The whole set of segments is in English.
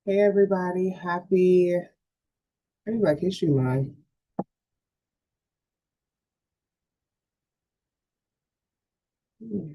Hey everybody, happy Black History Month. Hmm.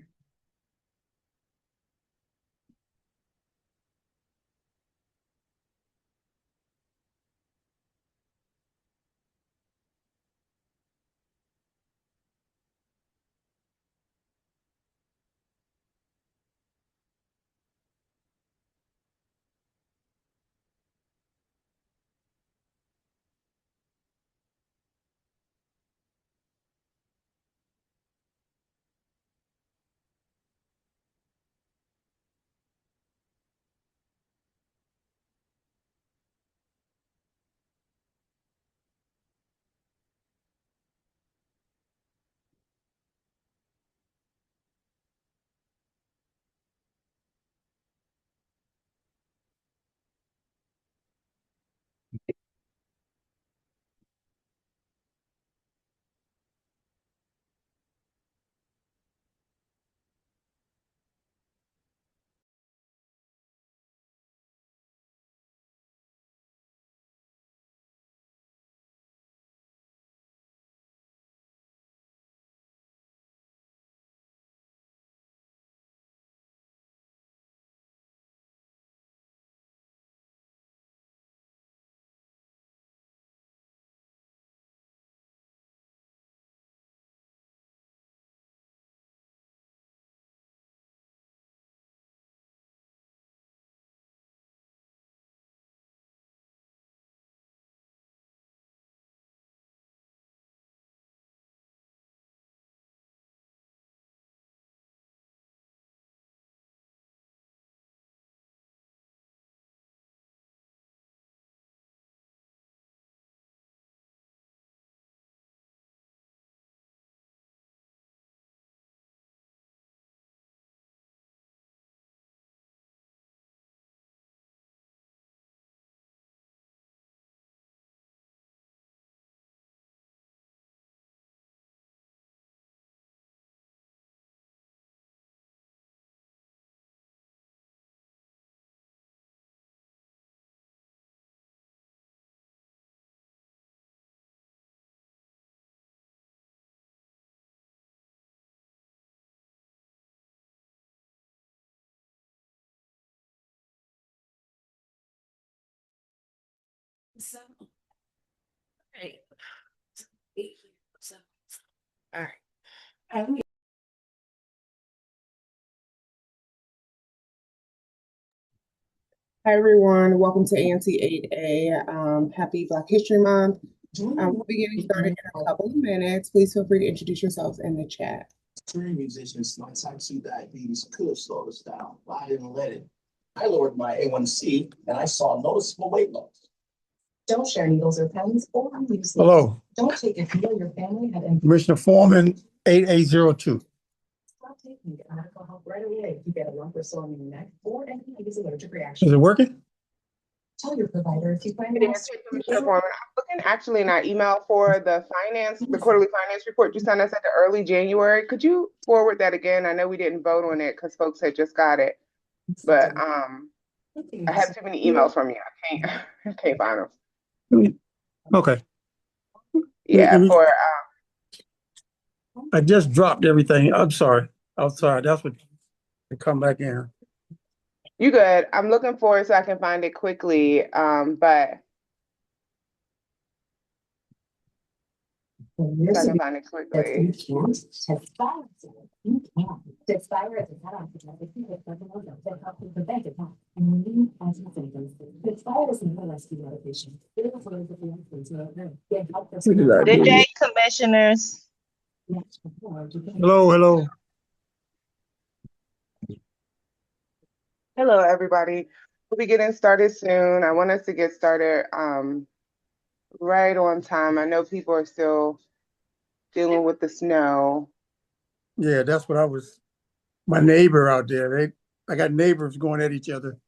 So, right. So, all right. Hi everyone, welcome to ANC 8A. Happy Black History Month. We'll be getting started in a couple of minutes. Please feel free to introduce yourselves in the chat. Touring musicians, my type 2 diabetes could slow us down, but I didn't let it. I lowered my A1C and I saw noticeable weight loss. Don't share needles or pens or use them. Hello, Don't take it until your family had empty. Commissioner Foreman, 8802. Stop taking it. Medical help right away if you get a lump or sore in your neck or any allergic Is reaction. it working? Tell your provider if you find Good loss. answer, Commissioner Foreman. I'm looking actually in our email for the quarterly finance report you sent us at the early January. Could you forward that again? I know we didn't vote on it because folks had just got it, but I have too many emails from you. I can't find them. Okay. Yeah, for I just dropped everything. I'm sorry. That's what come back in. you good. I'm looking for it so I can find it quickly. But so I can find it quickly. Good day, commissioners. Hello. Hello, everybody. We'll be getting started soon. I want us to get started right on time. I know people are still dealing with the snow. Yeah, that's what my neighbor out there. I got neighbors going at each other.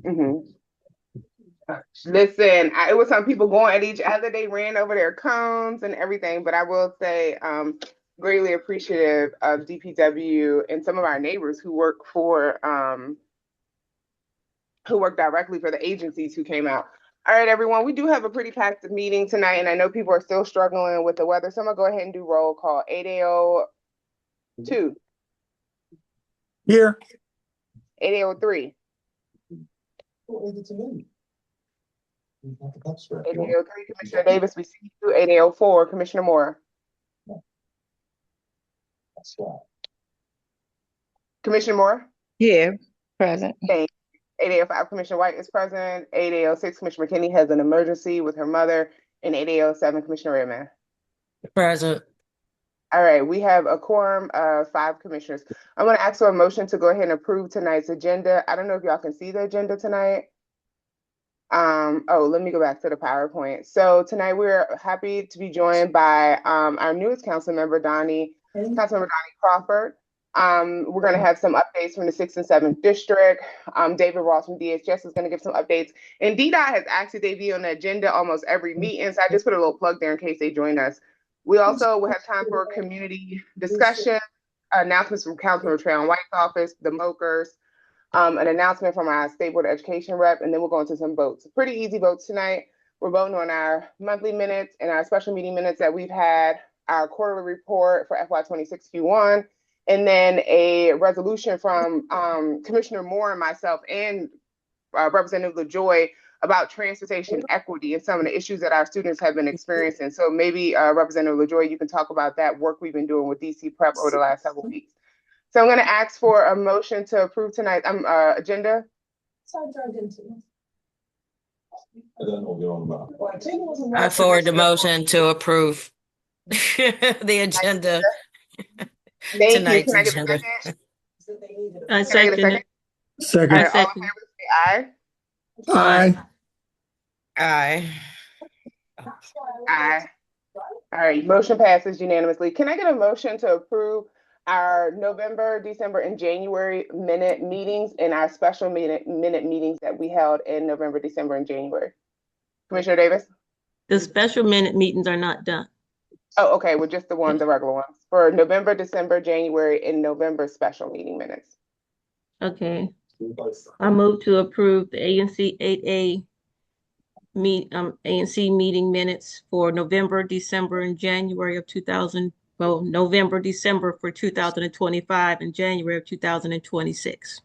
Mm-hmm. Listen, it was some people going at each other. They ran over their cones and everything. But I will say, greatly appreciative of DPW and some of our neighbors who work for who work directly for the agencies who came out. All right, everyone, we do have a pretty packed meeting tonight, and I know people are still struggling with the weather, so I'm gonna go ahead and do roll call. 8A02, Here, 8A03, Who is it to me? You got the extra. 8A03, Commissioner Davis, we see you. 8A04, Commissioner Moore. That's right. Commissioner Moore? Here, present. Thank you. 8A05, Commissioner White is present. 8A06, Commissioner McKinney has an emergency with her mother. And 8A07, Commissioner Redmond. Present. All right, we have a quorum of 5 commissioners. I'm going to ask for a motion to go ahead and approve tonight's agenda. I don't know if y'all can see the agenda tonight. Let me go back to the PowerPoint. So tonight we're happy to be joined by our newest council member, Councilmember Donnie Crawford. We're going to have some updates from the 6th and 7th district. David Ross from DHS is going to give some updates. And DDOT has actually debuted on the agenda almost every meeting, so I just put a little plug there in case they join us. We also will have time for community discussion, announcements from Councilmember Trayon White's office, the Mokers, an announcement from our State Board of Education rep, and then we'll go into some votes. Pretty easy votes tonight. We're voting on our monthly minutes and our special meeting minutes that we've had, our quarterly report for FY26 Q1, and then a resolution from Commissioner Moore and myself and Representative LaJoy about transportation equity and some of the issues that our students have been experiencing. So maybe Representative LaJoy, you can talk about that work we've been doing with DC Prep over the last several weeks. So I'm going to ask for a motion to approve tonight's agenda. I forward the motion to approve the agenda. Thank you. Tonight's Can I get a agenda. second? I Can I get a second second? it. second. All right, all in favor, say aye. Aye. Aye. Aye. All right, motion passes unanimously. Can I get a motion to approve our November, December, and January minute meetings and our special minute meetings that we held in November, December, and January? Commissioner Davis? The special minute meetings are not done. Oh, okay, well, just the regular ones for November, December, January, and November special meeting minutes. Okay. I move to approve the ANC 8A ANC meeting minutes for November, December, and January of November, December for 2025 and January of 2026.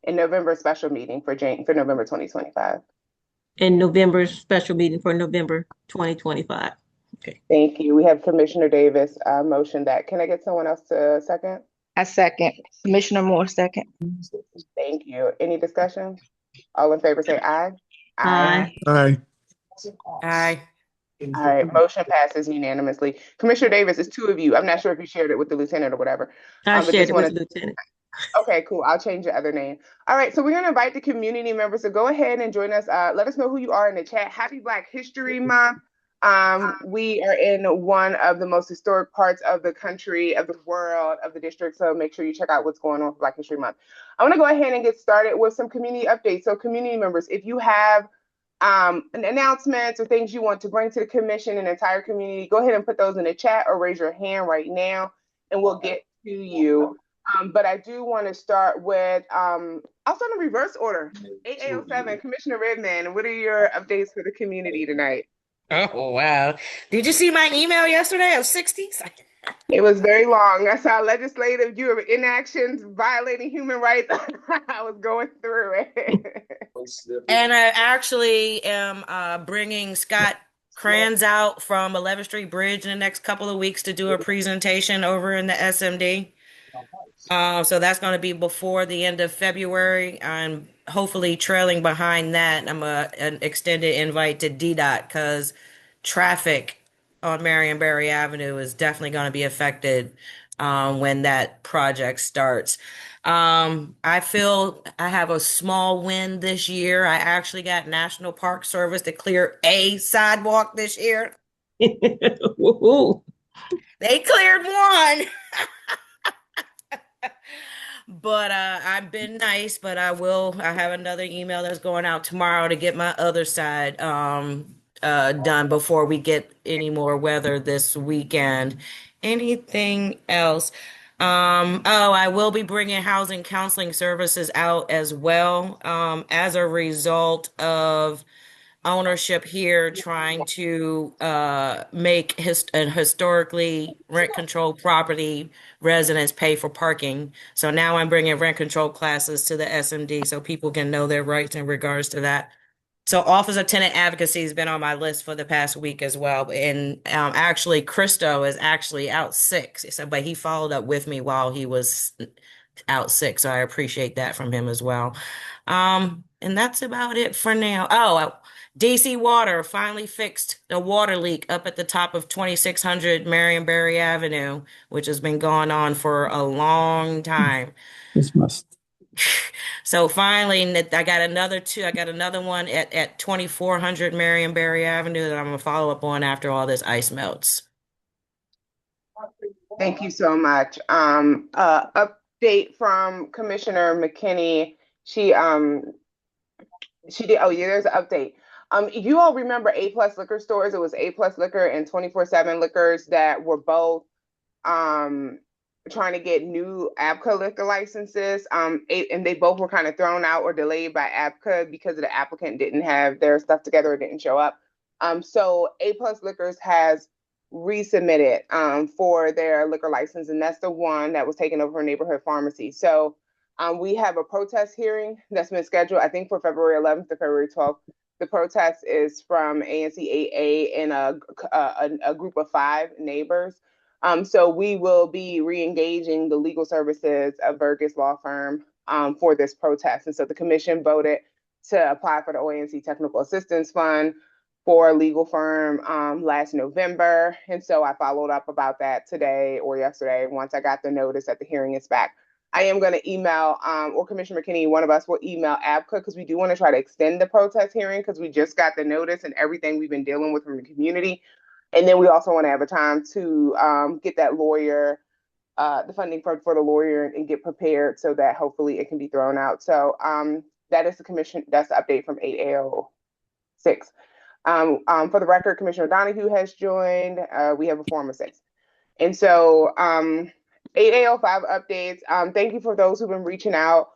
And November special meeting for November 2025. And November special meeting for November 2025. Okay. Thank you. We have Commissioner Davis motion that. Can I get someone else to second? I second. Commissioner Moore, second. Thank you. Any discussion? All in favor say aye. Aye. Aye. Aye. All right, motion passes unanimously. Commissioner Davis, it's 2 of you. I'm not sure if you shared it with the lieutenant or whatever. I but shared just it with the lieutenant. Okay, cool. I'll change your other name. All right, so we're going to invite the community members to go ahead and join us. Let us know who you are in the chat. Happy Black History Month. We are in one of the most historic parts of the country, of the world, of the district. So make sure you check out what's going on for Black History Month. I want to go ahead and get started with some community updates. So community members, if you have announcements or things you want to bring to the commission and entire community, go ahead and put those in the chat or raise your hand right now and we'll get to you. But I do want to start with, I'll start in reverse order. 8A07, Commissioner Redmond, what are your updates for the community tonight? Oh, wow. Did you see my email yesterday of 60? It was very long. I saw legislative inactions violating human rights. I was going through it. And I actually am bringing Scott Kranz out from 11th Street Bridge in the next couple of weeks to do a presentation over in the SMD. So that's going to be before the end of February. I'm hopefully trailing behind that. I'm an extended invite to DDOT because traffic on Marion Avenue is definitely going to be affected when that project starts. I feel I have a small win this year. I actually got National Park Service to clear a sidewalk this year. Woohoo. They cleared one. But I've been nice, but I have another email that's going out tomorrow to get my other side done before we get any more weather this weekend. Anything else? Oh, I will be bringing housing counseling services out as well, as a result of ownership here trying to make historically rent control property residents pay for parking. So now I'm bringing rent control classes to the SMD so people can know their rights in regards to that. So Office of Tenant Advocacy has been on my list for the past week as well. And actually, Christo is actually out sick. So, but he followed up with me while he was out sick. So I appreciate that from him as well. And that's about it for now. Oh, DC Water finally fixed the water leak up at the top of 2600 Marion Avenue, which has been going on for a long time. This must. So finally, I got another two. I got another one at 2400 Marion Avenue that I'm gonna follow up on after all this ice melts. Thank you so much. Update from Commissioner McKinney. She did. Oh yeah, there's an update. If you all remember A Plus Liquor Stores, it was A Plus Liquor and 24/7 Liquors that were both trying to get new ABCA liquor licenses. And they both were kind of thrown out or delayed by ABCA because the applicant didn't have their stuff together or didn't show up. So A Plus Liquors has resubmitted for their liquor license, and that's the one that was taken over a neighborhood pharmacy. So we have a protest hearing that's been scheduled, I think, for February 11th to February 12th. The protest is from ANCAA and a group of 5 neighbors. So we will be re-engaging the legal services of Burgess Law Firm for this protest. And so the commission voted to apply for the OANC Technical Assistance Fund for a legal firm last November. And so I followed up about that today or yesterday once I got the notice that the hearing is back. I am going to email, or Commissioner McKinney, one of us will email ABCA because we do want to try to extend the protest hearing because we just got the notice and everything we've been dealing with from the community. And then we also want to have a time to get that lawyer, the funding for the lawyer and get prepared so that hopefully it can be thrown out. So that is the commission, that's the update from 8A06. For the record, Commissioner Donohue has joined. We have a quorum of 6. And so 8A05 updates. Thank you for those who've been reaching out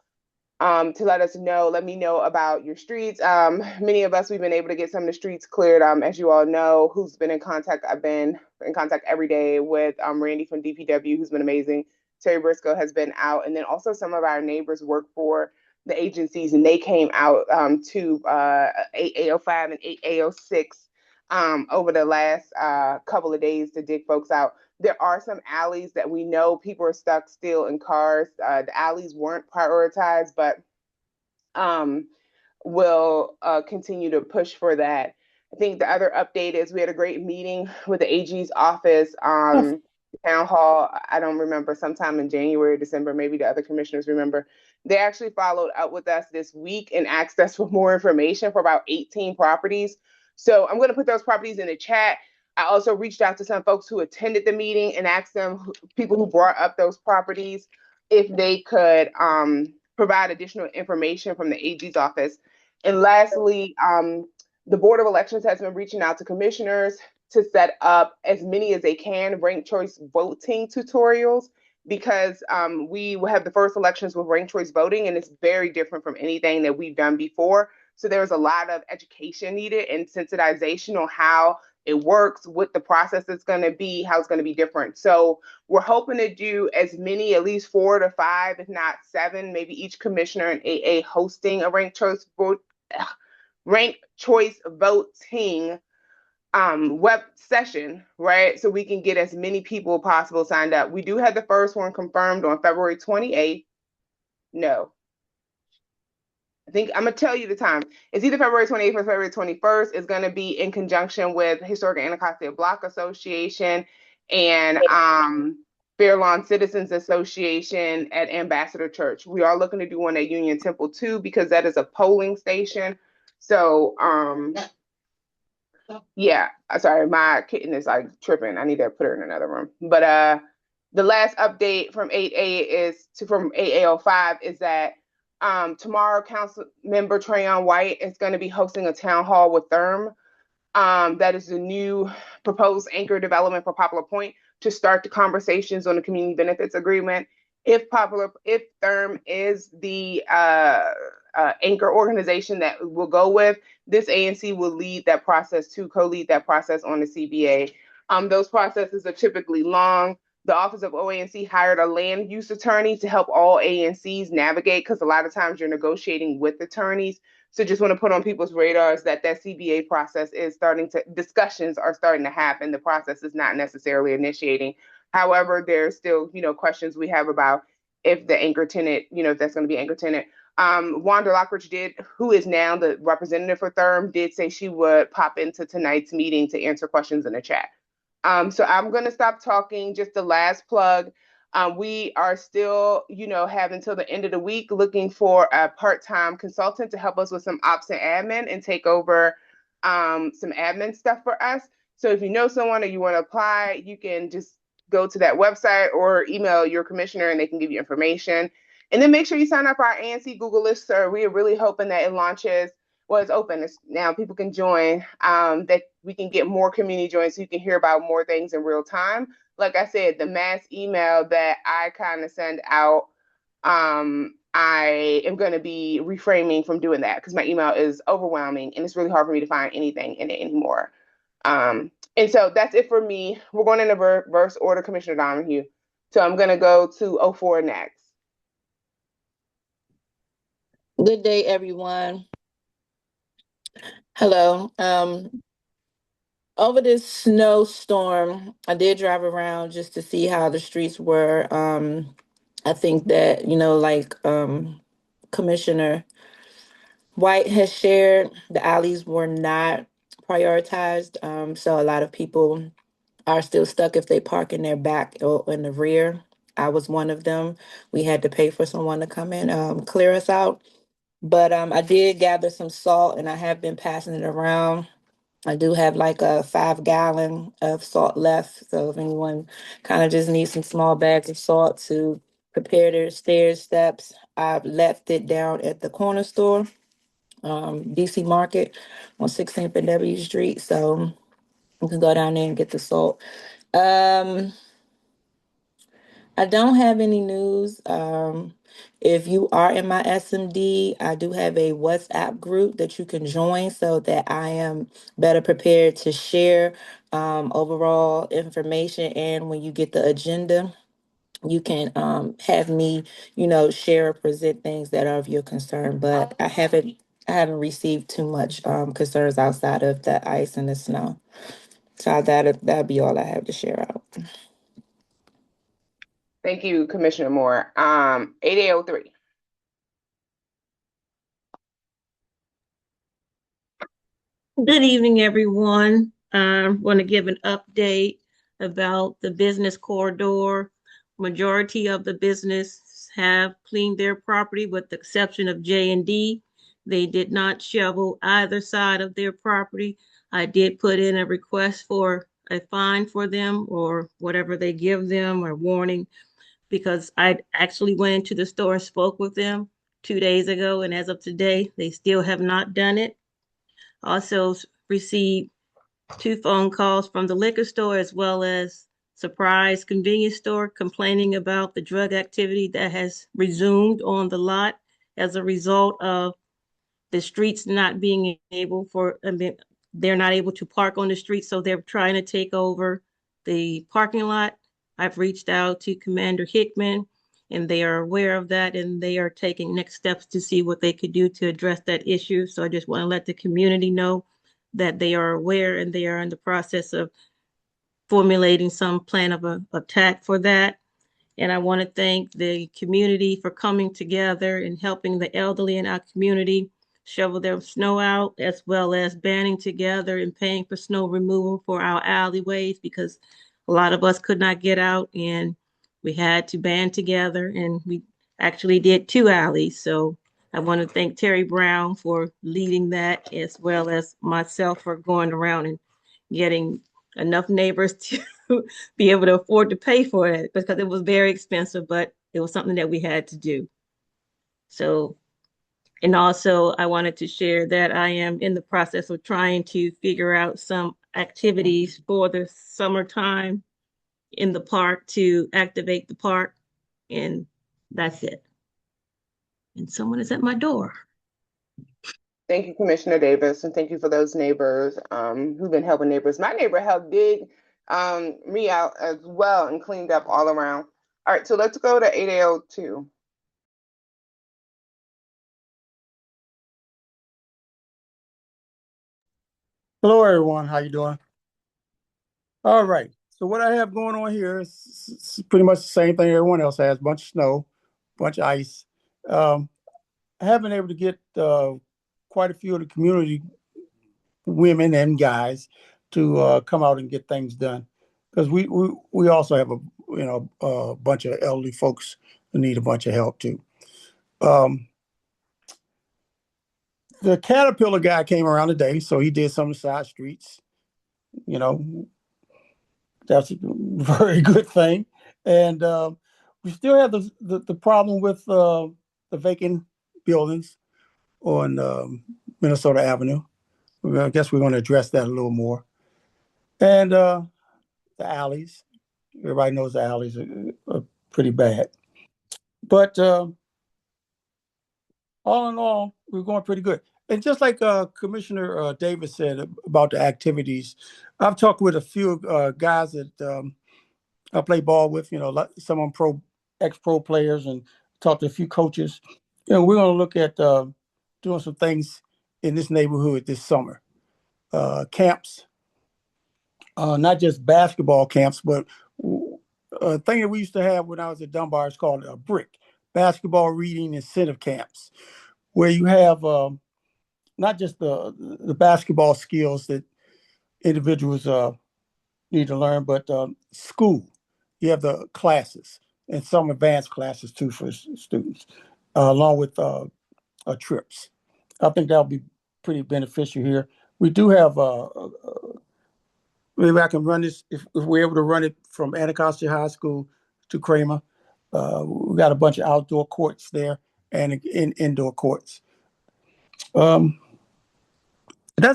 to let me know about your streets. Many of us, we've been able to get some of the streets cleared. As you all know, who's been in contact, I've been in contact every day with Randy from DPW, who's been amazing. Terry Briscoe has been out. And then also some of our neighbors work for the agencies and they came out to 8A05 and 8A06 over the last couple of days to dig folks out. There are some alleys that we know people are stuck still in cars. The alleys weren't prioritized, but we'll continue to push for that. I think the other update is we had a great meeting with the AG's office, town hall. I don't remember, sometime in January, December, maybe the other commissioners remember. They actually followed up with us this week and asked us for more information for about 18 properties. So I'm going to put those properties in the chat. I also reached out to some folks who attended the meeting and asked them, people who brought up those properties, if they could provide additional information from the AG's office. And lastly, the Board of Elections has been reaching out to commissioners to set up as many as they can ranked choice voting tutorials because we will have the first elections with ranked choice voting and it's very different from anything that we've done before. So there's a lot of education needed and sensitization on how it works, what the process is going to be, how it's going to be different. So we're hoping to do as many, at least 4 to 5, if not 7, maybe each commissioner in AA hosting a ranked choice voting web session, right? So we can get as many people possible signed up. We do have the first one confirmed on February 28th. No. I think I'm going to tell you the time. It's either February 28th or February 21st. It's going to be in conjunction with Historic Anacostia Block Association and Fair Lawn Citizens Association at Ambassador Church. We are looking to do one at Union Temple too, because that is a polling station. So, yeah, sorry, my kitten is like tripping. I need to put her in another room. But the last update from 8A from 8A05 is that tomorrow, Council Member Marion White is going to be hosting a town hall with Therm. That is the new proposed anchor development for Poplar Point. to start the conversations on the community benefits agreement. If THERM is the anchor organization that we'll go with, this ANC will lead that process to co-lead that process on the CBA. Those processes are typically long. The Office of OANC hired a land use attorney to help all ANCs navigate, because a lot of times you're negotiating with attorneys. So just want to put on people's radars that CBA process is discussions are starting to happen. The process is not necessarily initiating. However, there's still, questions we have about if the anchor tenant, if that's going to be anchor tenant. Wanda Lockridge who is now the representative for THERM, did say she would pop into tonight's meeting to answer questions in the chat. So I'm going to stop talking. Just the last plug. We are still, have until the end of the week looking for a part-time consultant to help us with some ops and admin and take over some admin stuff for us. So if you know someone or you want to apply, you can just go to that website or email your commissioner and they can give you information. And then make sure you sign up for our ANC Google list, sir. We are really hoping that it launches. Well, it's open. Now people can join, that we can get more community join so you can hear about more things in real time. Like I said, the mass email that I kind of send out, I am going to be reframing from doing that because my email is overwhelming and it's really hard for me to find anything in it anymore. And so that's it for me. We're going in the reverse order, Commissioner Donohue. So I'm going to go to 04 next. Good day, everyone. Hello. Over this snowstorm, I did drive around just to see how the streets were. I think that, Commissioner White has shared, the alleys were not prioritized. So a lot of people are still stuck if they park in their back or in the rear. I was one of them. We had to pay for someone to come in, clear us out. But I did gather some salt and I have been passing it around. I do have like a 5 gallon of salt left. So if anyone kind of just needs some small bags of salt to prepare their stairs steps, I've left it down at the corner store, DC Market on 16th and W Street. So you can go down there and get the salt. I don't have any news. If you are in my SMD, I do have a WhatsApp group that you can join so that I am better prepared to share overall information. And when you get the agenda, you can have me, share or present things that are of your concern. But I haven't received too much concerns outside of the ice and the snow. So that'd be all I have to share out. Thank you, Commissioner Moore. 8803. Good evening, everyone. I want to give an update about the business corridor. Majority of the business have cleaned their property with the exception of J&D. They did not shovel either side of their property. I did put in a request for a fine for them or whatever they give them or warning, because I actually went into the store and spoke with them 2 days ago, and as of today, they still have not done it. Also received 2 phone calls from the liquor store as well as Surprise convenience store complaining about the drug activity that has resumed on the lot as a result of the streets not being able they're not able to park on the street, so they're trying to take over the parking lot. I've reached out to Commander Hickman and they are aware of that and they are taking next steps to see what they could do to address that issue. So I just want to let the community know that they are aware and they are in the process of formulating some plan of attack for that. And I want to thank the community for coming together and helping the elderly in our community shovel their snow out, as well as banding together and paying for snow removal for our alleyways, because a lot of us could not get out and we had to band together, and we actually did 2 alleys. So I want to thank Terry Brown for leading that, as well as myself for going around and getting enough neighbors to be able to afford to pay for it, because it was very expensive, but it was something that we had to do. So, and also I wanted to share that I am in the process of trying to figure out some activities for the summertime in the park to activate the park. And that's it. And someone is at my door. Thank you, Commissioner Davis, and thank you for those neighbors who've been helping neighbors. My neighbor helped dig me out as well and cleaned up all around. All right, so let's go to 8A02. Hello, everyone. How you doing? All right. So what I have going on here is pretty much the same thing everyone else has: bunch of snow, bunch of ice. I have been able to get quite a few of the community women and guys to come out and get things done, because we also have a bunch of elderly folks who need a bunch of help too. The Caterpillar guy came around today, so he did some of the side streets. You know, that's a very good thing. And we still have the problem with the vacant buildings on Minnesota Avenue. I guess we're going to address that a little more. And the alleys. Everybody knows the alleys are pretty bad. But all in all, we're going pretty good. And just like Commissioner Davis said about the activities, I've talked with a few guys that I play ball with, some of them ex-pro players, and talked to a few coaches. We're going to look at doing some things in this neighborhood this summer. Camps, not just basketball camps, but a thing that we used to have when I was at Dunbar is called a BRIC, Basketball Reading Incentive Camps, where you have not just the basketball skills that individuals need to learn, but school. You have the classes and some advanced classes too for students, along with trips. I think that'll be pretty beneficial here. We do have maybe I can run this if we're able to run it from Anacostia High School to Kramer. We got a bunch of outdoor courts there and indoor courts. That's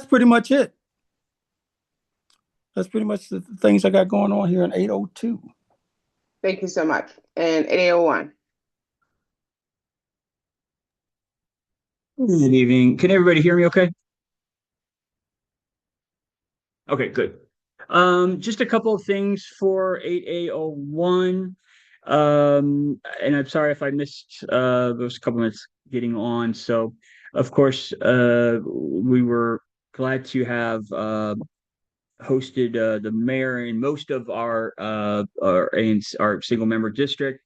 pretty much it. That's pretty much the things I got going on here in 802. Thank you so much. And 8A01. Good evening. Can everybody hear me okay? Okay, good. Just a couple of things for 8A01. And I'm sorry if I missed those couple minutes getting on. So, of course, we were glad to have hosted the mayor in most of our single member district.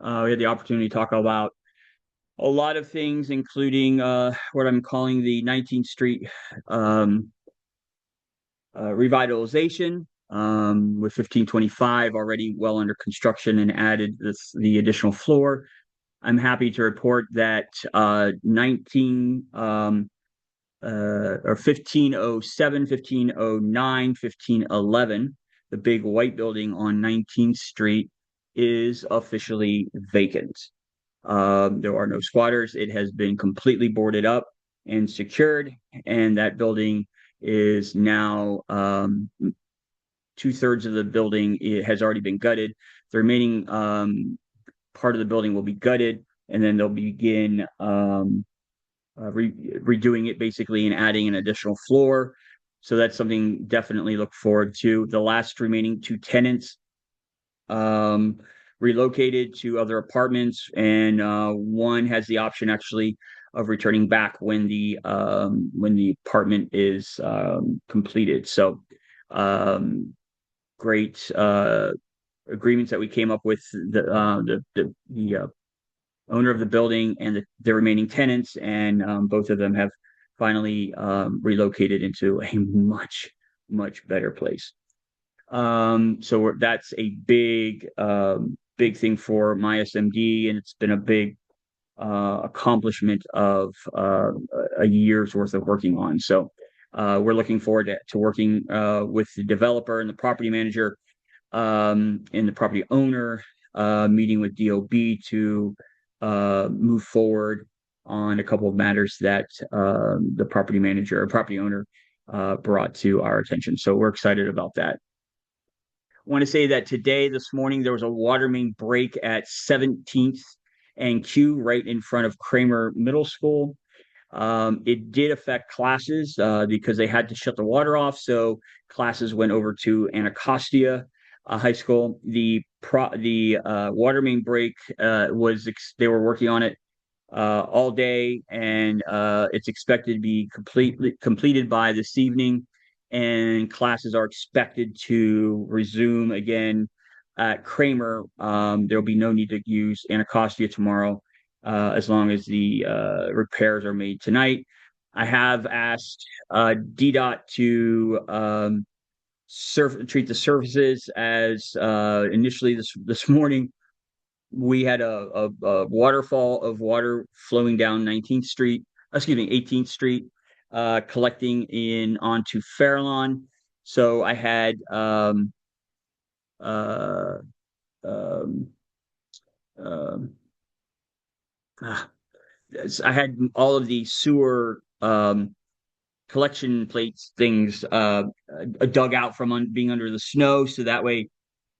We had the opportunity to talk about a lot of things, including what I'm calling the 19th Street revitalization, with 1525 already well under construction and added the additional floor. I'm happy to report that 1507, 1509, 1511, the big white building on 19th Street, is officially vacant. There are no squatters. It has been completely boarded up and secured, and that building is now 2/3 of the building has already been gutted. The remaining part of the building will be gutted, and then they'll begin redoing it basically and adding an additional floor. So that's something definitely look forward to. The last remaining two tenants relocated to other apartments, and one has the option actually of returning back when the apartment is completed. So great agreements that we came up with the owner of the building and the remaining tenants, and both of them have finally relocated into a much better place. So that's a big thing for my SMD, and it's been a big accomplishment of a year's worth of working on. So we're looking forward to working with the developer and the property manager and the property owner, meeting with DOB to move forward on a couple of matters that the property manager or property owner brought to our attention. So we're excited about that. want to say that this morning, there was a water main break at 17th and Q right in front of Kramer Middle School. It did affect classes because they had to shut the water off. So classes went over to Anacostia High School. The water main break they were working on it all day, and it's expected to be completed by this evening. And classes are expected to resume again at Kramer. There will be no need to use Anacostia tomorrow, as long as the repairs are made tonight. I have asked DDOT to treat the surfaces as initially this morning. We had a waterfall of water flowing down 18th Street, collecting in onto Fairlawn. So I had um, I had all of the sewer collection plates things dug out from being under the snow, so that way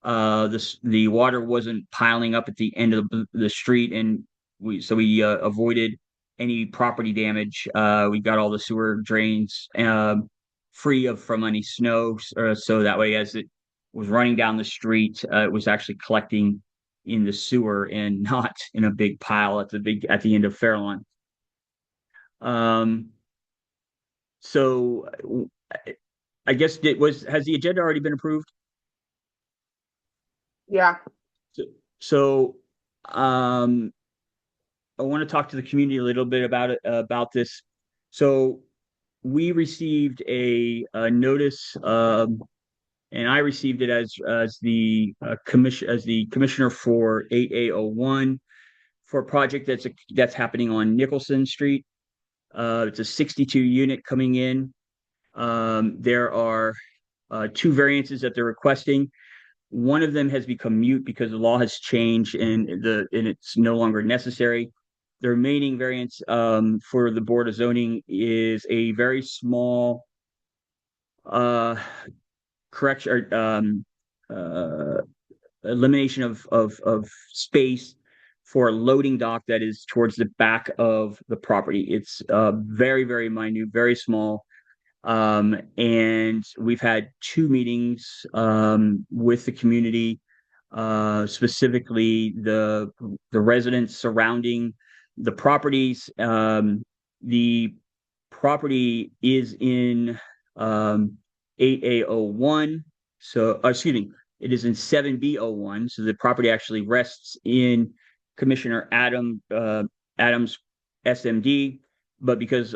the water wasn't piling up at the end of the street, and we avoided any property damage. We got all the sewer drains free from any snow, so that way as it was running down the street, it was actually collecting in the sewer and not in a big pile at the end of Fairlawn. So I guess has the agenda already been approved? Yeah. So I want to talk to the community a little bit about this. So we received a notice, and I received it as the commissioner for 8A01 for a project that's happening on Nicholson Street. It's a 62 unit coming in. There are 2 variances that they're requesting. One of them has become mute because the law has changed and it's no longer necessary. The remaining variance for the Board of Zoning is a very small correction or elimination of space for a loading dock that is towards the back of the property. It's very, very minute, very small. And we've had 2 meetings with the community, specifically the residents surrounding the properties. The property is in 8A01. So, excuse me, it is in 7B01. So the property actually rests in Commissioner Adams' SMD. But because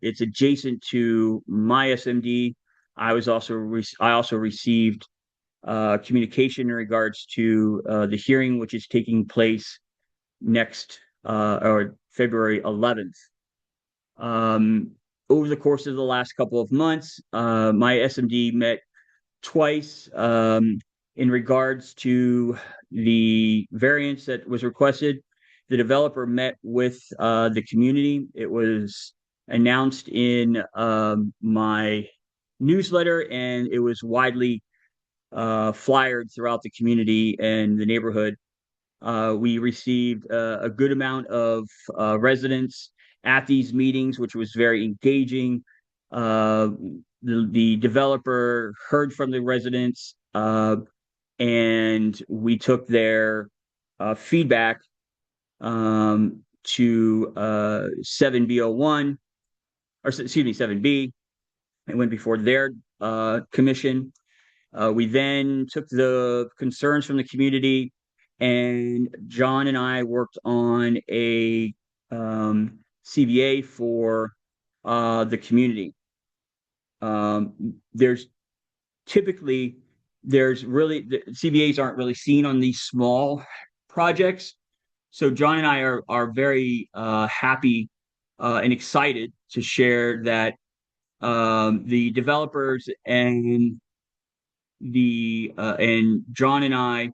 it's adjacent to my SMD, I also received communication in regards to the hearing, which is taking place next or February 11th. Over the course of the last couple of months, my SMD met twice in regards to the variance that was requested. The developer met with the community. It was announced in my newsletter, and it was widely flyered throughout the community and the neighborhood. We received a good amount of residents at these meetings, which was very engaging. The developer heard from the residents, and we took their feedback to 7B01, or excuse me, 7B. It went before their commission. We then took the concerns from the community, and John and I worked on a CBA for the community. There's really the CBAs aren't really seen on these small projects. So John and I are very happy and excited to share that the developers and John and I,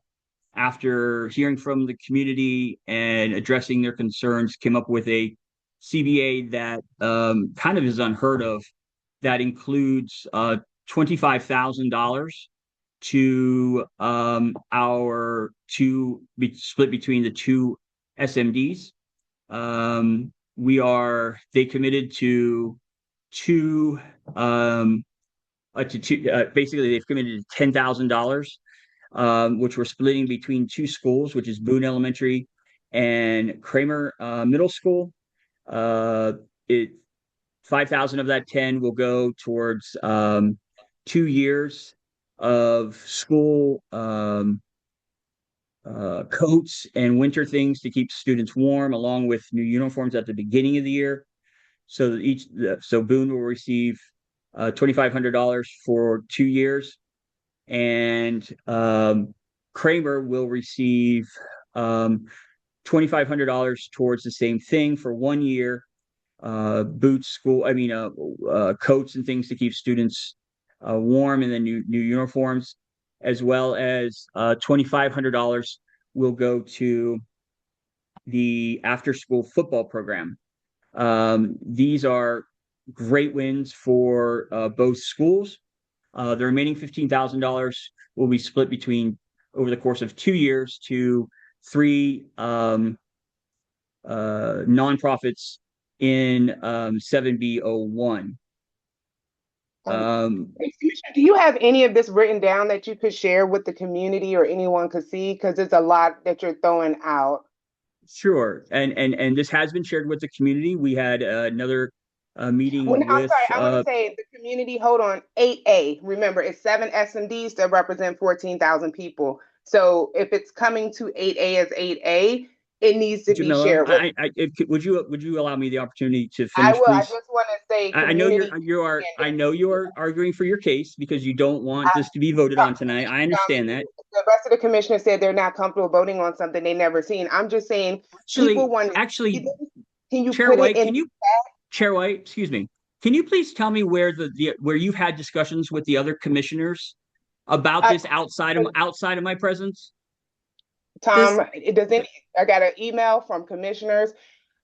after hearing from the community and addressing their concerns, came up with a CBA that kind of is unheard of. That includes $25,000 to our split between the two SMDs. They committed to two, basically they've committed to $10,000, which we're splitting between two schools, which is Boone Elementary and Kramer Middle School. 5,000 of that 10 will go towards 2 years of school coats and winter things to keep students warm, along with new uniforms at the beginning of the year. So Boone will receive $2,500 for 2 years, and Kramer will receive $2,500 towards the same thing for 1 year. Boots, coats and things to keep students warm, and then new uniforms, as well as $2,500 will go to the after-school football program. These are great wins for both schools. The remaining $15,000 will be split between, over the course of 2 years, to 3 nonprofits in 7B01. Do you have any of this written down that you could share with the community or anyone could see? Because it's a lot that you're throwing out. Sure, and this has been shared with the community. We had another meeting I'm with. sorry, I want to say the community. Hold on, 8A. Remember, it's 7 SMDs that represent 14,000 people. So if it's coming to 8A as 8A, it needs to be shared with. Would you allow me the opportunity to I finish, will. I please? just want to say, I know you are arguing for your case because you don't want this to be voted on tonight. I understand that. The rest of the commissioners said they're not comfortable voting on something they've never seen. I'm just saying, people want to see this. Can you Chair put White, it in? Chair White, excuse me. Can you please tell me where where you've had discussions with the other commissioners about this outside of my presence? Tom, I got an email from commissioners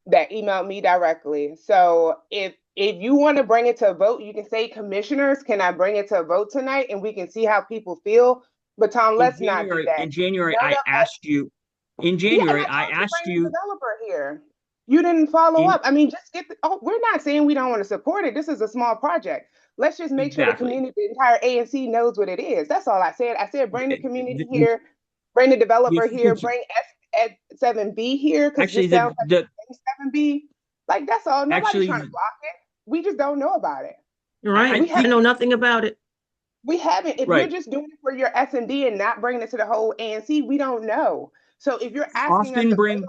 that emailed me directly. So if you want to bring it to a vote, you can say, commissioners, can I bring it to a vote tonight? And we can see how people feel. But Tom, let's not do that. In January, I asked you. In January, I asked you. Developer here. You didn't follow up. I mean, just we're not saying we don't want to support it. This is a small project. Let's just make sure the community, the entire ANC knows what it is. That's all I said. I said, bring the community here, bring the developer here, bring 7B here, because this sounds like 7B. Like, that's all. Nobody's trying to block it. We just don't know about it. Right. I know nothing about it. We haven't. If you're just doing it for your S&D and not bringing it to the whole ANC, we don't know. So if you're asking us to vote on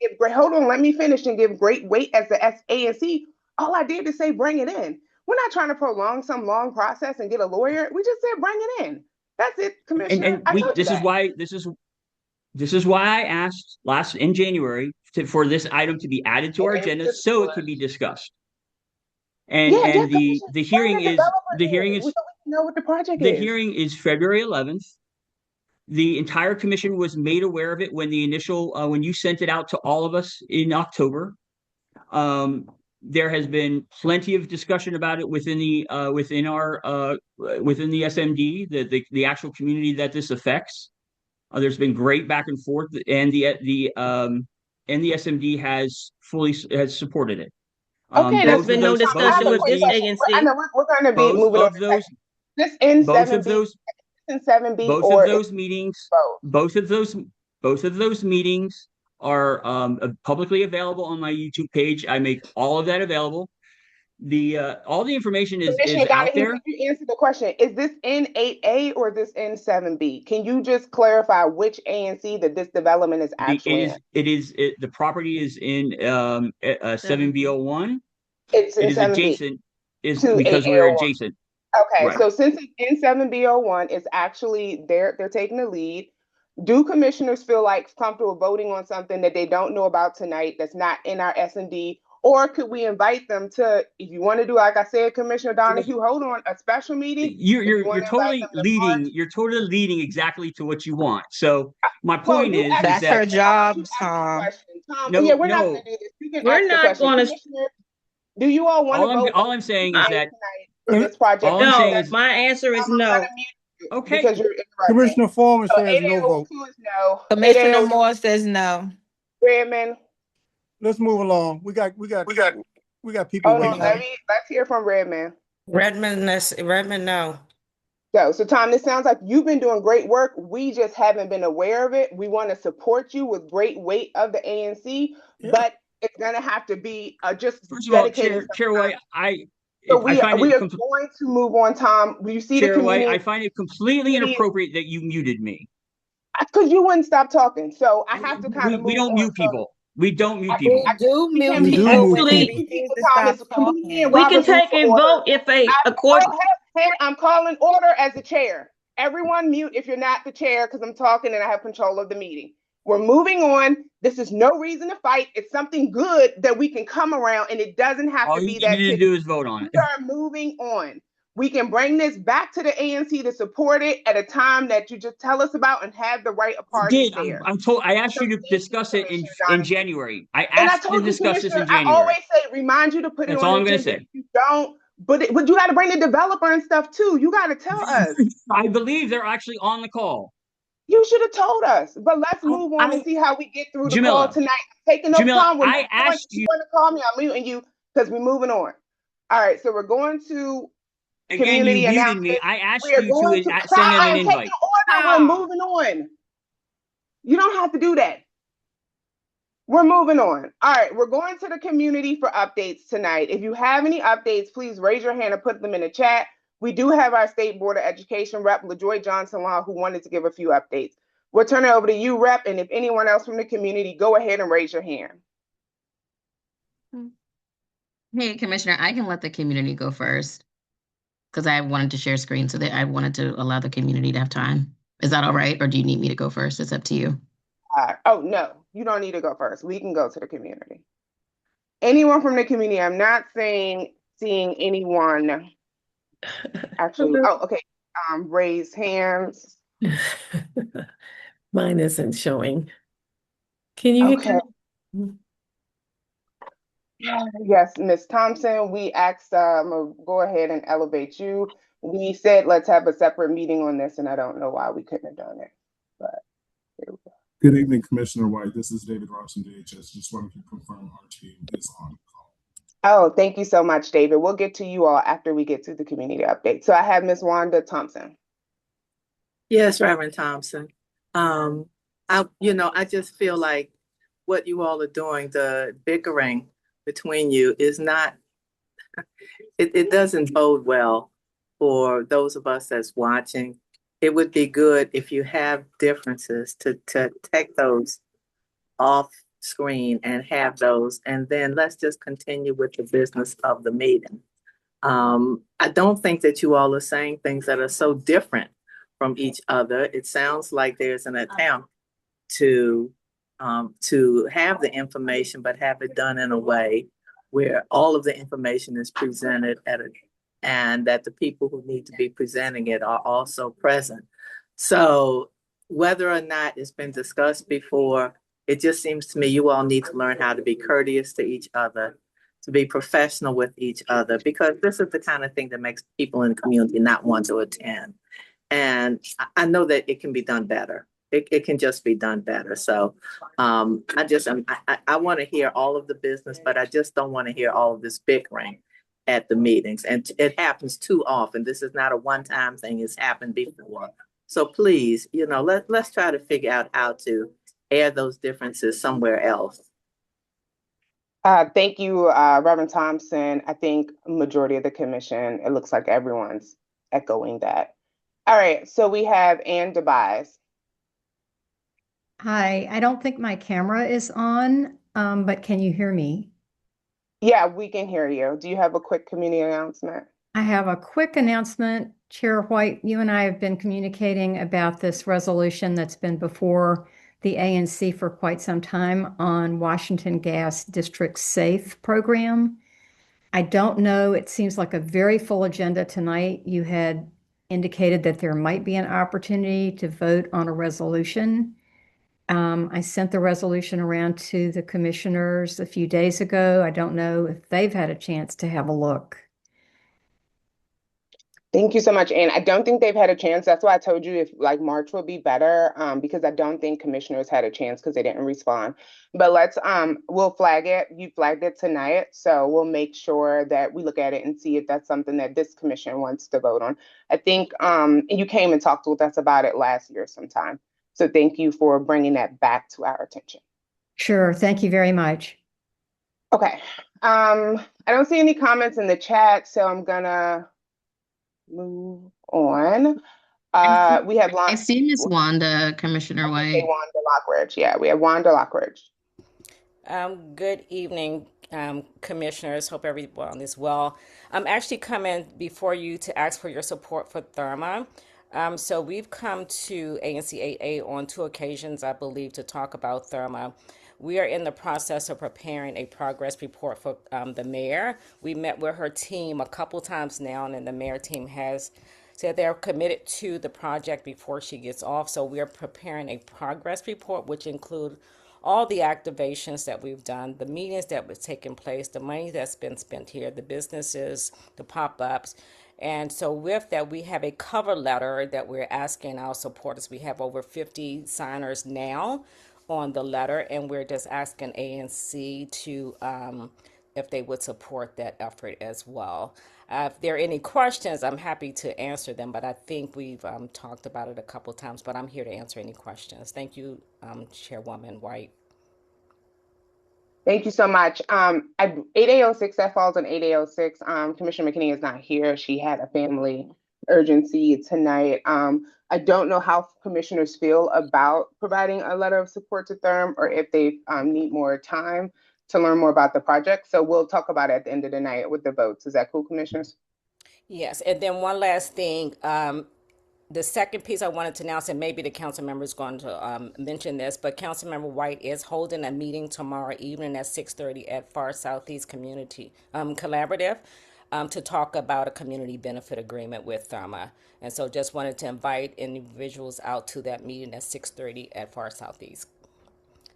it, hold on, let me finish and give great weight as the ANC. All I did is say bring it in. We're not trying to prolong some long process and get a lawyer. We just said bring it in. That's it, Commissioner. This is why I asked in January for this item to be added to our agenda so it could be discussed. And the hearing is know what the project is. The hearing is February 11th. The entire commission was made aware of it when when you sent it out to all of us in October. There has been plenty of discussion about it within the SMD, the actual community that this affects. There's been great back and forth, and the SMD has supported it. Okay, there's been no discussion with this ANC. I know we're going to be moving on. This in 7B, in 7B, both of those meetings are publicly available on my YouTube page. I make all of that available. All the information is out there. Can you answer the question? Is this in 8A or is this in 7B? Can you just clarify which ANC that this development is actually in? The property is in 7B01. It is adjacent, because we're adjacent. Okay, right. So since it's in 7B01, it's actually they're taking the lead. Do commissioners feel like comfortable voting on something that they don't know about tonight that's not in our S&D? Or could we invite them to, if you want to do, like I said, Commissioner Donohue, hold on, a special meeting? You're totally leading. You're totally leading exactly to what you want. So my point is that's that her job, Tom. No, we're not going to do this. We're not going to. Do you all want to vote? All I'm saying is that this project. No, my answer is no. Okay. because you're interrupting. Commissioner Foreman So says no vote. 8802 is no. Commissioner 8802 Moore says no. Redmond. Let's move along. We got people Hold waiting on, on. let's hear from Redmond. Redmond, no. So Tom, this sounds like you've been doing great work. We just haven't been aware of it. We want to support you with great weight of the ANC, Yeah. but it's going to have to be just First of all, dedicated. Chair White, So I find we it are going to move on, Tom. You see the Chair White, community I find it completely inappropriate that you muted me. because you wouldn't stop talking. So I have to kind of We move don't on. mute people. We don't mute people. We can We do mute move people. people. Tom, it's completely in We can Robert's rules take of a order. vote if I'm calling order as the chair. Everyone mute if you're not the chair because I'm talking and I have control of the meeting. We're moving on. This is no reason to fight. It's something good that we can come around, and it doesn't have All to you be that. need to do is vote on it. We are moving on. We can bring this back to the ANC to support it at a time that you just tell us about and have the right parties there. I asked you to discuss it in January. I asked to discuss this in January. I always say, remind you to put it That's on all the I'm gonna agenda. say. If you don't, but you got to bring the developer and stuff too. You got to tell us. I believe they're actually on the call. You should have told us. But let's move on and see how we get through the call tonight. Taking no time. I asked you. You want to call me? I'm muting you because we're moving on. All right, so we're going to Again, you community muted me. announcements. I asked We are you going to to send them I an am invite. taking order. We're moving on. You don't have to do that. We're moving on. All right, we're going to the community for updates tonight. If you have any updates, please raise your hand and put them in the chat. We do have our State Board of Education rep, LaJoy Johnson-Law, who wanted to give a few updates. We'll turn it over to you, Rep, and if anyone else from the community, go ahead and raise your hand. Hey, Commissioner, I can let the community go first because I wanted to share screen so that I wanted to allow the community to have time. Is that all right? Or do you need me to go first? It's up to you. Oh, no, you don't need to go first. We can go to the community. Anyone from the community, I'm not seeing anyone. Actually, oh, okay. Raise hands. Mine isn't showing. Can you Okay. Yes, Ms. Thompson, we asked, go ahead and elevate you. We said, let's have a separate meeting on this, and I don't know why we couldn't have done it, but here we go. Good evening, Commissioner White. This is David Robson, DHS. Just wanted to confirm our team is on the call. Oh, thank you so much, David. We'll get to you all after we get to the community update. So I have Ms. Wanda Thompson. Yes, Reverend Thompson. I just feel like what you all are doing, the bickering between you is not, it doesn't bode well for those of us that's watching. It would be good if you have differences to take those off screen and have those, and then let's just continue with the business of the meeting. I don't think that you all are saying things that are so different from each other. It sounds like there's an attempt to have the information, but have it done in a way where all of the information is presented and that the people who need to be presenting it are also present. So whether or not it's been discussed before, it just seems to me you all need to learn how to be courteous to each other, to be professional with each other, because this is the kind of thing that makes people in the community not want to attend. And I know that it can be done better. It can just be done better. So I want to hear all of the business, but I just don't want to hear all of this bickering at the meetings. And it happens too often. This is not a one-time thing. It's happened before. So please, let's try to figure out how to air those differences somewhere else. Thank you, Reverend Thompson. I think majority of the commission, it looks like everyone's echoing that. All right, so we have Ann DeBise. Hi, I don't think my camera is on, but can you hear me? Yeah, we can hear you. Do you have a quick community announcement? I have a quick announcement. Chair White, you and I have been communicating about this resolution that's been before the ANC for quite some time on Washington Gas District SAFE program. I don't know, it seems like a very full agenda tonight. You had indicated that there might be an opportunity to vote on a resolution. I sent the resolution around to the commissioners a few days ago. I don't know if they've had a chance to have a look. Thank you so much. And I don't think they've had a chance. That's why I told you if like March would be better, because I don't think commissioners had a chance because they didn't respond. But we'll flag it. You flagged it tonight. So we'll make sure that we look at it and see if that's something that this commission wants to vote on. I think you came and talked with us about it last year sometime. So thank you for bringing that back to our attention. Sure. Thank you very much. Okay. I don't see any comments in the chat, so I'm gonna move on. We have I see Miss Wanda, Commissioner White. Wanda Lockridge. Yeah, we have Wanda Lockridge. Good evening, commissioners. Hope everyone is well. I'm actually coming before you to ask for your support for Therma. So we've come to ANC 8A on 2 occasions, I believe, to talk about Therma. We are in the process of preparing a progress report for the mayor. We met with her team a couple times now, and the mayor team has said they're committed to the project before she gets off. So we're preparing a progress report, which include all the activations that we've done, the meetings that were taking place, the money that's been spent here, the businesses, the pop-ups. And so with that, we have a cover letter that we're asking our supporters. We have over 50 signers now on the letter, and we're just asking ANC to, if they would support that effort as well. If there are any questions, I'm happy to answer them, but I think we've talked about it a couple times, but I'm here to answer any questions. Thank you, Chairwoman White. Thank you so much. 8A06, that falls on 8A06. Commissioner McKenna is not here. She had a family urgency tonight. I don't know how commissioners feel about providing a letter of support to Therm or if they need more time to learn more about the project. So we'll talk about it at the end of the night with the votes. Is that cool, commissioners? Yes, and then one last thing. The second piece I wanted to announce, and maybe the council member is going to mention this, but Councilmember White is holding a meeting tomorrow evening at 6:30 at Far Southeast Community Collaborative to talk about a community benefit agreement with Therma. And so just wanted to invite individuals out to that meeting at 6:30 at Far Southeast.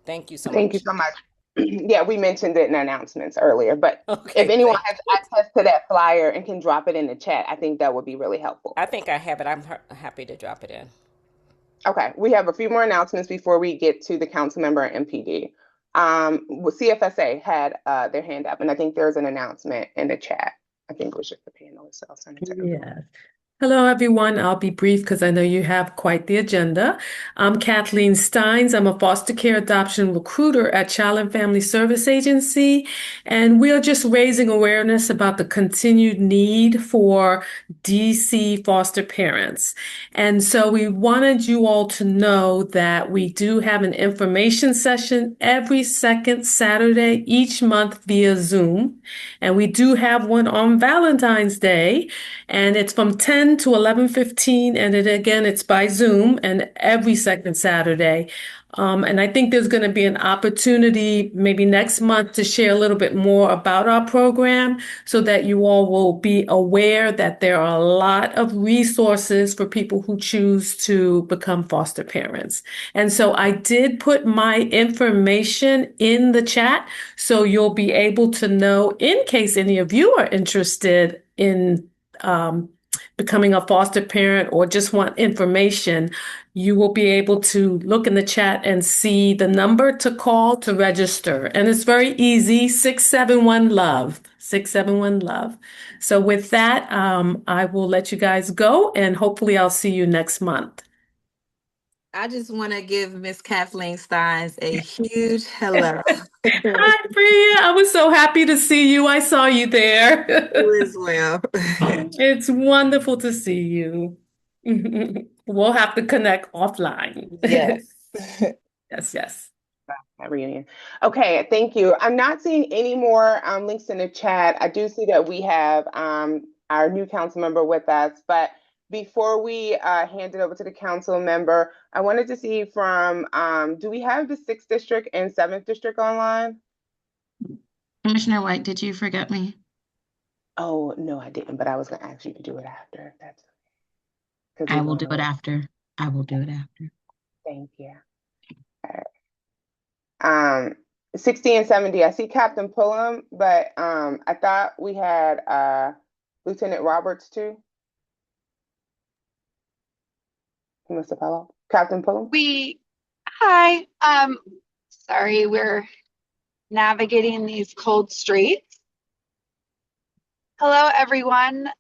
Thank you so much. Thank you so much. Yeah, we mentioned it in announcements earlier, but Okay, if anyone has access to that flyer and can drop it in the chat, I think that would be really helpful. I think I have it. I'm happy to drop it in. Okay, we have a few more announcements before we get to the council member and MPD. CFSA had their hand up, and I think there's an announcement in the chat. I think it was just the panelists, so I'll send it to everyone. Yes. Hello, everyone. I'll be brief because I know you have quite the agenda. I'm Kathleen Steins. I'm a foster care adoption recruiter at Child and Family Service Agency, and we are just raising awareness about the continued need for DC foster parents. And so we wanted you all to know that we do have an information session every second Saturday each month via Zoom, and we do have one on Valentine's Day, and it's from 10 to 11:15, and it's by Zoom and every second Saturday. And I think there's going to be an opportunity maybe next month to share a little bit more about our program so that you all will be aware that there are a lot of resources for people who choose to become foster parents. And so I did put my information in the chat so you'll be able to know in case any of you are interested in becoming a foster parent or just want information, you will be able to look in the chat and see the number to call to register. And it's very easy, 671-LOVE, 671-LOVE. So with that, I will let you guys go and hopefully I'll see you next month. I just want to give Miss Kathleen Steins a huge hello. Hi, Priya. I was so happy to see you. I saw you there. You as well. It's wonderful to see you. We'll have to connect offline. Yes. Yes. That reunion. Okay, thank you. I'm not seeing any more links in the chat. I do see that we have our new council member with us, but before we hand it over to the council member, I wanted to see from, do we have the 6th district and 7th district online? Commissioner White, did you forget me? Oh, no, I didn't, but I was going to ask you to do it after. If that's okay. I will do it after. I will do it after. Thank you. All right. 60 and 70, I see Captain Pullum, but I thought we had Lieutenant Roberts too. Mr. Pello. Captain Pullum? Hi. Sorry, we're navigating these cold streets. Hello, everyone.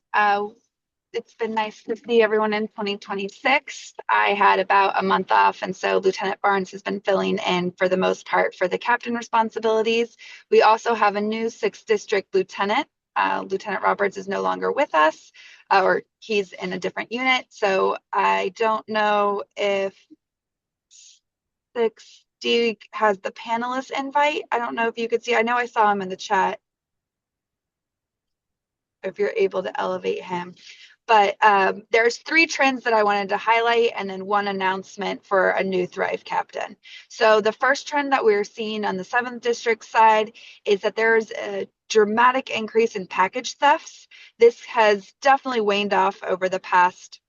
It's been nice to see everyone in 2026. I had about a month off, and so Lieutenant Barnes has been filling in for the most part for the captain responsibilities. We also have a new 6th District Lieutenant. Lieutenant Roberts is no longer with us, or he's in a different unit. So I don't know if 6D has the panelist invite. I don't know if you could see. I know I saw him in the chat. If you're able to elevate him. But there's 3 trends that I wanted to highlight and then 1 announcement for a new Thrive captain. So the first trend that we're seeing on the 7th District side is that there's a dramatic increase in package thefts. This has definitely waned off over the past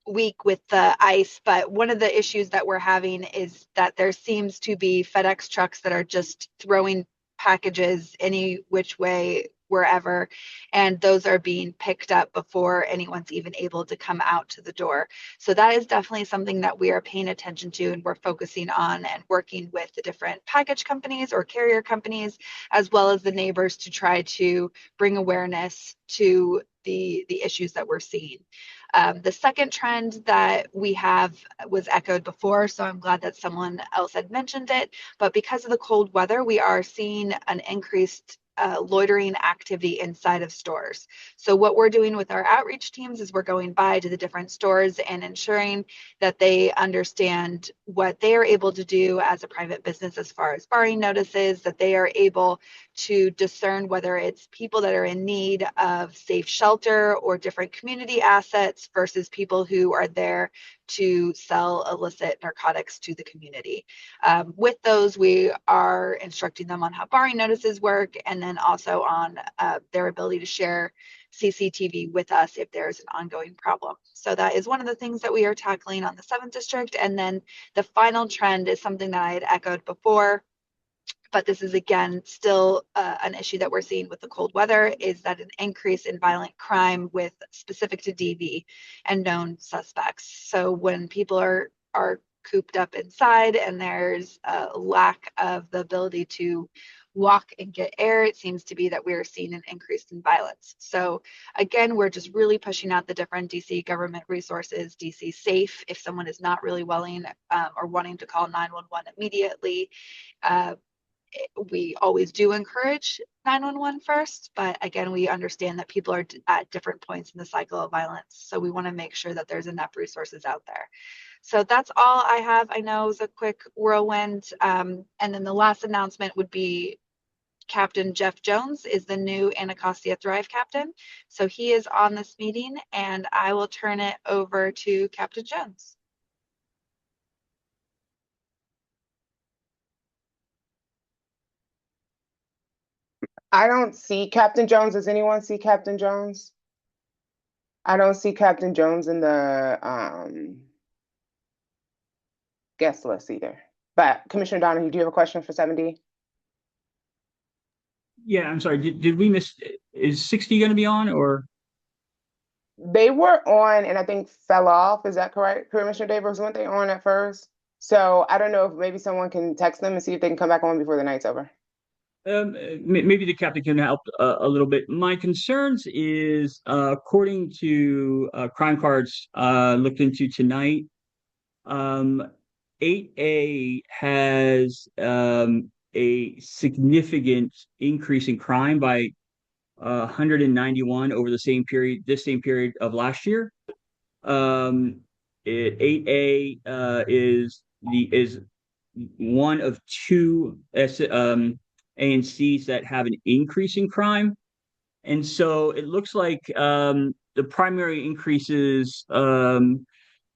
week with the ice, but one of the issues that we're having is that there seems to be FedEx trucks that are just throwing packages any which way wherever, and those are being picked up before anyone's even able to come out to the door. So that is definitely something that we are paying attention to, and we're focusing on and working with the different package companies or carrier companies, as well as the neighbors, to try to bring awareness to the issues that we're seeing. The second trend that we have was echoed before, so I'm glad that someone else had mentioned it. But because of the cold weather, we are seeing an increased loitering activity inside of stores. So what we're doing with our outreach teams is we're going by to the different stores and ensuring that they understand what they are able to do as a private business as far as barring notices, that they are able to discern whether it's people that are in need of safe shelter or different community assets versus people who are there to sell illicit narcotics to the community. With those, we are instructing them on how barring notices work, and then also on their ability to share CCTV with us if there's an ongoing problem. So that is one of the things that we are tackling on the 7th District. And then the final trend is something that I had echoed before, but this is again still an issue that we're seeing with the cold weather, is that an increase in violent crime with specific to DV and known suspects. So when people are cooped up inside and there's a lack of the ability to walk and get air, it seems to be that we're seeing an increase in violence. So again, we're just really pushing out the different DC government resources. DC Safe, if someone is not really willing or wanting to call 911 immediately, we always do encourage 911 first, but again, we understand that people are at different points in the cycle of violence. So we want to make sure that there's enough resources out there. So that's all I have. I know it was a quick whirlwind. And then the last announcement would be Captain Jeff Jones is the new Anacostia Thrive captain. So he is on this meeting, and I will turn it over to Captain Jones. I don't see Captain Jones. Does anyone see Captain Jones? I don't see Captain Jones in the guest list either. But Commissioner Donohue, do you have a question for 7D? Yeah, I'm sorry. Did we miss? Is 60 going to be on, or? They were on and I think fell off. Is that correct, Commissioner Davis? Weren't they on at first? So I don't know if maybe someone can text them and see if they can come back on before the night's over. Maybe the captain can help a little bit. My concerns is, according to crime cards looked into tonight, 8A has a significant increase in crime by 191 over this same period of last year. 8A is one of 2 ANCs that have an increase in crime. And so it looks like the primary increases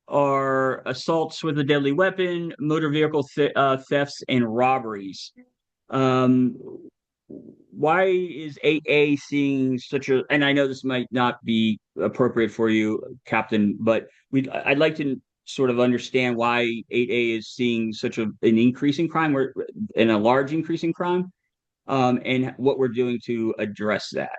are assaults with a deadly weapon, motor vehicle thefts, and robberies. Why is 8A seeing such a, and I know this might not be appropriate for you, Captain, but I'd like to sort of understand why 8A is seeing such an increase in crime, and a large increase in crime, and what we're doing to address that.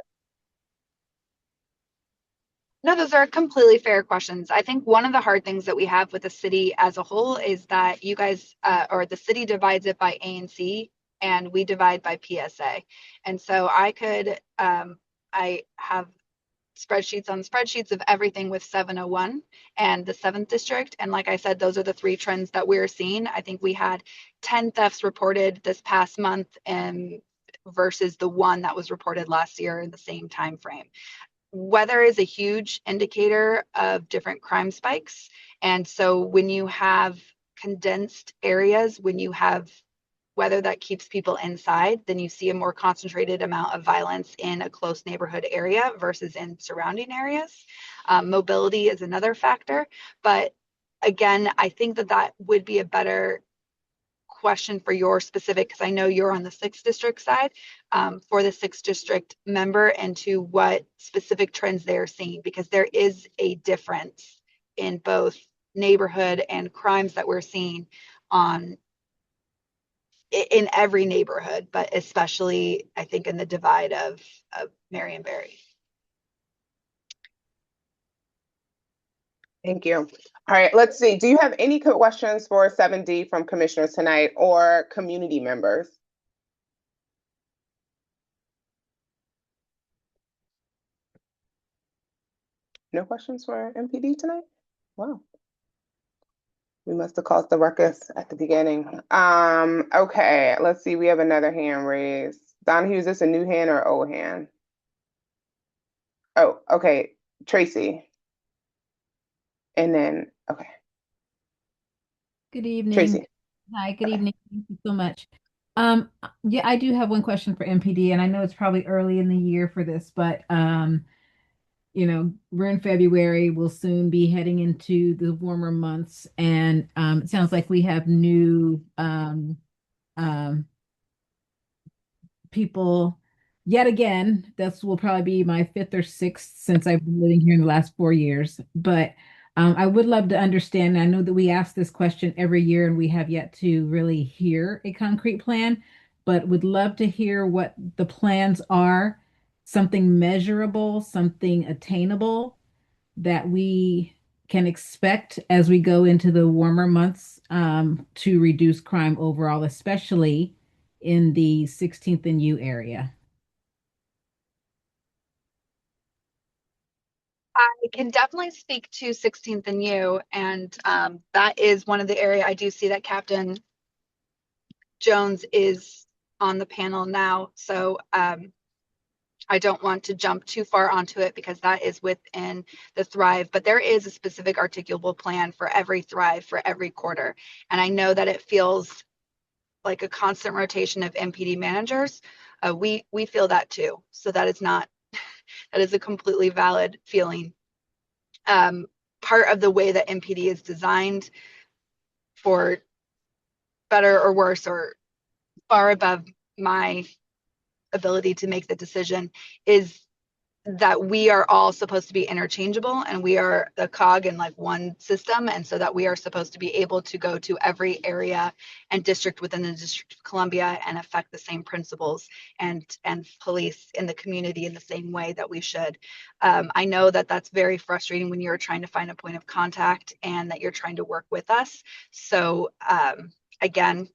No, those are completely fair questions. I think one of the hard things that we have with the city as a whole is that you guys, or the city divides it by A and C, and we divide by PSA. And so I have spreadsheets on spreadsheets of everything with 701 and the 7th district. And like I said, those are the three trends that we're seeing. I think we had 10 thefts reported this past month and versus the one that was reported last year in the same time frame. Weather is a huge indicator of different crime spikes. And so when you have condensed areas, when you have weather that keeps people inside, then you see a more concentrated amount of violence in a close neighborhood area versus in surrounding areas. Mobility is another factor. But again, I think that that would be a better question for your specific, because I know you're on the 6th district side, for the 6th district member, and to what specific trends they're seeing, because there is a difference in both neighborhood and crimes that we're seeing in every neighborhood, but especially I think in the divide of Marion Barry. Thank you. All right, let's see. Do you have any questions for 7D from commissioners tonight or community members? No questions for MPD tonight? Wow. We must have caused the ruckus at the beginning. Okay, let's see. We have another hand raised. Donohue, is this a new hand or old hand? Oh, okay. Tracy. And then, okay. Good evening. Tracy. Hi, good evening. Thank you so much. Yeah, I do have one question for MPD, and I know it's probably early in the year for this, but we're in February. We'll soon be heading into the warmer months, and it sounds like we have new people yet again. This will probably be my 5th or 6th since I've been living here in the last 4 years. But I would love to understand. I know that we ask this question every year and we have yet to really hear a concrete plan, but would love to hear what the plans are, something measurable, something attainable that we can expect as we go into the warmer months, to reduce crime overall, especially in the 16th and U area. I can definitely speak to 16th and U, and that is one of the area I do see that Captain Jones is on the panel now. So I don't want to jump too far onto it because that is within the Thrive, but there is a specific articulable plan for every Thrive for every quarter. And I know that it feels like a constant rotation of MPD managers. We feel that too. So that is not, that is a completely valid feeling. Part of the way that MPD is designed, for better or worse or far above my ability to make the decision, is that we are all supposed to be interchangeable and we are the cog in like one system, and so that we are supposed to be able to go to every area and district within the District of Columbia and affect the same principles and police in the community in the same way that we should. I know that that's very frustrating when you're trying to find a point of contact and that you're trying to work with us. So again,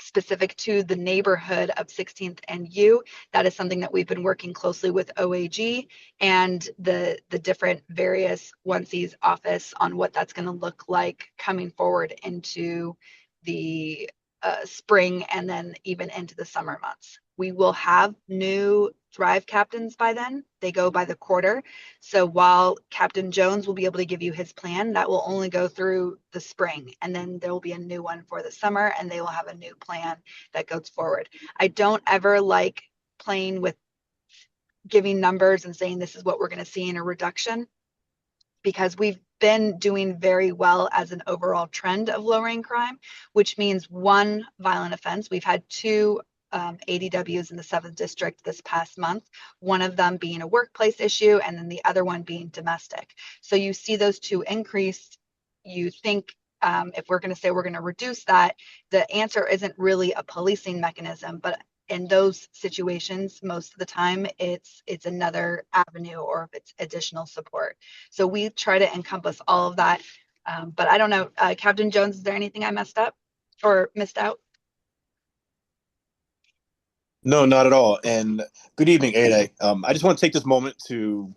specific to the neighborhood of 16th and U, that is something that we've been working closely with OAG and the different various onesies office on what that's going to look like coming forward into the spring and then even into the summer months. We will have new Thrive captains by then. They go by the quarter. So while Captain Jones will be able to give you his plan, that will only go through the spring. And then there will be a new one for the summer and they will have a new plan that goes forward. I don't ever like playing with giving numbers and saying this is what we're going to see in a reduction, because we've been doing very well as an overall trend of lowering crime, which means one violent offense. We've had 2 ADWs in the 7th district this past month, one of them being a workplace issue and then the other one being domestic. So you see those 2 increase. You think if we're going to say we're going to reduce that, the answer isn't really a policing mechanism, but in those situations, most of the time, it's another avenue or if it's additional support. So we try to encompass all of that. But I don't know, Captain Jones, is there anything I messed up or missed out? No, not at all. And good evening, 8A. I just want to take this moment to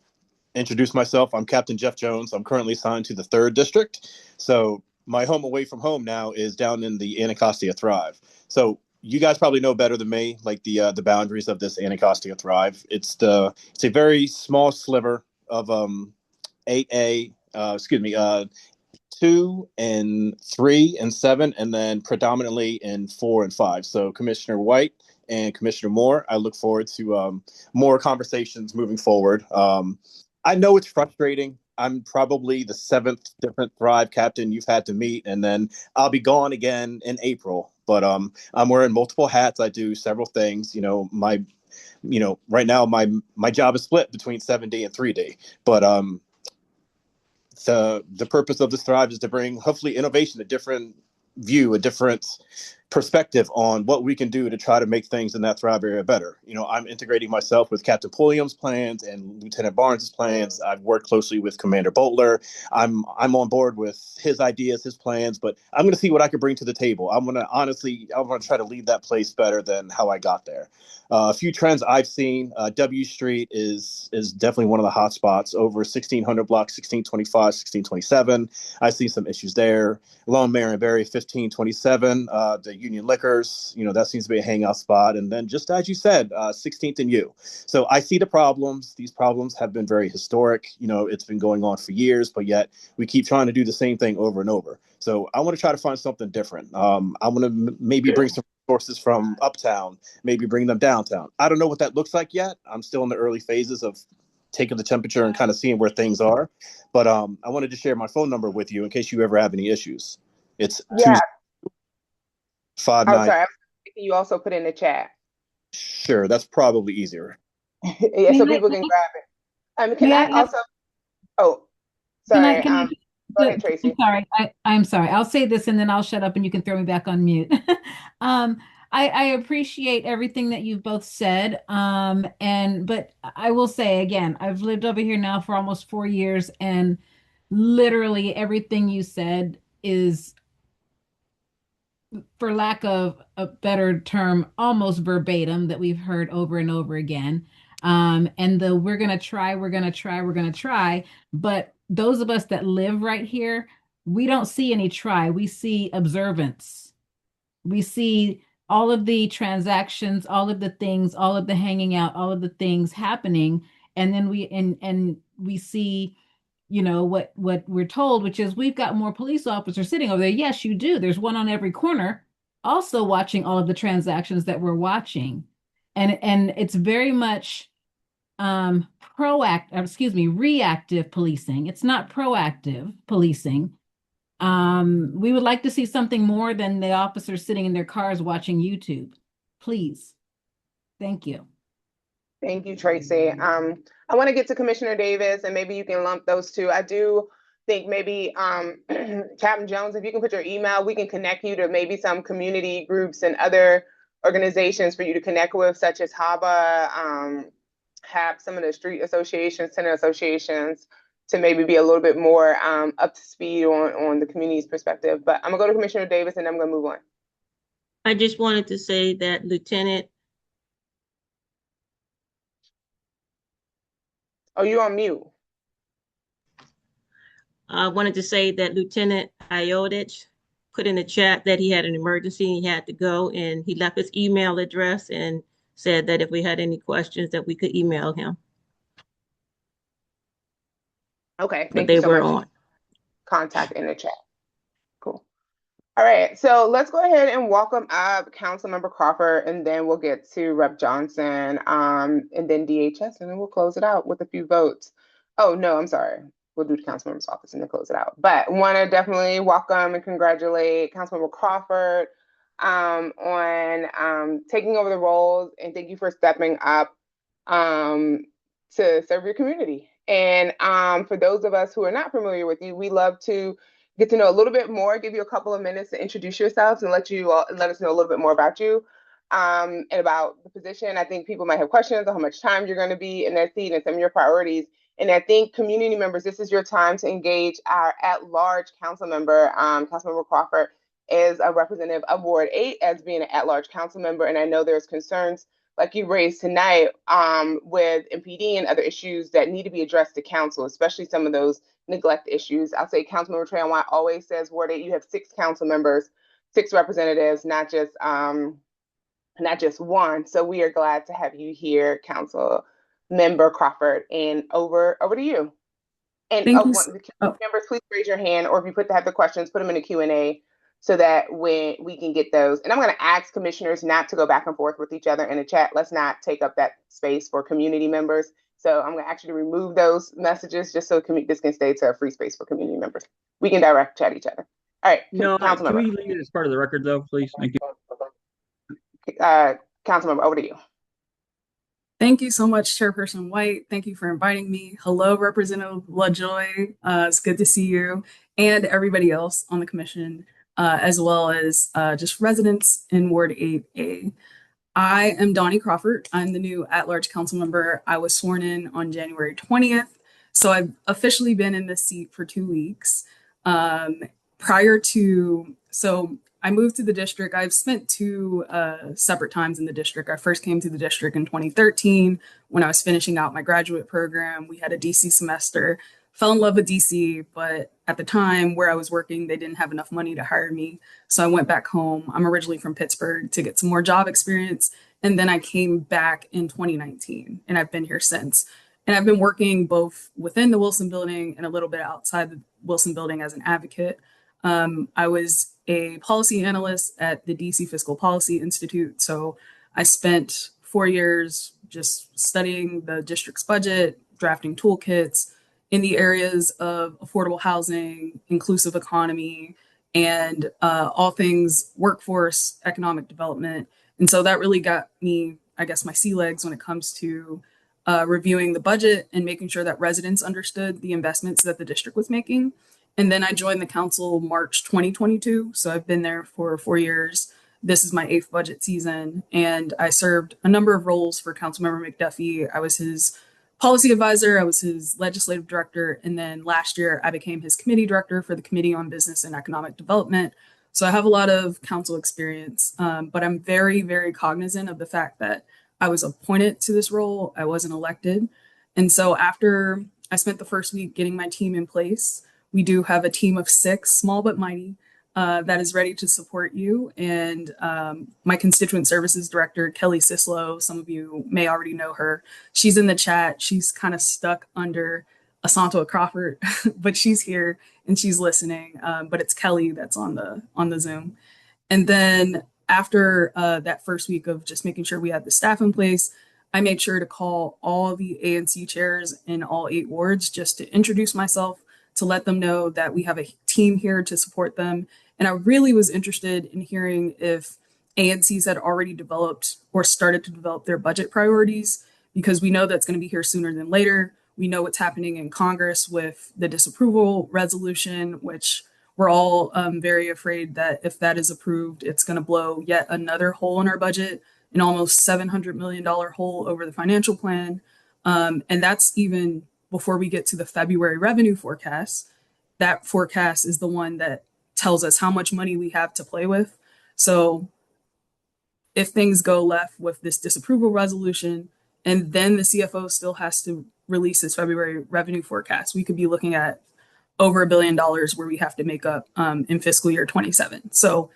introduce myself. I'm Captain Jeff Jones. I'm currently assigned to the 3rd District. So my home away from home now is down in the Anacostia Thrive. So you guys probably know better than me, like the boundaries of this Anacostia Thrive. It's a very small sliver of 8A, 2 and 3 and 7, and then predominantly in 4 and 5. So Commissioner White and Commissioner Moore, I look forward to more conversations moving forward. I know it's frustrating. I'm probably the 7th different Thrive captain you've had to meet, and then I'll be gone again in April. But I'm wearing multiple hats. I do several things. Right now my job is split between 7D and 3D. But the purpose of this Thrive is to bring hopefully innovation, a different view, a different perspective on what we can do to try to make things in that Thrive area better. I'm integrating myself with Captain Pulliam's plans and Lieutenant Barnes's plans. I've worked closely with Commander Boltler. I'm on board with his ideas, his plans, but I'm going to see what I can bring to the table. I want to try to lead that place better than how I got there. A few trends I've seen, W Street is definitely one of the hot spots. Over 1600 blocks, 1625, 1627. I've seen some issues there. Along Marion Ave, 1527, the Union Liquors, that seems to be a hangout spot. And then just as you said, 16th and U. So I see the problems. These problems have been very historic. It's been going on for years, but yet we keep trying to do the same thing over and over. So I want to try to find something different. I want to maybe bring some resources from uptown, maybe bring them downtown. I don't know what that looks like yet. I'm still in the early phases of taking the temperature and kind of seeing where things are. But I wanted to share my phone number with you in case you ever have any issues. It's Yeah. 259. Oh, sorry. You also put in the chat. Sure, that's probably easier. Yeah, so people can grab it. Can I also? Oh, sorry. Go ahead, Tracy. I'm sorry. I'll say this and then I'll shut up and you can throw me back on mute. I appreciate everything that you've both said. But I will say again, I've lived over here now for almost 4 years, and literally everything you said is, for lack of a better term, almost verbatim that we've heard over and over again. We're going to try, we're going to try, we're going to try. But those of us that live right here, we don't see any try. We see observance. We see all of the transactions, all of the things, all of the hanging out, all of the things happening. And then we see what we're told, which is we've got more police officers sitting over there. Yes, you do. There's one on every corner also watching all of the transactions that we're watching. And it's very much reactive policing. It's not proactive policing. We would like to see something more than the officers sitting in their cars watching YouTube. Please. Thank you. Thank you, Tracy. I want to get to Commissioner Davis, and maybe you can lump those two. I do think maybe Captain Jones, if you can put your email, we can connect you to maybe some community groups and other organizations for you to connect with, such as HABA, HAP, some of the street associations, tenant associations, to maybe be a little bit more up to speed on the community's perspective. But I'm gonna go to Commissioner Davis and I'm gonna move on. I just wanted to say that Lieutenant. Oh, you're on mute. I wanted to say that Lieutenant Iodich put in the chat that he had an emergency, he had to go, and he left his email address and said that if we had any questions that we could email him. Okay, but they were on. Contact in the chat. Cool. All right, so let's go ahead and welcome up Councilmember Crawford, and then we'll get to Rep. Johnson, and then DHS, and then we'll close it out with a few votes. Oh, no, I'm sorry. We'll do the Councilmember's office and then close it out. But want to definitely welcome and congratulate Councilmember Crawford on taking over the roles, and thank you for stepping up to serve your community. And for those of us who are not familiar with you, we love to get to know a little bit more, give you a couple of minutes to introduce yourselves and let us know a little bit more about you. and about the position. I think people might have questions on how much time you're going to be in that seat and some of your priorities. And I think community members, this is your time to engage our at-large council member, Councilmember Crawford, is a representative of Ward 8 as being an at-large council member. And I know there's concerns like you raised tonight with MPD and other issues that need to be addressed to council, especially some of those neglect issues. I'll say Councilmember Trayon White always says Ward 8, you have 6 council members, 6 representatives, not just one. So we are glad to have you here, Council Member Crawford. And over to you. And Thank you. Members, please raise your hand, or if you have the questions, put them in the Q&A so that when we can get those. And I'm going to ask commissioners not to go back and forth with each other in the chat. Let's not take up that space for community members. So I'm going to actually remove those messages just so this can stay to a free space for community members. We can direct chat each other. All right, No, Council can Member. we leave it as part of the record, though, please? Thank you. Council Member, over to you. Thank you so much, Chairperson White. Thank you for inviting me. Hello, Representative LaJoy. It's good to see you and everybody else on the commission, as well as just residents in Ward 8A. I am Donnie Crawford. I'm the new at-large council member. I was sworn in on January 20th, so I've officially been in this seat for 2 weeks. So I moved to the district. I've spent 2 separate times in the district. I first came to the district in 2013 when I was finishing out my graduate program. We had a DC semester, fell in love with DC, but at the time where I was working, they didn't have enough money to hire me. So I went back home. I'm originally from Pittsburgh to get some more job experience. And then I came back in 2019 and I've been here since. And I've been working both within the Wilson building and a little bit outside the Wilson building as an advocate. I was a policy analyst at the DC Fiscal Policy Institute. So I spent 4 years just studying the district's budget, drafting toolkits in the areas of affordable housing, inclusive economy, and all things workforce, economic development. And so that really got me, I guess, my sea legs when it comes to reviewing the budget and making sure that residents understood the investments that the district was making. And then I joined the council March 2022. So I've been there for 4 years. This is my 8th budget season. And I served a number of roles for Councilmember McDuffie. I was his policy advisor, I was his legislative director. And then last year I became his committee director for the Committee on Business and Economic Development. So I have a lot of council experience, but I'm very, very cognizant of the fact that I was appointed to this role. I wasn't elected. And so after I spent the first week getting my team in place, we do have a team of 6, small but mighty, that is ready to support you. And my constituent services director, Kelly Sislow, some of you may already know her. She's in the chat. She's kind of stuck under Asante Crawford, but she's here and she's listening. But it's Kelly that's on the Zoom. And then after that first week of just making sure we had the staff in place, I made sure to call all the ANC chairs in all 8 wards just to introduce myself, to let them know that we have a team here to support them. And I really was interested in hearing if ANCs had already developed or started to develop their budget priorities, because we know that's going to be here sooner than later. We know what's happening in Congress with the disapproval resolution, which we're all very afraid that if that is approved, it's going to blow yet another hole in our budget, an almost $700 million hole over the financial plan. And that's even before we get to the February revenue forecast. That forecast is the one that tells us how much money we have to play with. So if things go left with this disapproval resolution, and then the CFO still has to release his February revenue forecast, we could be looking at over $1 billion where we have to make up in fiscal year 27. So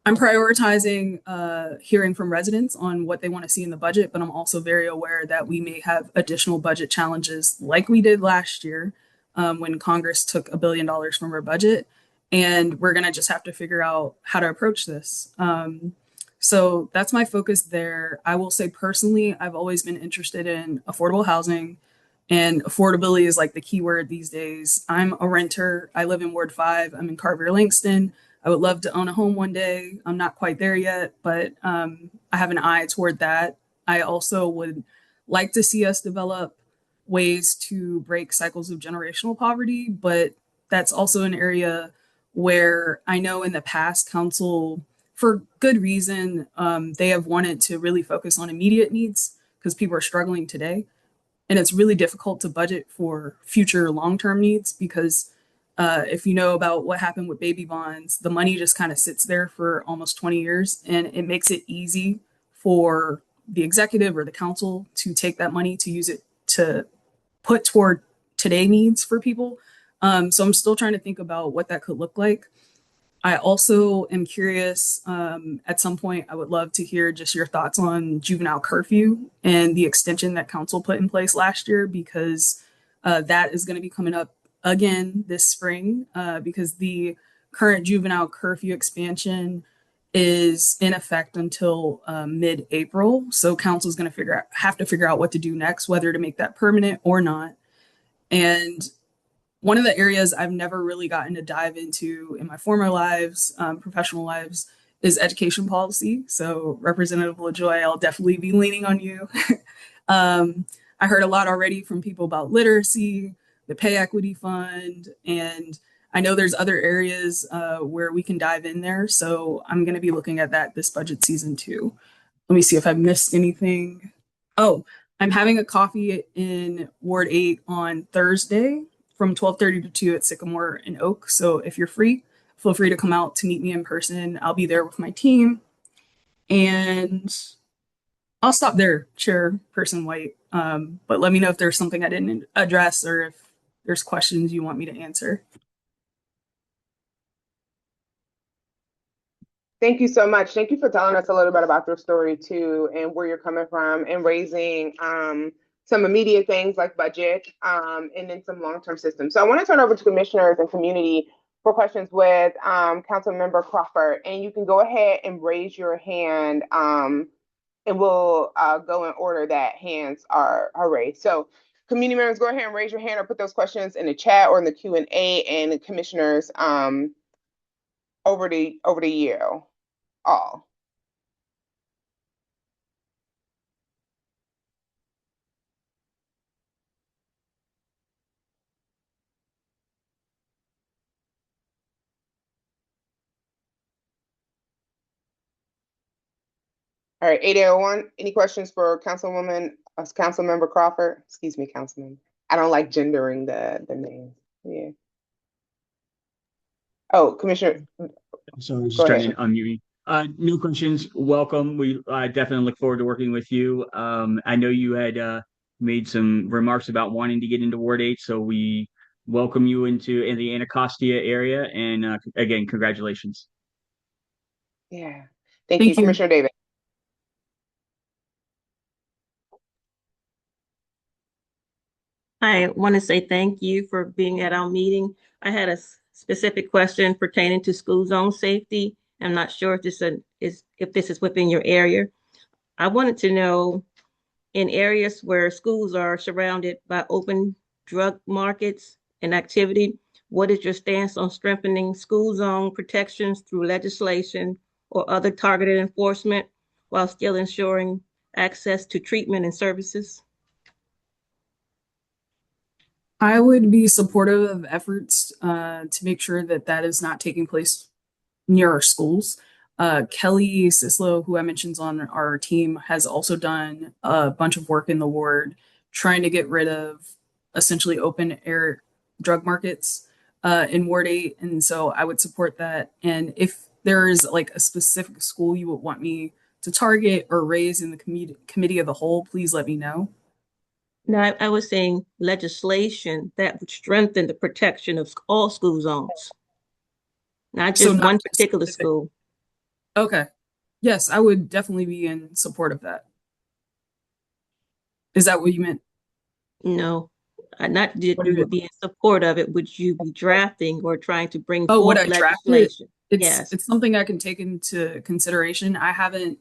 I'm prioritizing hearing from residents on what they want to see in the budget, but I'm also very aware that we may have additional budget challenges like we did last year when Congress took $1 billion from our budget. And we're going to just have to figure out how to approach this. So that's my focus there. I will say personally, I've always been interested in affordable housing, and affordability is like the key word these days. I'm a renter. I live in Ward 5. I'm in Carver Langston. I would love to own a home one day. I'm not quite there yet, but I have an eye toward that. I also would like to see us develop ways to break cycles of generational poverty, but that's also an area where I know in the past council for good reason. They have wanted to really focus on immediate needs because people are struggling today. And it's really difficult to budget for future long-term needs because if you know about what happened with baby bonds, the money just kind of sits there for almost 20 years, and it makes it easy for the executive or the council to take that money to use it to put toward today needs for people. So I'm still trying to think about what that could look like. I also am curious, at some point, I would love to hear just your thoughts on juvenile curfew and the extension that council put in place last year, because that is going to be coming up again this spring, because the current juvenile curfew expansion is in effect until mid-April. So council is going to have to figure out what to do next, whether to make that permanent or not. And one of the areas I've never really gotten to dive into in my former lives, professional lives, is education policy. So Representative LaJoy, I'll definitely be leaning on you. I heard a lot already from people about literacy, the pay equity fund, and I know there's other areas where we can dive in there. So I'm going to be looking at that this budget season too. Let me see if I've missed anything. Oh, I'm having a coffee in Ward 8 on Thursday from 12:30 to 2 at Sycamore and Oak. So if you're free, feel free to come out to meet me in person. I'll be there with my team. And I'll stop there, Chairperson White. But let me know if there's something I didn't address or if there's questions you want me to answer. Thank you so much. Thank you for telling us a little bit about your story too, and where you're coming from, and raising some immediate things like budget, and then some long-term systems. So I want to turn over to commissioners and community for questions with Councilmember Crawford, and you can go ahead and raise your hand, and we'll go in order that hands are raised. So community members, go ahead and raise your hand or put those questions in the chat or in the Q&A, and the commissioners over to you all. All right, 801. Any questions for Councilmember Crawford? Excuse me, Councilman. I don't like gendering the name. Yeah. Oh, Commissioner. So I'm just Go trying ahead. to unmute me. No questions. Welcome. We definitely look forward to working with you. I know you had made some remarks about wanting to get into Ward 8, so we welcome you in the Anacostia area. And again, congratulations. Yeah. Thank you, Thank you. Commissioner Davis. I want to say thank you for being at our meeting. I had a specific question pertaining to school zone safety. I'm not sure if this is within your area. I wanted to know, in areas where schools are surrounded by open drug markets and activity, what is your stance on strengthening school zone protections through legislation or other targeted enforcement while still ensuring access to treatment and services? I would be supportive of efforts to make sure that that is not taking place near our schools. Kelly Sislo, who I mentioned on our team, has also done a bunch of work in the ward trying to get rid of essentially open air drug markets in Ward 8. And so I would support that. And if there is like a specific school you would want me to target or raise in the committee of the whole, please let me know. No, I was saying legislation that would strengthen the protection of all school zones, not So just not one just particular specific. school. Okay. Yes, I would definitely be in support of that. Is that what you meant? No, not that What do you you would be in support of it. Would you be drafting or trying to bring Oh, would forth I draft it? legislation? It's Yes. it's something I can take into consideration. I haven't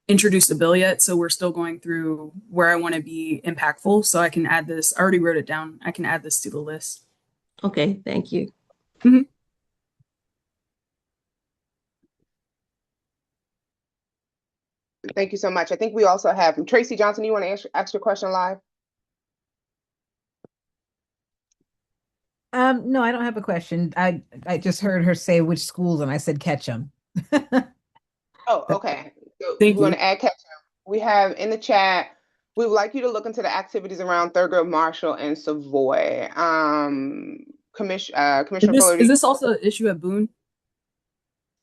introduced a bill yet, so we're still going through where I want to be impactful. So I can add this. I already wrote it down. I can add this to the list. Okay, thank you. Mhm. Thank you so much. I think we also have Tracy Johnson. You want to ask your question live? No, I don't have a question. I just heard her say which schools, and I said catch them. okay. So we Thank want you. to add ketchup. We have in the chat, we would like you to look into the activities around Thurgood Marshall and Savoy. Commissioner Fuller, Is this also an issue at Boone?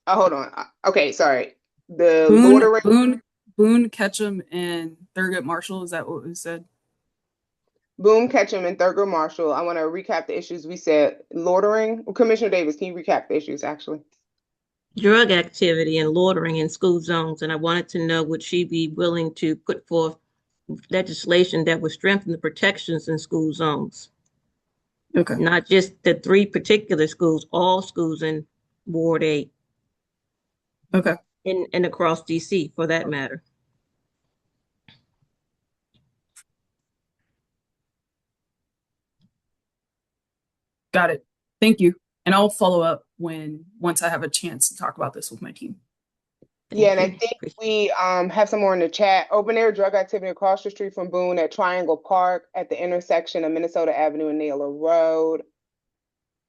oh, hold on. Okay, sorry. The Boone, loitering, Boone, Boone, Ketchum, and Thurgood Marshall. Is that what we said? Boom, Ketchum, and Thurgood Marshall. I want to recap the issues we said. Loitering. Commissioner Davis, can you recap the issues actually? Drug activity and loitering in school zones. And I wanted to know, would she be willing to put forth legislation that would strengthen the protections in school zones? Okay. Not just the 3 particular schools, all schools in Ward 8. Okay. And across DC for that matter. Got it. Thank you. And I'll follow up once I have a chance to talk about this with my team. Yeah, and I think we have some more in the chat. Open air drug activity across the street from Boone at Triangle Park at the intersection of Minnesota Avenue and Naylor Road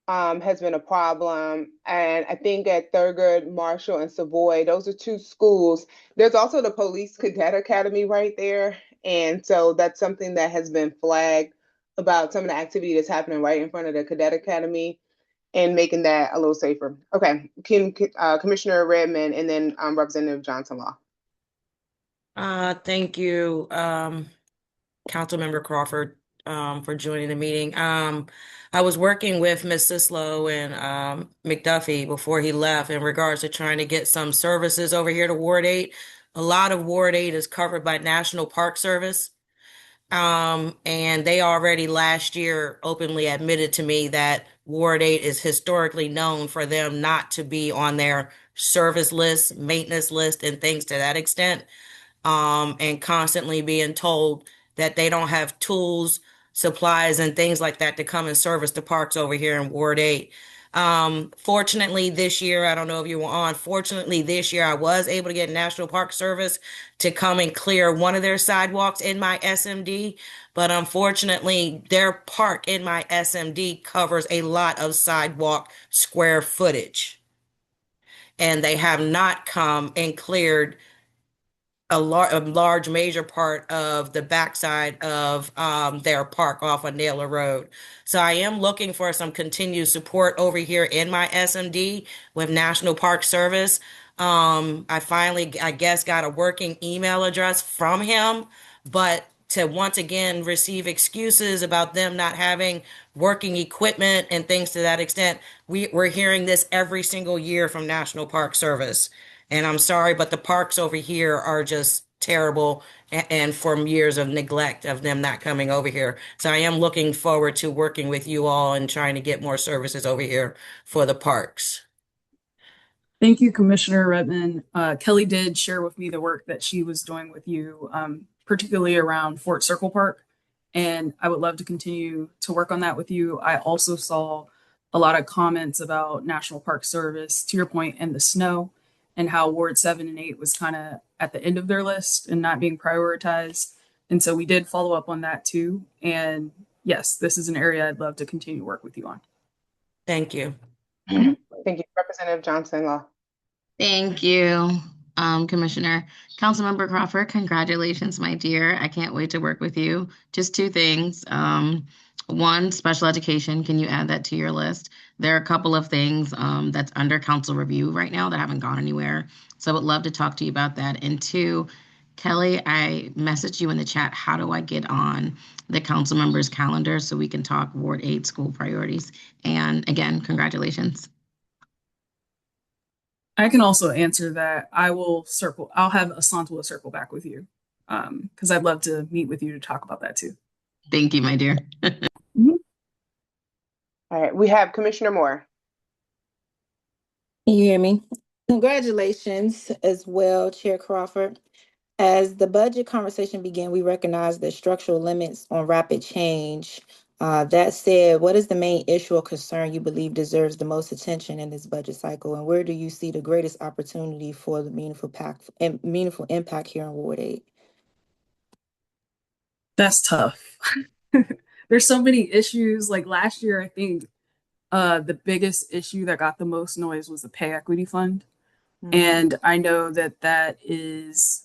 has been a problem. And I think at Thurgood, Marshall, and Savoy, those are 2 schools. There's also the Police Cadet Academy right there. And so that's something that has been flagged about some of the activity that's happening right in front of the Cadet Academy and making that a little safer. Okay, Commissioner Redmond and then Representative Johnson Law. Thank you, Councilmember Crawford, for joining the meeting. I was working with Ms. Sislo and McDuffie before he left in regards to trying to get some services over here to Ward 8. A lot of Ward 8 is covered by National Park Service. And they already last year openly admitted to me that Ward 8 is historically known for them not to be on their service list, maintenance list, and things to that extent. And constantly being told that they don't have tools, supplies, and things like that to come and service the parks over here in Ward 8. Fortunately this year, I don't know if you were on, fortunately this year I was able to get National Park Service to come and clear one of their sidewalks in my SMD. But unfortunately, their park in my SMD covers a lot of sidewalk square footage. And they have not come and cleared a large major part of the backside of their park off of Naylor Road. So I am looking for some continued support over here in my SMD with National Park Service. I finally, I guess, got a working email address from him, but to once again receive excuses about them not having working equipment and things to that extent, we're hearing this every single year from National Park Service. And I'm sorry, but the parks over here are just terrible and from years of neglect of them not coming over here. So I am looking forward to working with you all and trying to get more services over here for the parks. Thank you, Commissioner Redmond. Kelly did share with me the work that she was doing with you, particularly around Fort Circle Park. And I would love to continue to work on that with you. I also saw a lot of comments about National Park Service, to your point, and the snow, and how Ward 7 and 8 was kind of at the end of their list and not being prioritized. And so we did follow up on that too. And yes, this is an area I'd love to continue to work with you on. Thank you. Thank you, Representative Johnson Law. Thank you, Commissioner. Councilmember Crawford, congratulations, my dear. I can't wait to work with you. Just 2 things. One, special education. Can you add that to your list? There are a couple of things that's under council review right now that haven't gone anywhere. So I would love to talk to you about that. And 2, Kelly, I messaged you in the chat. How do I get on the council members' calendar so we can talk Ward 8 school priorities? And again, congratulations. I can also answer that. I'll have Asantala circle back with you because I'd love to meet with you to talk about that too. Thank you, my dear. All right, we have Commissioner Moore. Can you hear me? Congratulations as well, Chair Crawford. As the budget conversation began, we recognized the structural limits on rapid change. That said, what is the main issue or concern you believe deserves the most attention in this budget cycle? And where do you see the greatest opportunity for the meaningful impact here in Ward 8? That's tough. There's so many issues. Like last year, I think the biggest issue that got the most noise was the pay equity fund. And I know that that is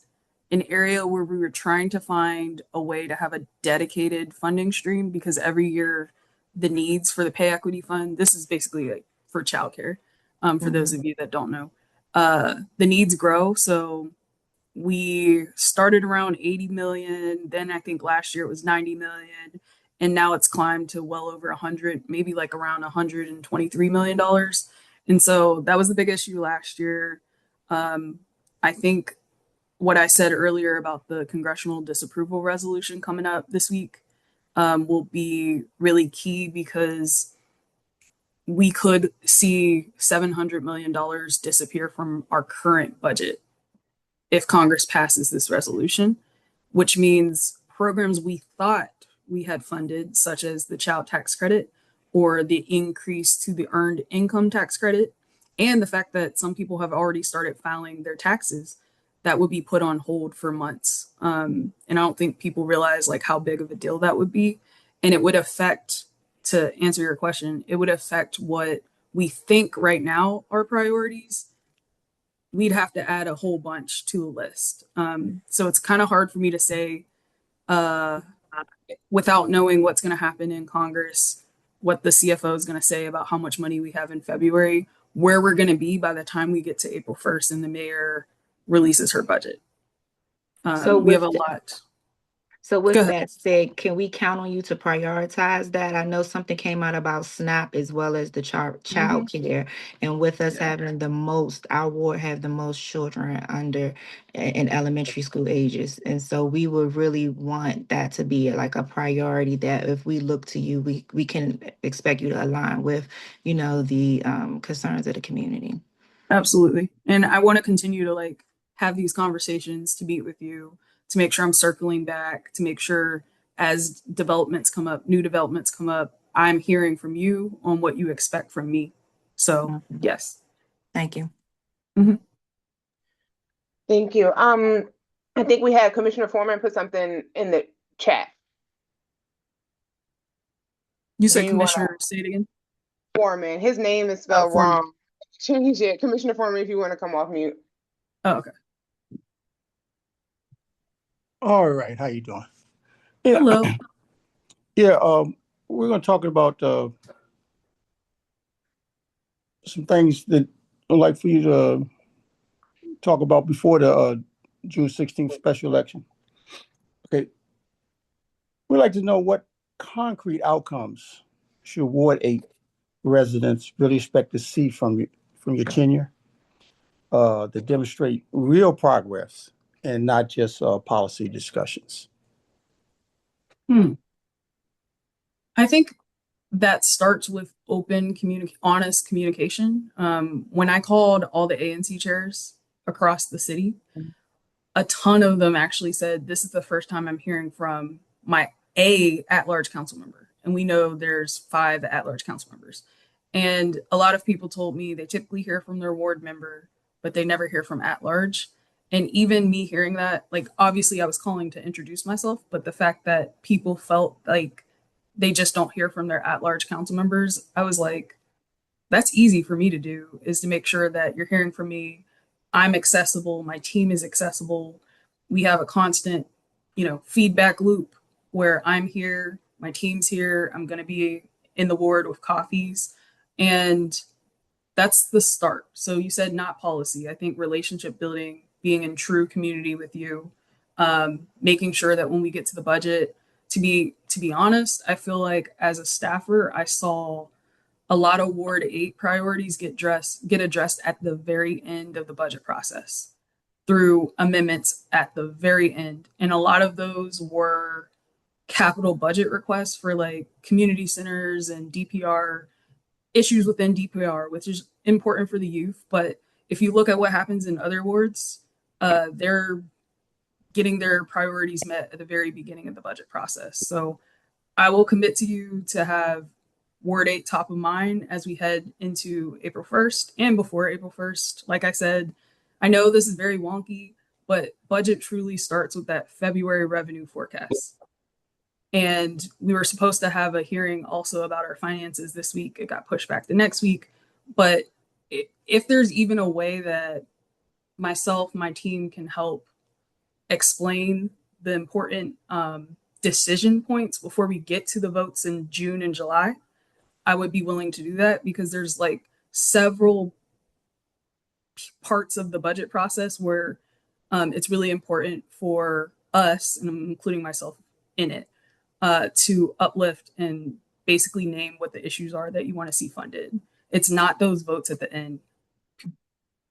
an area where we were trying to find a way to have a dedicated funding stream because every year the needs for the pay equity fund, this is basically like for childcare, for those of you that don't know, the needs grow. So we started around 80 million. Then I think last year it was 90 million. And now it's climbed to well over 100, maybe like around $123 million. And so that was the big issue last year. I think what I said earlier about the congressional disapproval resolution coming up this week will be really key because we could see $700 million disappear from our current budget if Congress passes this resolution, which means programs we thought we had funded, such as the child tax credit or the increase to the earned income tax credit, and the fact that some people have already started filing their taxes, that would be put on hold for months. And I don't think people realize like how big of a deal that would be. And it would affect, to answer your question, it would affect what we think right now are priorities. We'd have to add a whole bunch to a list. So it's kind of hard for me to say without knowing what's going to happen in Congress, what the CFO is going to say about how much money we have in February, where we're going to be by the time we get to April 1st and the mayor releases her budget. So We have with a lot. So Go with ahead. that said, can we count on you to prioritize that? I know something came out about SNAP as well as the child care. And with us having the most, our ward have the most children under in elementary school ages. And so we would really want that to be like a priority that if we look to you, we can expect you to align with, the concerns of the community. Absolutely. And I want to continue to like have these conversations, to meet with you, to make sure I'm circling back, to make sure as developments come up, new developments come up, I'm hearing from you on what you expect from me. So yes. Thank you. Thank you. I think we had Commissioner Foreman put something in the chat. You said Commissioner, say it again. Foreman. His name is spelled Foreman. wrong. Change it. Commissioner Foreman, if you want to come off mute. Oh, okay. All right, how you doing? Yeah. Hello. Yeah, we're going to talk about some things that I'd like for you to talk about before the June 16th special election. Okay. We'd like to know what concrete outcomes should Ward 8 residents really expect to see from your tenure that demonstrate real progress and not just policy discussions. I think that starts with open, honest communication. When I called all the ANC chairs across the city, a ton of them actually said, this is the first time I'm hearing from my at-large council member. And we know there's 5 at-large council members. And a lot of people told me they typically hear from their ward member, but they never hear from at-large. And even me hearing that, like, obviously I was calling to introduce myself, but the fact that people felt like they just don't hear from their at-large council members, I was like, that's easy for me to do, is to make sure that you're hearing from me. I'm accessible. My team is accessible. We have a constant, feedback loop where I'm here, my team's here. I'm going to be in the ward with coffees. And that's the start. So you said not policy. I think relationship building, being in true community with you, making sure that when we get to the budget, to be honest, I feel like as a staffer, I saw a lot of Ward 8 priorities get addressed at the very end of the budget process through amendments at the very end. And a lot of those were capital budget requests for like community centers and DPR issues within DPR, which is important for the youth. But if you look at what happens in other wards, they're getting their priorities met at the very beginning of the budget process. So I will commit to you to have Ward 8 top of mind as we head into April 1st and before April 1st. Like I said, I know this is very wonky, but budget truly starts with that February revenue forecast. And we were supposed to have a hearing also about our finances this week. It got pushed back to next week. But if there's even a way that myself, my team can help explain the important decision points before we get to the votes in June and July, I would be willing to do that, because there's like several parts of the budget process where it's really important for us, and I'm including myself in it, to uplift and basically name what the issues are that you want to see funded. It's not those votes at the end.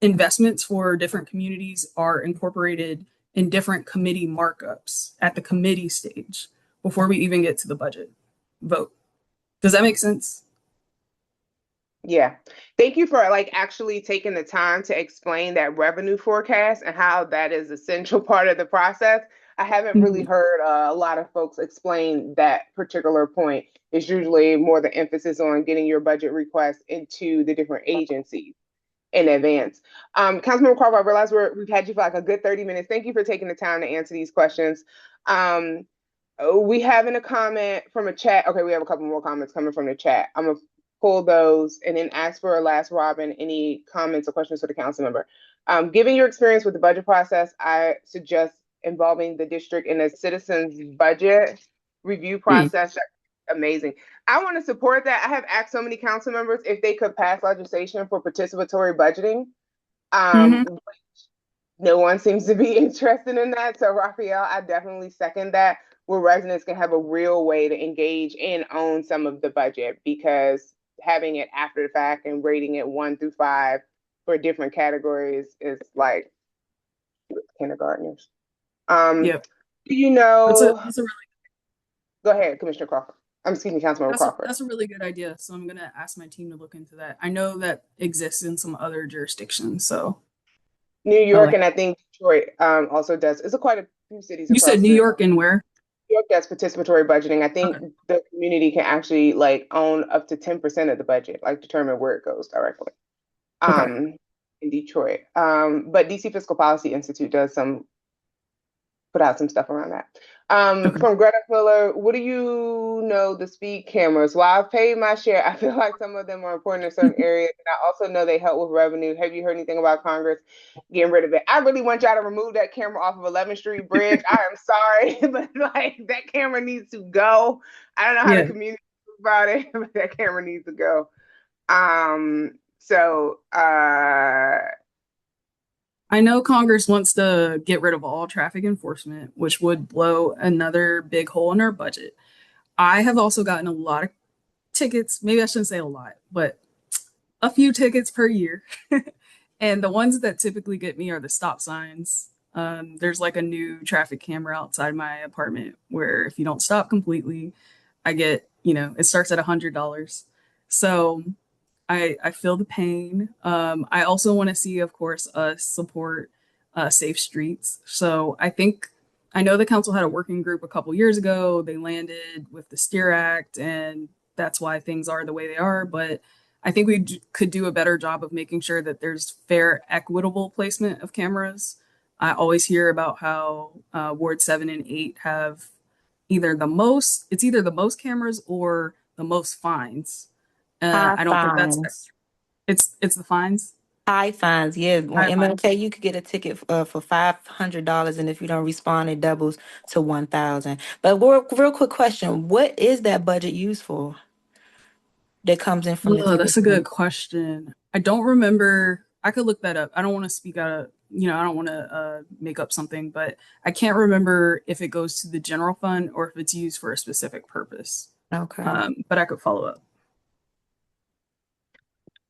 Investments for different communities are incorporated in different committee markups at the committee stage before we even get to the budget vote. Does that make sense? Yeah. Thank you for like actually taking the time to explain that revenue forecast and how that is an essential part of the process. I haven't really heard a lot of folks explain that particular point. It's usually more the emphasis on getting your budget request into the different agencies in advance. Councilmember Carver, I realize we've had you for like a good 30 minutes. Thank you for taking the time to answer these questions. We have a comment from a chat. Okay, we have a couple more comments coming from the chat. I'm gonna pull those and then ask for a last Robin, any comments or questions for the council member. Given your experience with the budget process, I suggest involving the district in a citizens budget review process. Amazing. I want to support that. I have asked so many council members if they could pass legislation for participatory budgeting. No one seems to be interested in that. So Raphael, I definitely second that, where residents can have a real way to engage and own some of the budget, because having it after the fact and rating it 1 through 5 for different categories is like kindergartners. Yep. Do you know? That's a really Go ahead, Commissioner Crawford. Excuse me, Councilmember Crawford. That's a really good idea. So I'm gonna ask my team to look into that. I know that exists in some other jurisdictions. So New York and I think Detroit also does. It's quite a few cities. You said New York and where? New York does participatory budgeting. I think the community can actually like own up to 10% of the budget, like determine where it goes directly. In Detroit. But DC Fiscal Policy Institute does put out some stuff around that. From Greta Miller, what do you know the speed cameras? While I've paid my share, I feel like some of them are important in certain areas. And I also know they help with revenue. Have you heard anything about Congress getting rid of it? I really want y'all to remove that camera off of 11th Street Bridge. I am sorry, but like that camera needs to go. I don't know how to communicate about it, but that camera needs to go. I know Congress wants to get rid of all traffic enforcement, which would blow another big hole in our budget. I have also gotten a lot of tickets. Maybe I shouldn't say a lot, but a few tickets per year. And the ones that typically get me are the stop signs. There's like a new traffic camera outside my apartment where if you don't stop completely, I get, it starts at $100. So I feel the pain. I also want to see, of course, us support safe streets. So I know the council had a working group a couple years ago. They landed with the STEER Act, and that's why things are the way they are. But I think we could do a better job of making sure that there's fair, equitable placement of cameras. I always hear about how Ward 7 and 8 have either the most cameras or the most fines. I don't think that's it's the fines. High fines, yeah. On MLK, you could get a ticket for $500, and if you don't respond, it doubles to 1,000. But real quick question: what is that budget used for? That comes in from the ticket. That's a good question. I don't remember. I could look that up. I don't want to speak out of, I don't want to make up something, but I can't remember if it goes to the general fund or if it's used for a specific purpose. Okay. But I could follow up.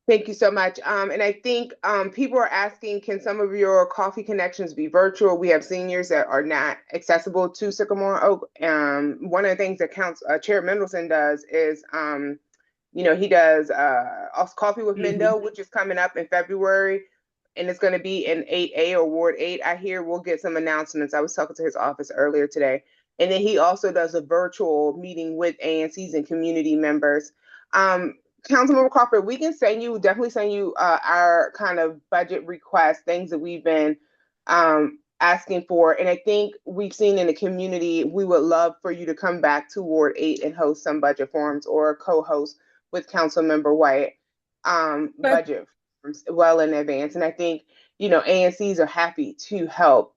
Thank you so much. And I think people are asking, can some of your coffee connections be virtual? We have seniors that are not accessible to Sycamore Oak. One of the things that Chair Mendelson does is, he does Coffee with Mendo, which is coming up in February. And it's going to be in 8A or Ward 8. I hear we'll get some announcements. I was talking to his office earlier today. And then he also does a virtual meeting with ANCs and community members. Councilmember Crawford, we can definitely send you our kind of budget requests, things that we've been asking for. And I think we've seen in the community, we would love for you to come back to Ward 8 and host some budget forums or co-host with Councilmember White budget well in advance. And I think, ANCs are happy to help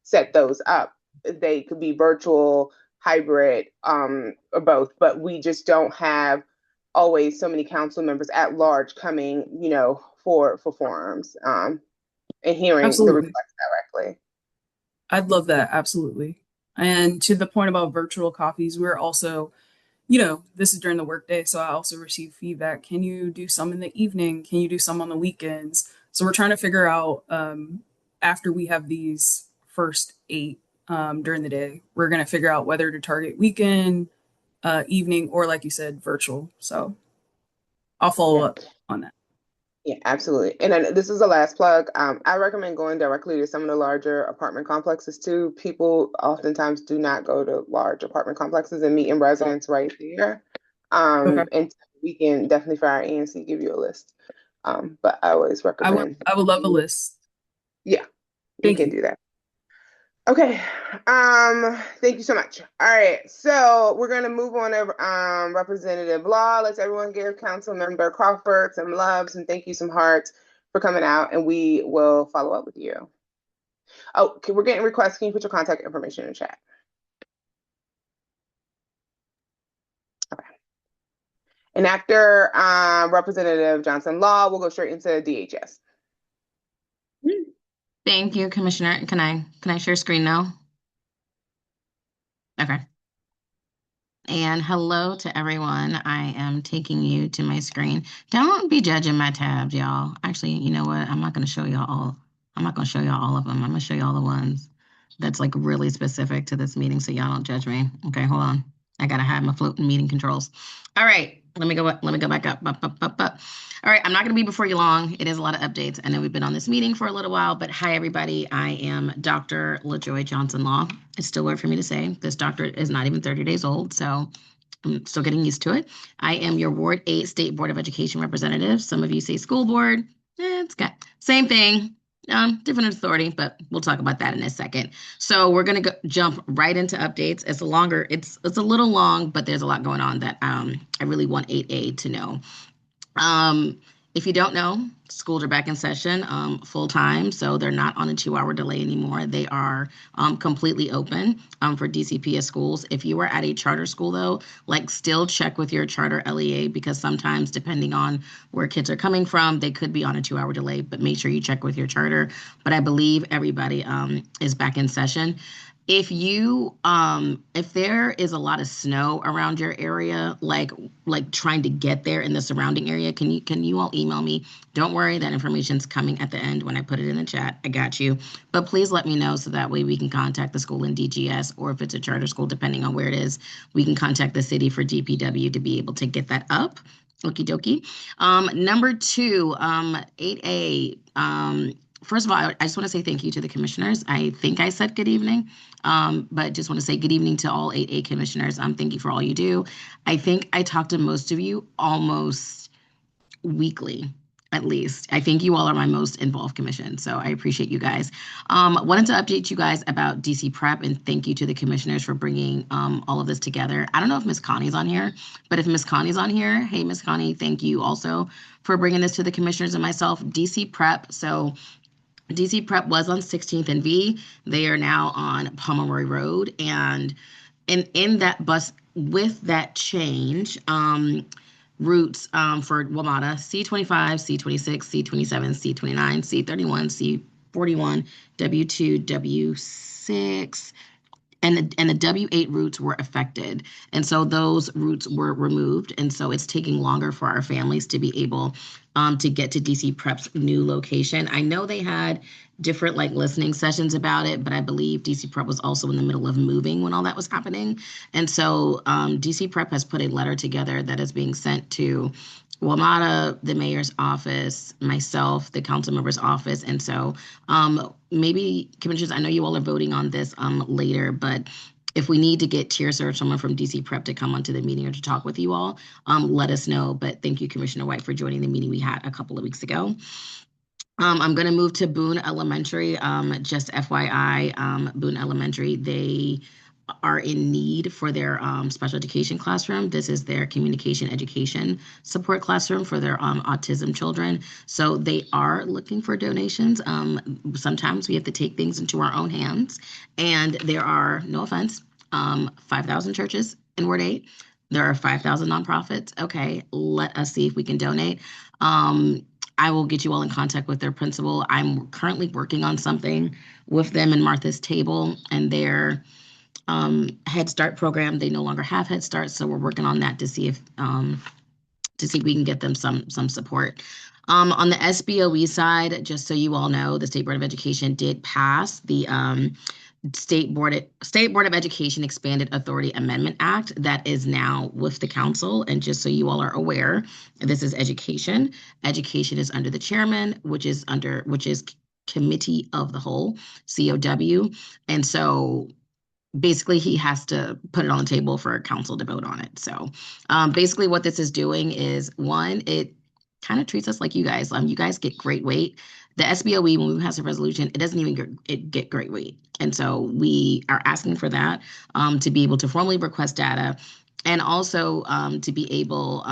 set those up. They could be virtual, hybrid, or both, but we just don't have always so many council members at large coming, for forums and hearing the Absolutely. requests directly. I'd love that. Absolutely. And to the point about virtual coffees, we're also, this is during the workday. So I also receive feedback. Can you do some in the evening? Can you do some on the weekends? So we're trying to figure out after we have these first 8 during the day, we're going to figure out whether to target weekend, evening, or like you said, virtual. So I'll follow up on that. Yeah, absolutely. And then this is the last plug. I recommend going directly to some of the larger apartment complexes too. People oftentimes do not go to large apartment complexes and meet in residents right there. And we can definitely for our ANC give you a list. But I always recommend. I would love a list. Yeah, we can do that. Okay. Thank you so much. All right. So we're gonna move on to Representative Law. Let's everyone give Councilmember Crawford some love, some thank you, some hearts for coming out, and we will follow up with you. Oh, okay, we're getting requests. Can you put your contact information in the chat? Okay. And after Representative Johnson Law, we'll go straight into DHS. Thank you, Commissioner. Can I share screen now? Okay. And hello to everyone. I am taking you to my screen. Don't be judging my tabs, y'all. Actually, you know what? I'm not going to show y'all all. I'm not going to show y'all all of them. I'm going to show y'all the ones that's like really specific to this meeting, so y'all don't judge me. Okay, hold on. I gotta have my floating meeting controls. All right, let me go back up. All right, I'm not gonna be before you long. It is a lot of updates. I know we've been on this meeting for a little while, but hi everybody. I am Dr. LaJoy Johnson Law. It's still weird for me to say. This doctorate is not even 30 days old, so I'm still getting used to it. I am your Ward 8 State Board of Education representative. Some of you say school board. It's got same thing. Different authority, but we'll talk about that in a second. So we're gonna jump right into updates. It's a little long, but there's a lot going on that I really want 8A to know. If you don't know, schools are back in session full time, so they're not on a 2-hour delay anymore. They are completely open for DCPS schools. If you are at a charter school though, still check with your charter LEA because sometimes depending on where kids are coming from, they could be on a 2-hour delay, but make sure you check with your charter. But I believe everybody is back in session. If there is a lot of snow around your area, like trying to get there in the surrounding area, can you all email me? Don't worry, that information's coming at the end when I put it in the chat. I got you. But please let me know so that way we can contact the school in DGS, or if it's a charter school, depending on where it is, we can contact the city for DPW to be able to get that up. Okie dokie. Number 2, 8A. First of all, I just want to say thank you to the commissioners. I think I said good evening, but just want to say good evening to all 8A commissioners. Thank you for all you do. I think I talk to most of you almost weekly, at least. I think you all are my most involved commission, so I appreciate you guys. Wanted to update you guys about DC Prep, and thank you to the commissioners for bringing all of this together. I don't know if Miss Connie's on here, but if Miss Connie's on here, hey, Miss Connie, thank you also for bringing this to the commissioners and myself. DC Prep, so DC Prep was on 16th and V. They are now on Pomeroy Road. And in that bus, with that change, routes for WMATA, C25, C26, C27, C29, C31, C41, W2, W6, and the W8 routes were affected. And so those routes were removed. And so it's taking longer for our families to be able to get to DC Prep's new location. I know they had different listening sessions about it, but I believe DC Prep was also in the middle of moving when all that was happening. And so DC Prep has put a letter together that is being sent to WMATA, the mayor's office, myself, the council member's office. And so maybe, commissioners, I know you all are voting on this later, but if we need to get Tiersa or someone from DC Prep to come onto the meeting or to talk with you all, let us know. But thank you, Commissioner White, for joining the meeting we had a couple of weeks ago. I'm going to move to Boone Elementary. Just FYI, Boone Elementary, they are in need for their special education classroom. This is their communication education support classroom for their autism children. So they are looking for donations. Sometimes we have to take things into our own hands. And there are, no offense, 5,000 churches in Ward 8. There are 5,000 nonprofits. Okay, let us see if we can donate. I will get you all in contact with their principal. I'm currently working on something with them and Martha's Table and their Head Start program. They no longer have Head Start, so we're working on that to see if we can get them some support. On the SBOE side, just so you all know, the State Board of Education did pass the State Board of Education Expanded Authority Amendment Act that is now with the council. And just so you all are aware, this is education. Education is under the chairman, which is Committee of the Whole, COW. And so basically he has to put it on the table for council to vote on it. So basically what this is doing is, one, it kind of treats us like you guys. You guys get great weight. The SBOE, when we pass a resolution, it doesn't even get great weight. And so we are asking for that to be able to formally request data, and also to be able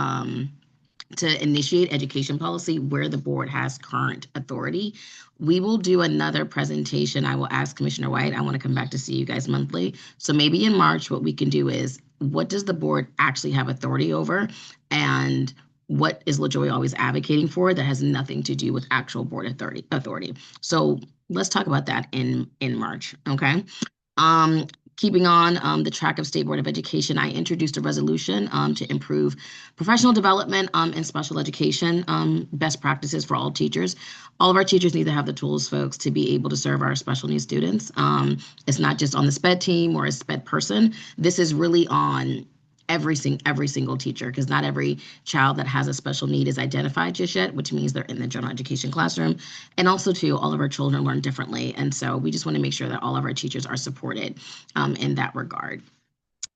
to initiate education policy where the board has current authority. We will do another presentation. I will ask Commissioner White. I want to come back to see you guys monthly. So maybe in March, what we can do is, what does the board actually have authority over? And what is LaJoy always advocating for that has nothing to do with actual board authority? So let's talk about that in March, okay? Keeping on the track of State Board of Education, I introduced a resolution to improve professional development in special education, best practices for all teachers. All of our teachers need to have the tools, folks, to be able to serve our special needs students. It's not just on the SPED team or a SPED person. This is really on every single teacher, because not every child that has a special need is identified just yet, which means they're in the general education classroom. And also too, all of our children learn differently. And so we just want to make sure that all of our teachers are supported in that regard.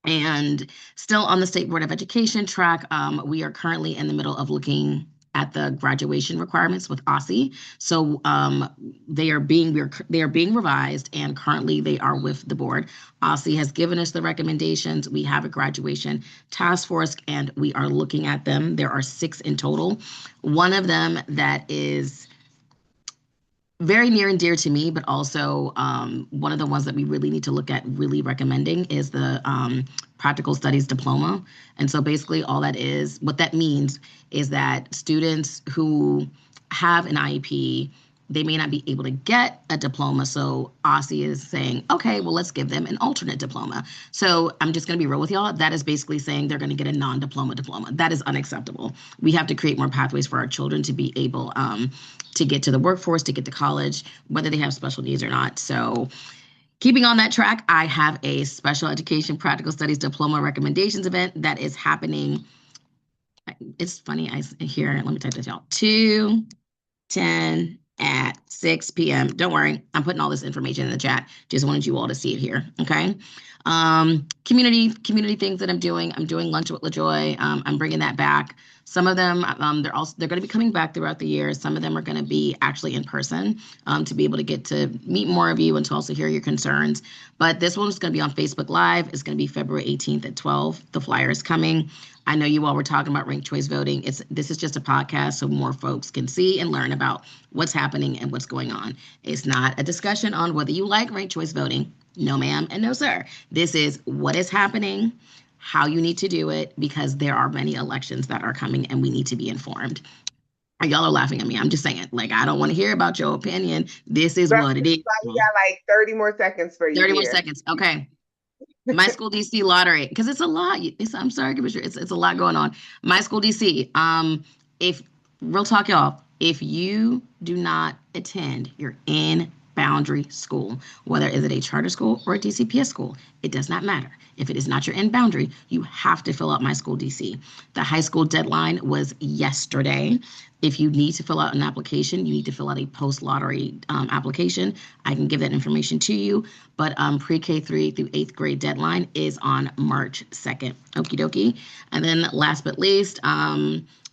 And still on the State Board of Education track, we are currently in the middle of looking at the graduation requirements with OSSI. So they are being revised, and currently they are with the board. OSSI has given us the recommendations. We have a graduation task force, and we are looking at them. There are 6 in total. One of them that is very near and dear to me, but also one of the ones that we really need to look at really recommending is the practical studies diploma. And so basically all that is, what that means is that students who have an IEP, they may not be able to get a diploma. So OSSI is saying, okay, well, let's give them an alternate diploma. So I'm just going to be real with y'all. That is basically saying they're going to get a non-diploma diploma. That is unacceptable. We have to create more pathways for our children to be able to get to the workforce, to get to college, whether they have special needs or not. So keeping on that track, I have a special education practical studies diploma recommendations event that is happening. It's funny, I hear, let me type this, y'all, 2/10 at 6 p.m. Don't worry, I'm putting all this information in the chat. Just wanted you all to see it here, okay? Community things that I'm doing Lunch with LaJoy. I'm bringing that back. Some of them, they're going to be coming back throughout the year. Some of them are going to be actually in person to be able to get to meet more of you and to also hear your concerns. But this one is going to be on Facebook Live. It's going to be February 18th at 12. The flyer is coming. I know you all were talking about ranked choice voting. This is just a podcast so more folks can see and learn about what's happening and what's going on. It's not a discussion on whether you like ranked choice voting. No, ma'am, and no, sir. This is what is happening, how you need to do it, because there are many elections that are coming and we need to be informed. Y'all are laughing at me. I'm just saying, like, I don't want to hear about your opinion. This is what it is. We got like 30 more seconds for you. 30 more seconds. Okay. My School DC lottery, because it's a lot. I'm sorry, Commissioner, it's a lot going on. My School DC. If real talk, y'all, if you do not attend, you're in boundary school, whether is it a charter school or a DCPS school, it does not matter. If it is not your in boundary, you have to fill out My School DC. The high school deadline was yesterday. If you need to fill out an application, you need to fill out a post-lottery application. I can give that information to you, but pre-K 3 through 8th grade deadline is on March 2nd. Okie dokie. And then last but least,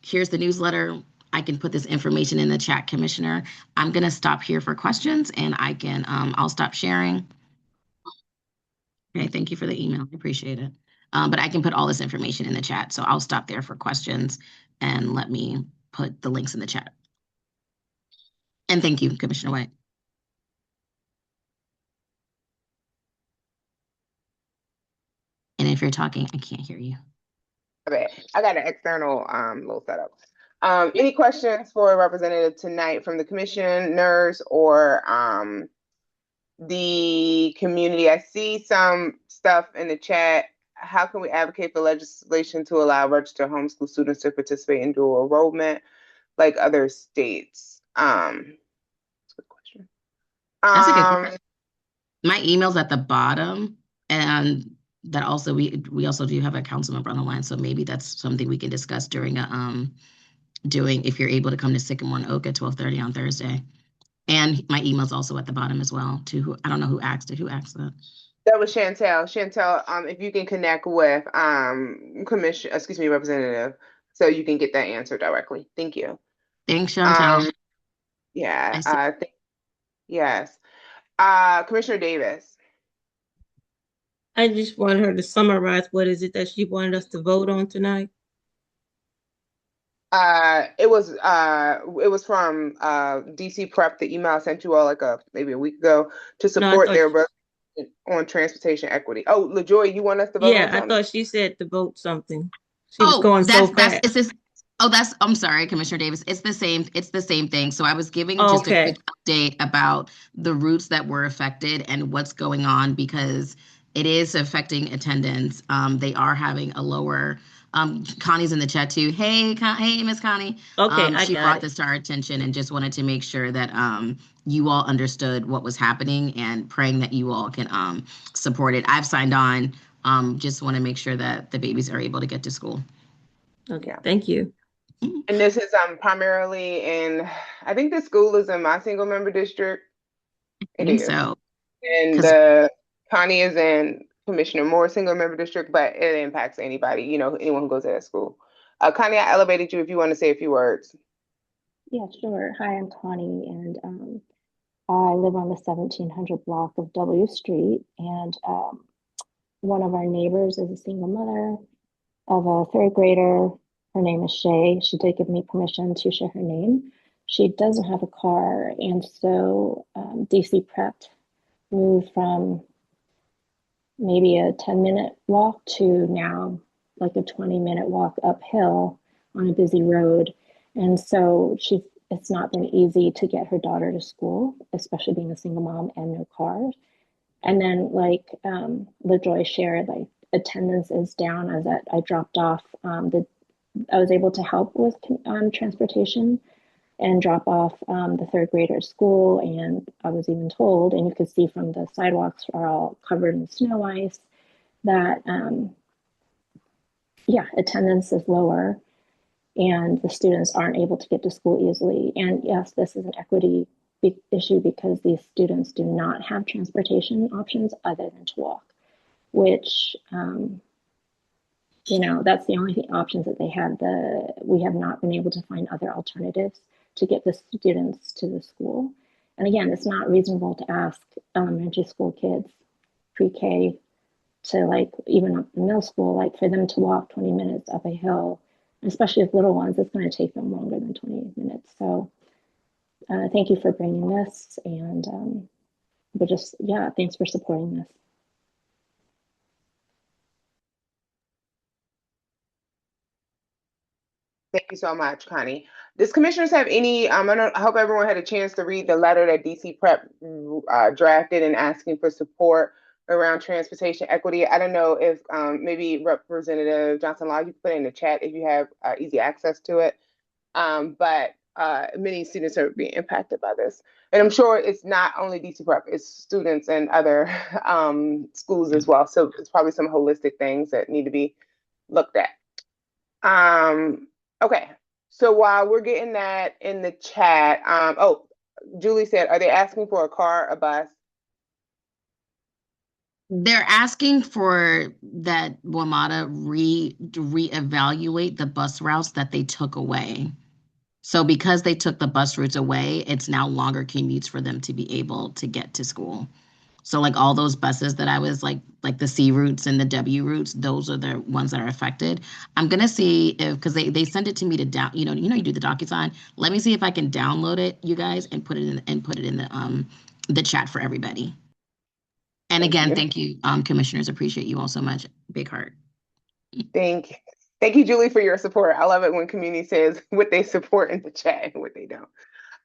here's the newsletter. I can put this information in the chat, Commissioner. I'm going to stop here for questions, and I'll stop sharing. Okay, thank you for the email. I appreciate it. But I can put all this information in the chat, so I'll stop there for questions and let me put the links in the chat. And thank you, Commissioner White. And if you're talking, I can't hear you. Okay, I got an external little setup. Any questions for a representative tonight from the commissioners or the community? I see some stuff in the chat. How can we advocate for legislation to allow registered homeschool students to participate in dual enrollment like other states? That's a good question. That's a good question. My email's at the bottom, and that also we also do have a council member on the line, so maybe that's something we can discuss during a if you're able to come to Sycamore and Oak at 12:30 on Thursday. And my email's also at the bottom as well. To who I don't know who asked it. Who asked that? That was Chantel. Chantel, if you can connect with representative, so you can get that answer directly. Thank you. Thanks, Chantel. Yeah. Yes. Commissioner Davis. I just want her to summarize what is it that she wanted us to vote on tonight. It was from DC Prep, the email I sent you all like maybe a week ago to support their resolution on transportation equity. Oh, LaJoy, you want us to vote on something? I thought she said to vote something. She was going so fast. I'm sorry, Commissioner Davis. It's the same thing. So I was giving just a quick update about the routes that were affected and what's going on because it is affecting attendance. They are having a lower. Connie's in the chat too. Hey, Miss Connie. She brought this to our attention and just wanted to make sure that you all understood what was happening and praying that you all can support it. I've signed on. Just want to make sure that the babies are able to get to school. Okay, thank you. And this is primarily in, I think the school is in my single member district. I think so. And Connie is in Commissioner Moore's single member district, but it impacts anybody, anyone who goes to that school. Connie, I elevated you if you want to say a few words. Yeah, sure. Hi, I'm Connie, and I live on the 1700 block of W Street, and one of our neighbors is a single mother of a third grader. Her name is Shay. She did give me permission to share her name. She doesn't have a car, and so DC Prep moved from maybe a 10-minute walk to now like a 20-minute walk uphill on a busy road. And so it's not been easy to get her daughter to school, especially being a single mom and no car. And then like LaJoy shared, like attendance is down as I dropped off. I was able to help with transportation and drop off the third grader school. And I was even told, and you could see from the sidewalks are all covered in snow ice, that attendance is lower and the students aren't able to get to school easily. And yes, this is an equity issue because these students do not have transportation options other than to walk, which, that's the only options that they have. We have not been able to find other alternatives to get the students to the school. And again, it's not reasonable to ask elementary school kids, pre-K to like even up to middle school, like for them to walk 20 minutes up a hill, especially with little ones, it's going to take them longer than 20 minutes. So thank you for bringing this, and thanks for supporting this. Thank you so much, Connie. Does commissioners have any, I hope everyone had a chance to read the letter that DC Prep drafted and asking for support around transportation equity. I don't know if maybe Representative Johnson-Law, you can put it in the chat if you have easy access to it. But many students are being impacted by this. And I'm sure it's not only DC Prep, it's students and other schools as well. So it's probably some holistic things that need to be looked at. Okay, so while we're getting that in the chat, Julie said, are they asking for a car, a bus? They're asking for that WMATA reevaluate the bus routes that they took away. So because they took the bus routes away, it's now longer commutes for them to be able to get to school. So like all those buses that I was like the C routes and the W routes, those are the ones that are affected. I'm gonna see if, because they sent it to me to down, you do the DocuSign. Let me see if I can download it, you guys, and put it in the chat for everybody. And again, thank you, commissioners. Appreciate you all so much. Big heart. Thank you, Julie, for your support. I love it when community says what they support in the chat and what they don't.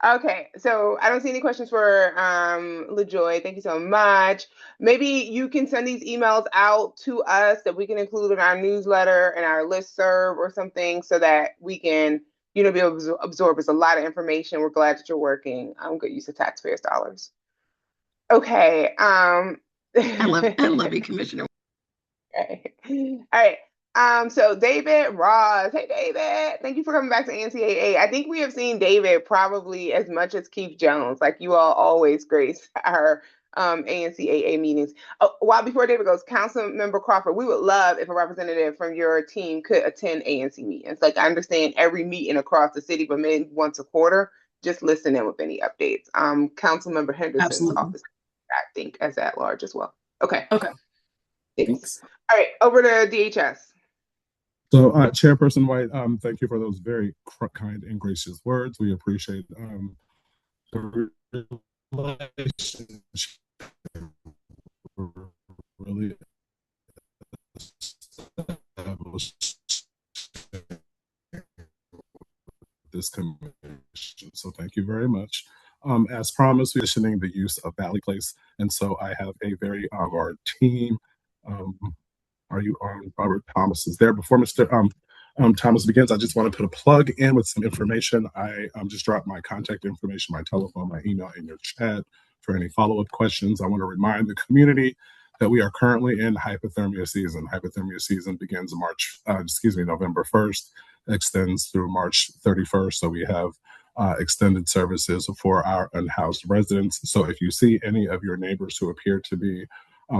Okay, so I don't see any questions for LaJoy. Thank you so much. Maybe you can send these emails out to us that we can include in our newsletter and our listserv or something so that we can, be able to absorb. It's a lot of information. We're glad that you're working. Good use of taxpayers' dollars. Okay. I love you, Commissioner. Okay. All right. So David Ross. Hey, David. Thank you for coming back to NCAA. I think we have seen David probably as much as Keith Jones. Like you all always grace our ANCAA meetings. Oh, before David goes, Councilmember Crawford, we would love if a representative from your team could attend ANC meetings. Like I understand every meeting across the city, but maybe once a quarter, just listen in with any updates. Councilmember Henderson's office, I think, as at large as well. Okay. Okay. Thanks. All right, over to DHS. So, Chairperson White, thank you for those very kind and gracious words. We appreciate the relationship. Really this commission. So thank you very much. As promised, we're mentioning the use of Valley Place. And so I have a very our team. Are you on? Robert Thomas is there. Before Mr. Thomas begins, I just want to put a plug in with some information. I just dropped my contact information, my telephone, my email in your chat for any follow-up questions. I want to remind the community that we are currently in hypothermia season. Hypothermia season begins November 1st, extends through March 31st. So we have extended services for our unhoused residents. So if you see any of your neighbors who appear to be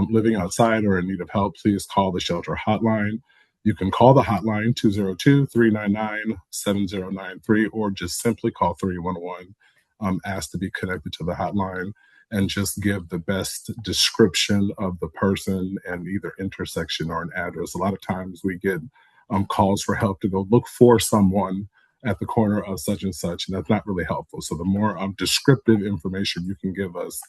living outside or in need of help, please call the shelter hotline. You can call the hotline 202-399-7093 or just simply call 311, ask to be connected to the hotline, and just give the best description of the person and either intersection or an address. A lot of times we get calls for help to go look for someone at the corner of such and such, and that's not really helpful. So the more descriptive information you can give us,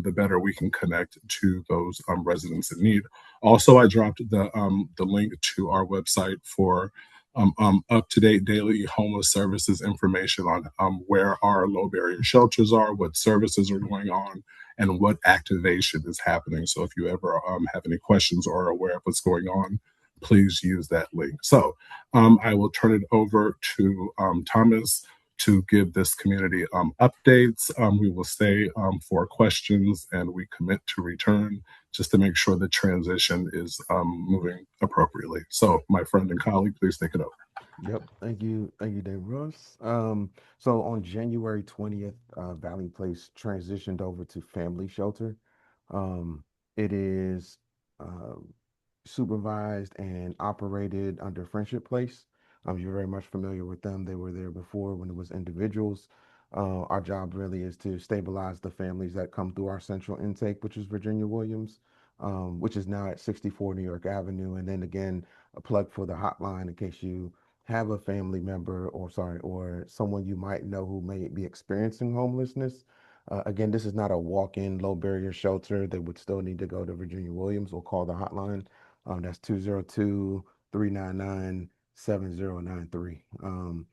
the better we can connect to those residents in need. Also, I dropped the link to our website for up-to-date daily homeless services information on where our low barrier shelters are, what services are going on, and what activation is happening. So if you ever have any questions or are aware of what's going on, please use that link. So I will turn it over to Thomas to give this community updates. We will stay for questions, and we commit to return just to make sure the transition is moving appropriately. So my friend and colleague, please take it over. Yep, thank you, Dave Ross. So on January 20th, Valley Place transitioned over to family shelter. It is supervised and operated under Friendship Place. You're very much familiar with them. They were there before when it was individuals. Our job really is to stabilize the families that come through our central intake, which is Virginia Williams, which is now at 64 New York Avenue. And then again, a plug for the hotline in case you have a family member or someone you might know who may be experiencing homelessness. Again, this is not a walk-in low barrier shelter. They would still need to go to Virginia Williams or call the hotline. That's 202-399-7093.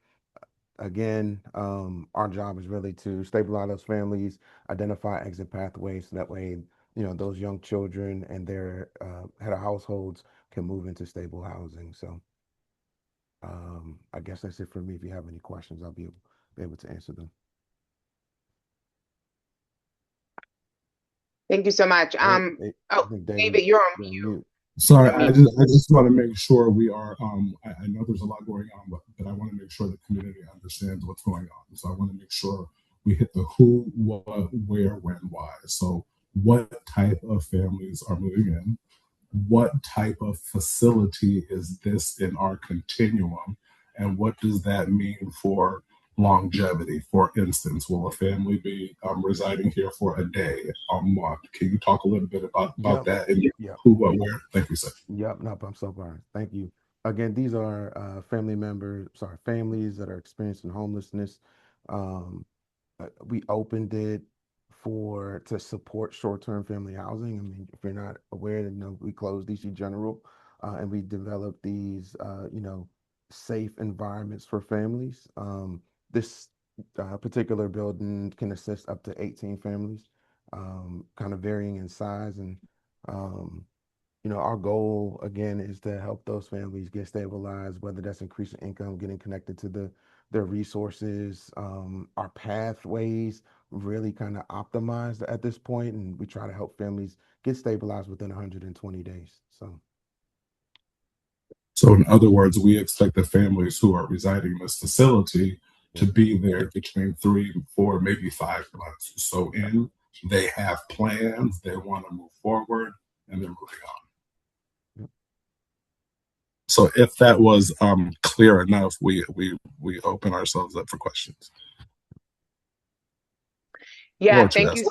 Again, our job is really to stabilize those families, identify exit pathways, so that way, those young children and their head of households can move into stable housing. So I guess that's it for me. If you have any questions, I'll be able to answer them. Thank you so much. David, you're on mute. Sorry, I just want to make sure we are, I know there's a lot going on, but I want to make sure the community understands what's going on. So I want to make sure we hit the who, what, where, when, why. So what type of families are moving in? What type of facility is this in our continuum? And what does that mean for longevity? For instance, will a family be residing here for a day, a month? Can you talk a little bit about Yep. that and Yep. who, what, where? Thank you, sir. Yep. No, I'm so far. Thank you. Again, these are families that are experiencing homelessness. Um, we opened it to support short-term family housing. I mean, if you're not aware, then, we closed DC General, and we developed these, safe environments for families. This particular building can assist up to 18 families, kind of varying in size. And um, our goal again is to help those families get stabilized, whether that's increasing income, getting connected to their resources, our pathways really kind of optimized at this point, and we try to help families get stabilized within 120 days. So in other words, we expect the families who are residing in this facility to be there between 3, 4, maybe 5 months. So they have plans, they want to move forward, and they're moving on. So if that was clear enough, we open ourselves up for questions. Yeah, thank you.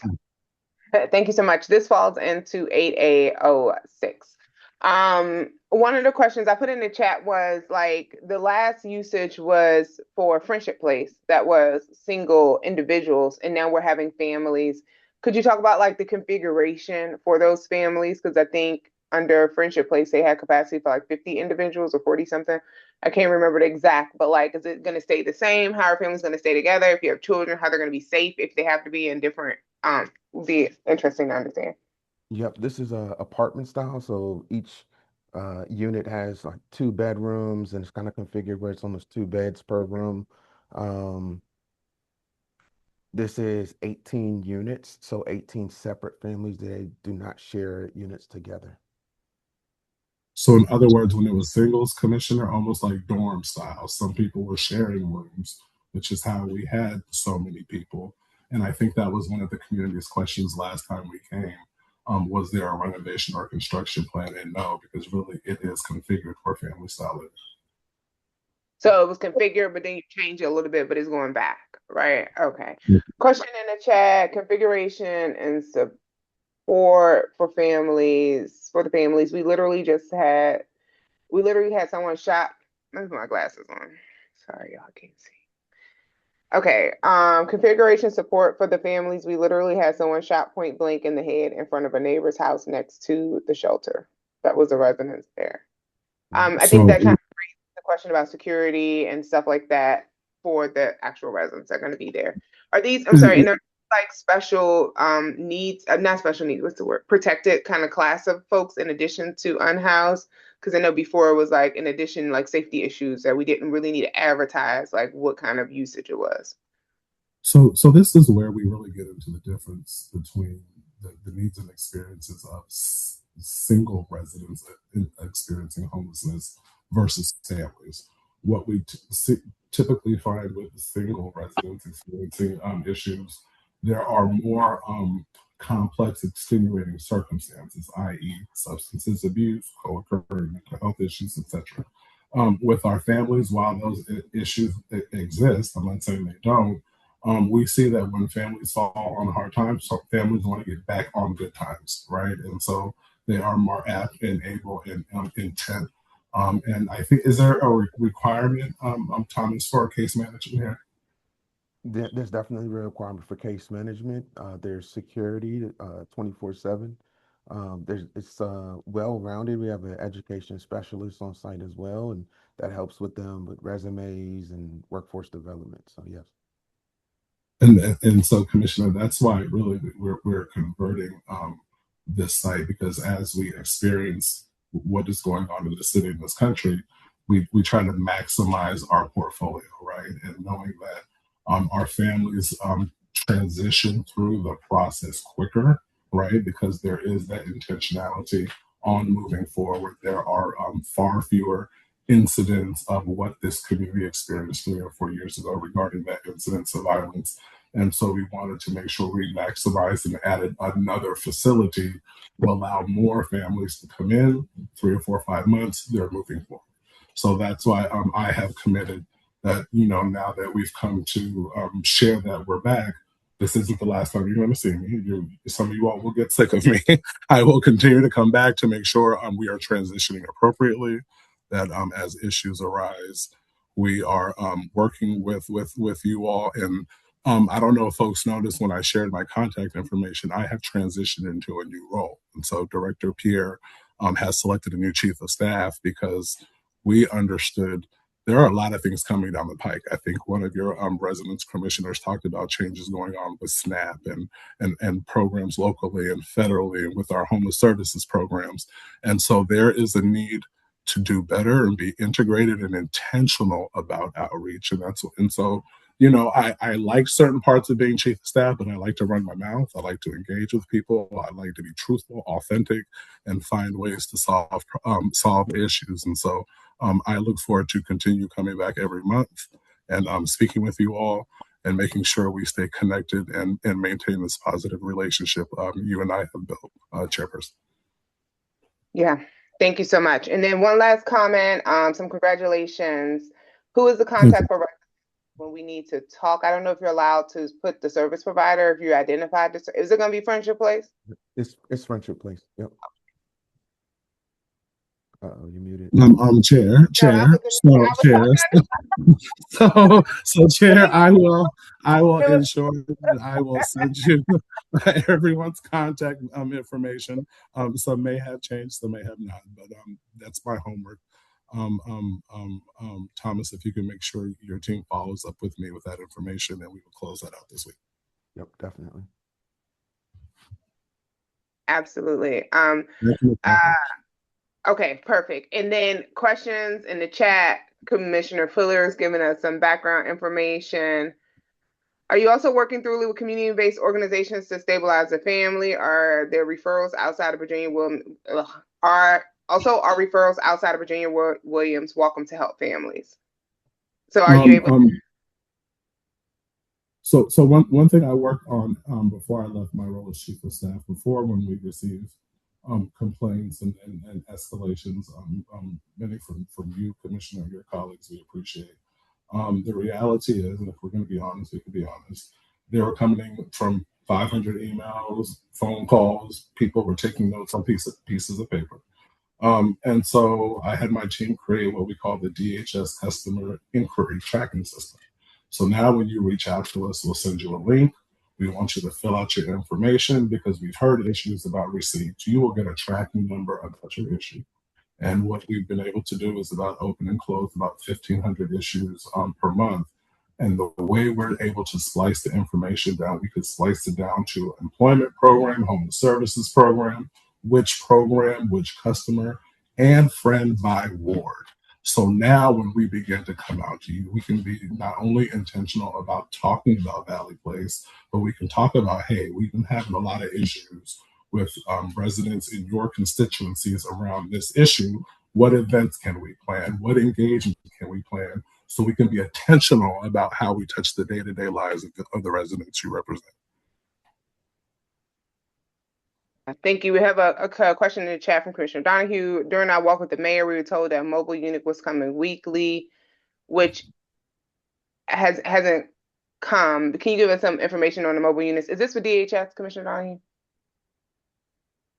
Thank you so much. This falls into 8A06. One of the questions I put in the chat was like the last usage was for Friendship Place, that was single individuals, and now we're having families. Could you talk about like the configuration for those families? Because I think under Friendship Place they had capacity for like 50 individuals or 40 something. I can't remember the exact, but like, is it going to stay the same? How are families going to stay together? If you have children, how they're going to be safe if they have to be in different would be interesting to understand. Yep, this is a apartment style, so each unit has like 2 bedrooms, and it's kind of configured where it's almost 2 beds per room. Um, this is 18 units, so 18 separate families. They do not share units together. So in other words, when it was singles, Commissioner, almost like dorm style, some people were sharing rooms, which is how we had so many people. And I think that was one of the community's questions last time we came. Was there a renovation or construction plan? And no, because really it is configured for family style living. So it was configured, but then you change it a little bit, but it's going back, right? Okay. Question in the chat, configuration and support for families, for the families. We literally had someone shot. Let me put my glasses on. Sorry, y'all can't see. Okay, configuration support for the families. We literally had someone shot point blank in the head in front of a neighbor's house next to the shelter. That was a residence there. I think that kind of raises the question about security and stuff like that for the actual residents that are going to be there. Are these, I'm sorry, and are like special needs, not special needs, what's the word? Protected kind of class of folks in addition to unhoused? Because I know before it was like in addition, like safety issues that we didn't really need to advertise like what kind of usage it was. So this is where we really get into the difference between the needs and experiences of single residents experiencing homelessness versus families. What we typically find with single residents experiencing issues, there are more complex extenuating circumstances, i.e. substances abuse, co-occurring mental health issues, etc. With our families, while those issues exist, I'm not saying they don't, we see that when families fall on hard times, so families want to get back on good times, right? And so they are more apt and able and intent. And I think, is there a requirement, Thomas, for case management here? There's definitely a requirement for case management. There's security 24/7. It's well-rounded. We have an education specialist on site as well, and that helps with them with resumes and workforce development. So yes. And so, Commissioner, that's why really we're converting this site, because as we experience what is going on in the city and this country, we try to maximize our portfolio, right? And knowing that our families transition through the process quicker, right? Because there is that intentionality on moving forward. There are far fewer incidents of what this community experienced 3 or 4 years ago regarding that incidence of violence. And so we wanted to make sure we maximized and added another facility to allow more families to come in 3 or 4 or 5 months, they're moving forward. So that's why I have committed that, now that we've come to share that we're back, this isn't the last time you're going to see me. Some of you all will get sick of me. I will continue to come back to make sure we are transitioning appropriately, that as issues arise, we are working with you all. And I don't know if folks noticed when I shared my contact information, I have transitioned into a new role. And so Director Pierre has selected a new chief of staff because we understood there are a lot of things coming down the pike. I think one of your residence commissioners talked about changes going on with SNAP and programs locally and federally and with our homeless services programs. And so there is a need to do better and be integrated and intentional about outreach. And so, I like certain parts of being chief of staff, but I like to run my mouth. I like to engage with people. I like to be truthful, authentic, and find ways to solve issues. And so I look forward to continue coming back every month and speaking with you all and making sure we stay connected and maintain this positive relationship you and I have built, Chairperson. Yeah, thank you so much. And then one last comment, some congratulations. Who is the contact for when we need to talk? I don't know if you're allowed to put the service provider, if you identified this. Is it going to be Friendship Place? It's Friendship Place. Yep. You muted. Chair. So Chair, I will ensure that I will send you everyone's contact information. Some may have changed, some may have not, but that's my homework. Thomas, if you can make sure your team follows up with me with that information, and we will close that out this week. Yep, definitely. Absolutely. Okay, perfect. And then questions in the chat. Commissioner Fuller is giving us some background information. Are you also working through with community-based organizations to stabilize the family? Are there referrals outside of Virginia? Are referrals outside of Virginia Williams welcome to help families? So are you able? So one thing I worked on before I left my role as chief of staff, before when we received complaints and escalations, many from you, Commissioner, and your colleagues, we appreciate. The reality is, and if we're going to be honest, we can be honest, they were coming from 500 emails, phone calls, people were taking notes on pieces of paper. And so I had my team create what we call the DHS Customer Inquiry Tracking System. So now when you reach out to us, we'll send you a link. We want you to fill out your information because we've heard issues about receipts. You will get a tracking number about your issue. And what we've been able to do is about open and close about 1,500 issues per month. And the way we're able to splice the information down, we could slice it down to employment program, home services program, which customer, and friend by ward. So now when we begin to come out to you, we can be not only intentional about talking about Valley Place, but we can talk about, hey, we've been having a lot of issues with residents in your constituencies around this issue. What events can we plan? What engagement can we plan? So we can be intentional about how we touch the day-to-day lives of the residents you represent. Thank you. We have a question in the chat from Commissioner Donohue. During our walk with the mayor, we were told that a mobile unit was coming weekly, which hasn't come. Can you give us some information on the mobile units? Is this for DHS, Commissioner Donohue?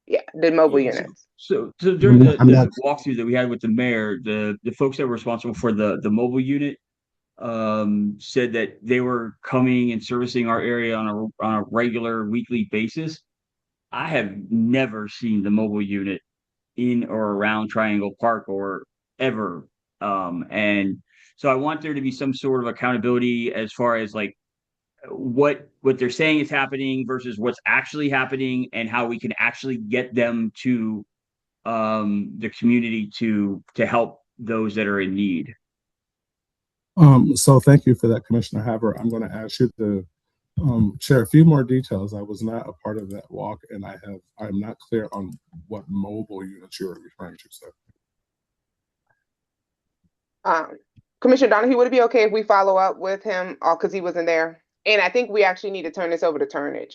Yeah, the mobile units. So during the walkthrough that we had with the mayor, the folks that were responsible for the mobile unit said that they were coming and servicing our area on a regular weekly basis. I have never seen the mobile unit in or around Triangle Park or ever. And so I want there to be some sort of accountability as far as like what they're saying is happening versus what's actually happening and how we can actually get them to the community to help those that are in need. So thank you for that, Commissioner Haber. I'm going to ask you to share a few more details. I was not a part of that walk, and I'm not clear on what mobile units you're referring to, sir. Commissioner Donohue, would it be okay if we follow up with him because he wasn't there? And I think we actually need to turn this over to Turnage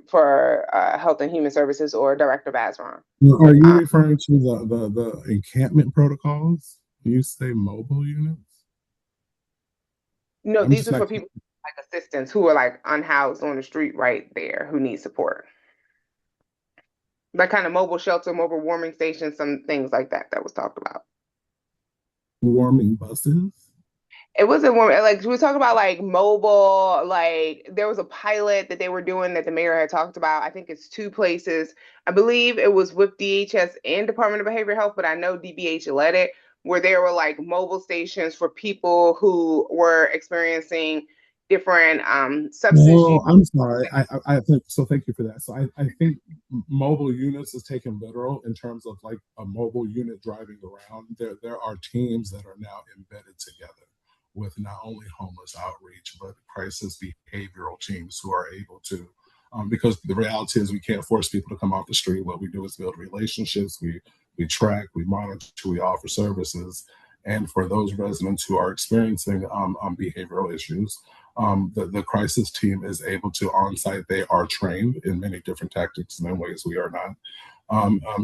for Health and Human Services or Director Bazron. Are you referring to the encampment protocols? You say mobile units? No, I'm these just are not. for people like assistants who are like unhoused on the street right there who need support. Like kind of mobile shelter, mobile warming station, some things like that that was talked about. Warming buses. It wasn't warm, like we were talking about like mobile, like there was a pilot that they were doing that the mayor had talked about. I think it's two places. I believe it was with DHS and Department of Behavioral Health, but I know DBH led it, where there were like mobile stations for people who were experiencing different substance use. Oh, I'm sorry. I think so. Thank you for that. So I think mobile units is taken literal in terms of like a mobile unit driving around. There are teams that are now embedded together with not only homeless outreach but crisis behavioral teams who are able to. Because the reality is we can't force people to come off the street. What we do is build relationships. We track, we monitor, we offer services, and for those residents who are experiencing behavioral issues, the crisis team is able to on site. They are trained in many different tactics and in ways we are not.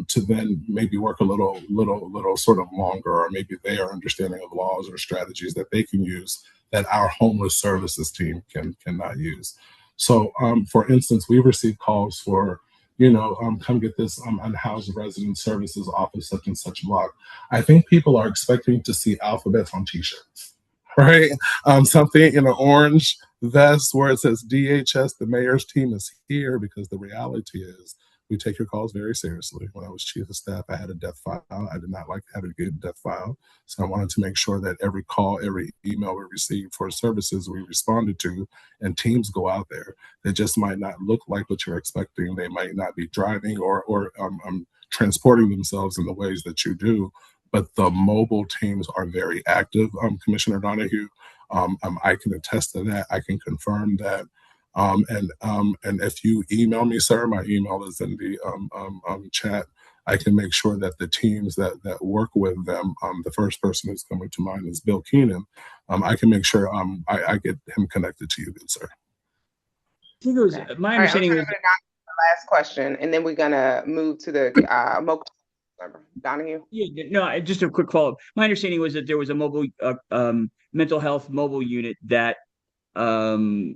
To then maybe work a little sort of longer, or maybe their understanding of laws or strategies that they can use that our homeless services team cannot use. So, for instance, we received calls for, come get this unhoused resident services office such and such block. I think people are expecting to see alphabets on T-shirts, right? Something in an orange vest where it says DHS, the mayor's team is here, because the reality is we take your calls very seriously. When I was chief of staff, I had a death file. I did not like having a death file. So I wanted to make sure that every call, every email we received for services we responded to, and teams go out there. They just might not look like what you're expecting. They might not be driving or transporting themselves in the ways that you do. But the mobile teams are very active, Commissioner Donohue. I can attest to that. I can confirm that. And if you email me, sir, my email is in the chat. I can make sure that the teams that work with them, the first person who's coming to mind is Bill Keenan. I can make sure I get him connected to you, good sir. I think it was Okay. my All right, I'm understanding turning was it to the last question, and then we're gonna move to the Donahue. yeah, no, just a quick follow-up. My understanding was that there was a mobile mental health mobile unit that um,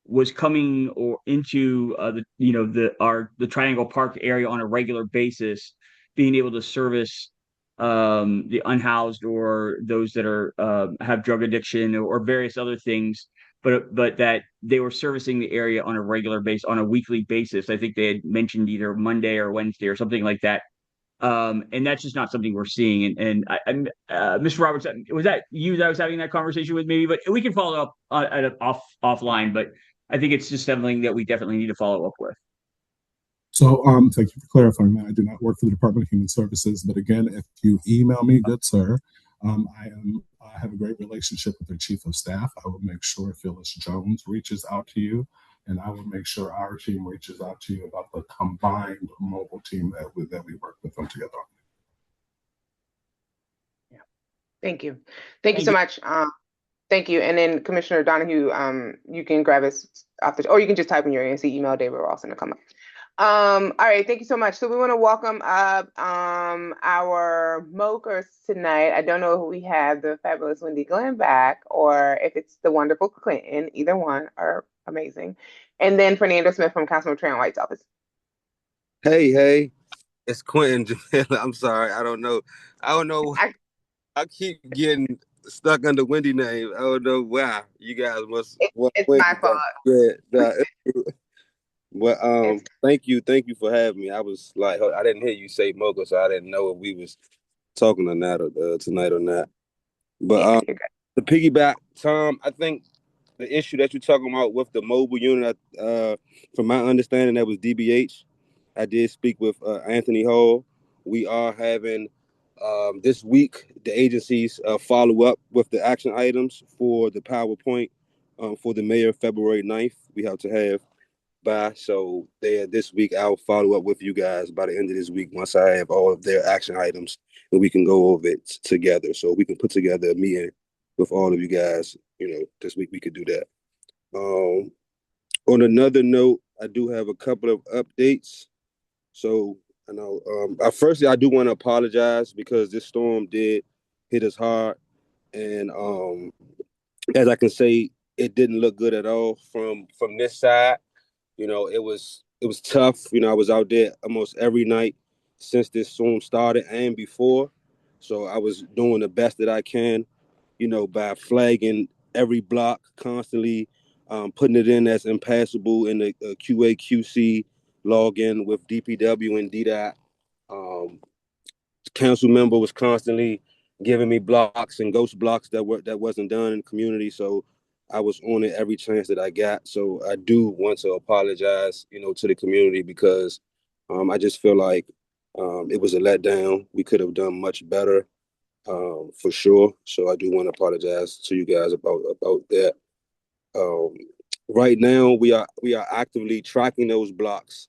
was coming or into the Triangle Park area on a regular basis, being able to service the unhoused or those that are have drug addiction or various other things, but that they were servicing the area on a regular basis, on a weekly basis. I think they had mentioned either Monday or Wednesday or something like that. And that's just not something we're seeing. Mr. Roberts, was that you that I was having that conversation with, maybe? But we can follow up offline. But I think it's just something that we definitely need to follow up with. So thank you for clarifying that. I do not work for the Department of Human Services, but again, if you email me, good sir, I have a great relationship with the chief of staff. I will make sure Phyllis Jones reaches out to you, and I will make sure our team reaches out to you about the combined mobile team that we work with them together. Yeah. Thank you. Thank you so much. Thank you. And then Commissioner Donohue, you can grab us off or you can just type in your ANC email, David Ross, and it'll come up. All right, thank you so much. So we want to welcome up our mokers tonight. I don't know who we have, the fabulous Wendy Glenn back, or if it's the wonderful Clinton. Either one are amazing. And then Fernando Smith from Councilman Trent White's office. Hey, it's Quentin. I'm sorry. I don't know. I keep getting stuck under Wendy name. I don't know why. You guys must want It's Wendy. my fault. Yeah. But thank you for having me. I was like, I didn't hear you say Mocha, so I didn't know if we was talking or not tonight or not. But the piggyback, Tom, I think the issue that you're talking about with the mobile unit, from my understanding, that was DBH. I did speak with Anthony Hall. We are having this week the agencies follow up with the action items for the PowerPoint for the mayor February 9th. We have to have by. So this week I'll follow up with you guys by the end of this week once I have all of their action items and we can go over it together. So we can put together a meeting with all of you guys. This week we could do that. On another note, I do have a couple of updates. So I know firstly I do want to apologize because this storm did hit us hard, and as I can say, it didn't look good at all from this side. It was tough. I was out there almost every night since this storm started and before. So I was doing the best that I can, by flagging every block constantly, putting it in as impassable in the QA QC login with DPW and DDOT. Um, Council member was constantly giving me blocks and ghost blocks that wasn't done in the community. So I was on it every chance that I got. So I do want to apologize, to the community because I just feel like it was a letdown. We could have done much better, for sure. So I do want to apologize to you guys about that. Um, right now, we are actively tracking those blocks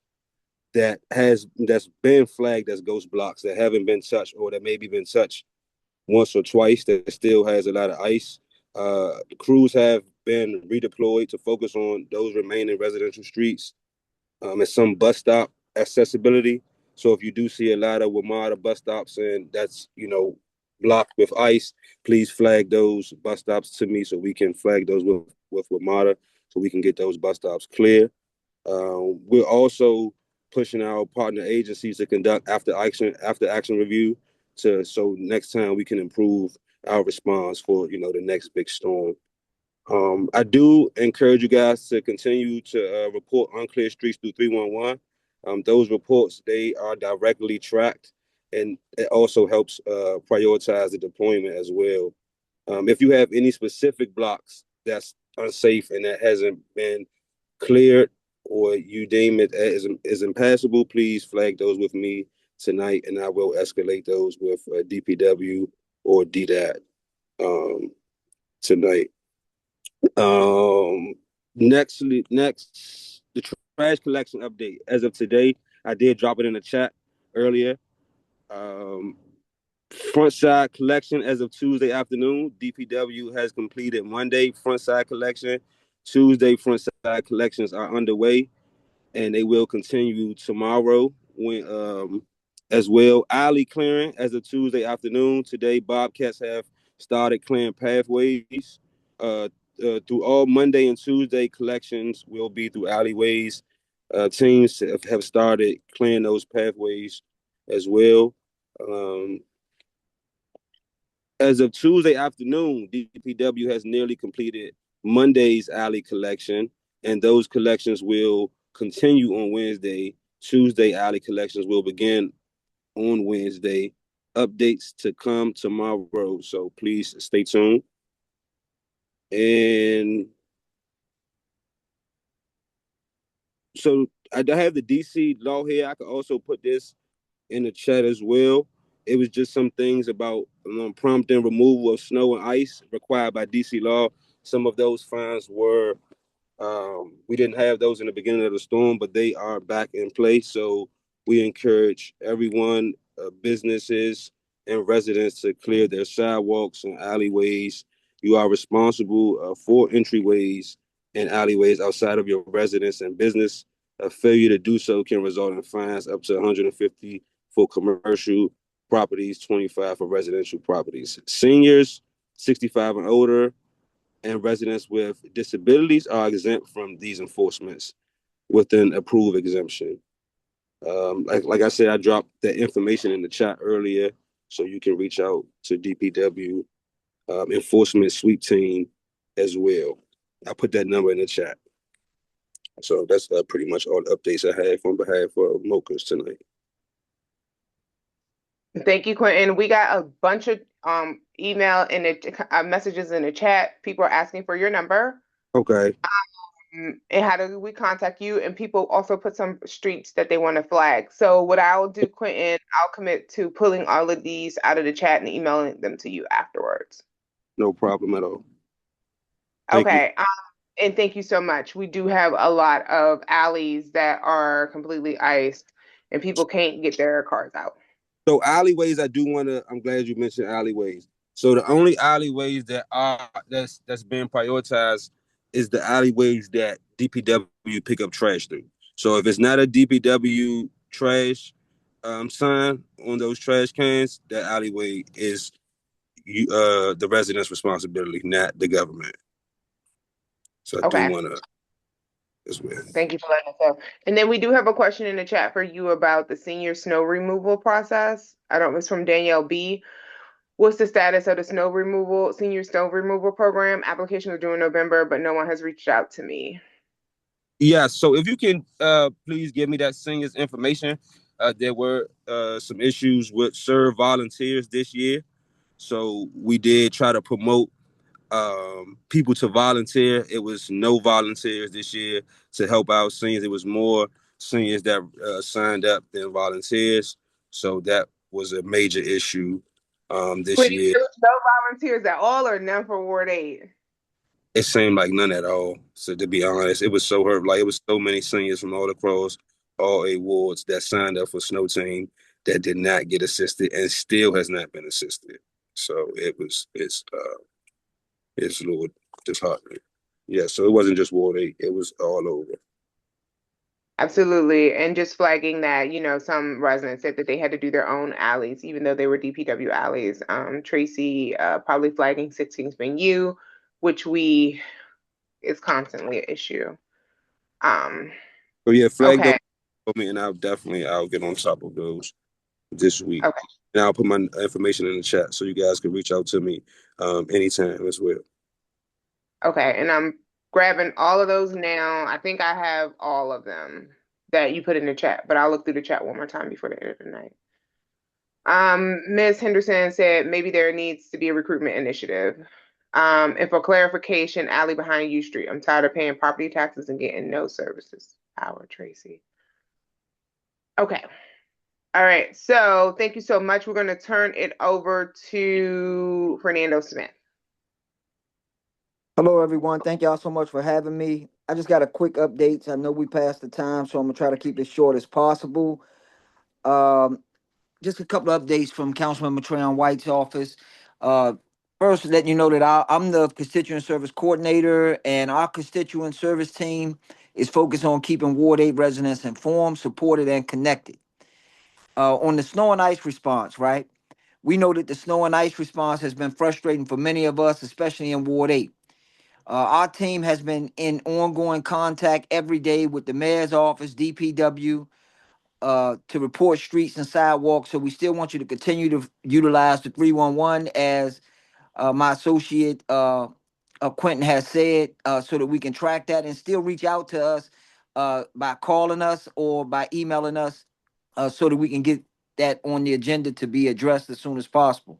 that's been flagged as ghost blocks that haven't been touched or that maybe been touched once or twice that still has a lot of ice. The crews have been redeployed to focus on those remaining residential streets, and some bus stop accessibility. So if you do see a lot of WMATA bus stops and that's blocked with ice, please flag those bus stops to me so we can flag those with WMATA so we can get those bus stops clear. We're also pushing our partner agencies to conduct after action review so next time we can improve our response for the next big storm. I do encourage you guys to continue to report unclear streets through 311. Those reports, they are directly tracked, and it also helps prioritize the deployment as well. If you have any specific blocks that's unsafe and that hasn't been cleared or you deem it as impassable, please flag those with me tonight, and I will escalate those with DPW or DDAT tonight. Next, the trash collection update. As of today, I did drop it in the chat earlier. Front side collection as of Tuesday afternoon. DPW has completed Monday front side collection. Tuesday front side collections are underway, and they will continue tomorrow as well. Alley clearing as of Tuesday afternoon. Today, Bobcats have started clearing pathways. Through all Monday and Tuesday collections will be through alleyways. Teams have started clearing those pathways as well. As of Tuesday afternoon, DPW has nearly completed Monday's alley collection, and those collections will continue on Wednesday. Tuesday alley collections will begin on Wednesday. Updates to come tomorrow, so please stay tuned. And so I have the DC law here. I could also put this in the chat as well. It was just some things about prompting removal of snow and ice required by DC law. Some of those fines were, we didn't have those in the beginning of the storm, but they are back in place. So we encourage everyone, businesses and residents to clear their sidewalks and alleyways. You are responsible for entryways and alleyways outside of your residence and business. A failure to do so can result in fines up to 150 for commercial properties, 25 for residential properties. Seniors, 65 and older, and residents with disabilities are exempt from these enforcements with an approved exemption. Like I said, I dropped that information in the chat earlier, so you can reach out to DPW enforcement sweep team as well. I put that number in the chat. So that's pretty much all the updates I have on behalf of Mochas tonight. Thank you, Quentin. We got a bunch of email and messages in the chat. People are asking for your number Okay. and how do we contact you. And people also put some streets that they want to flag. So what I'll do, Quentin, I'll commit to pulling all of these out of the chat and emailing them to you afterwards. No problem at all. Thank Okay. And thank you so much. We do have a lot of alleys that are completely iced and people can't get their cars out. So alleyways, I'm glad you mentioned alleyways. So the only alleyways that's been prioritized is the alleyways that DPW pick up trash through. So if it's not a DPW trash sign on those trash cans, that alleyway is the resident's responsibility, not the government. So I do Okay. want to as well. Thank you for letting us know. As well. Thank you for letting us know. And then we do have a question in the chat for you about the senior snow removal process. I don't know, it's from Danielle B. What's the status of the senior snow removal program? Application was due in November, but no one has reached out to me. Yeah, so if you can please give me that seniors information. There were some issues with serve volunteers this year. So we did try to promote people to volunteer. It was no volunteers this year to help out seniors. It was more seniors that signed up than volunteers. So that was a major issue this year. There was no volunteers at all or none for Ward 8? It seemed like none at all. So to be honest, it was so hurt. Like it was so many seniors from all across all 8 wards that signed up for snow team that did not get assisted and still has not been assisted. So it's a little disheartening. Yeah, so it wasn't just Ward 8, it was all over. Absolutely. And just flagging that, some residents said that they had to do their own alleys, even though they were DPW alleys. Tracy probably flagging 16th being you, which is constantly an issue. So yeah, flag those Okay. for me and I'll get on top of those this week. Okay. And I'll put my information in the chat so you guys can reach out to me anytime as well. Okay. And I'm grabbing all of those now. I think I have all of them that you put in the chat, but I'll look through the chat one more time before the end of the night. Ms. Henderson said maybe there needs to be a recruitment initiative. And for clarification, alley behind U Street. I'm tired of paying property taxes and getting no services. Howard Tracy. Okay. All right. So thank you so much. We're going to turn it over to Fernando Smith. Hello, everyone. Thank y'all so much for having me. I just got a quick update. I know we passed the time, so I'm gonna try to keep it short as possible. Just a couple of updates from Councilman Marion White's office. Uh, First, letting you know that I'm the constituent service coordinator, and our constituent service team is focused on keeping Ward 8 residents informed, supported, and connected. On the snow and ice response, right? We know that the snow and ice response has been frustrating for many of us, especially in Ward 8. Our team has been in ongoing contact every day with the mayor's office, DPW, to report streets and sidewalks. So we still want you to continue to utilize the 311 as my associate Quentin has said, so that we can track that and still reach out to us by calling us or by emailing us so that we can get that on the agenda to be addressed as soon as possible.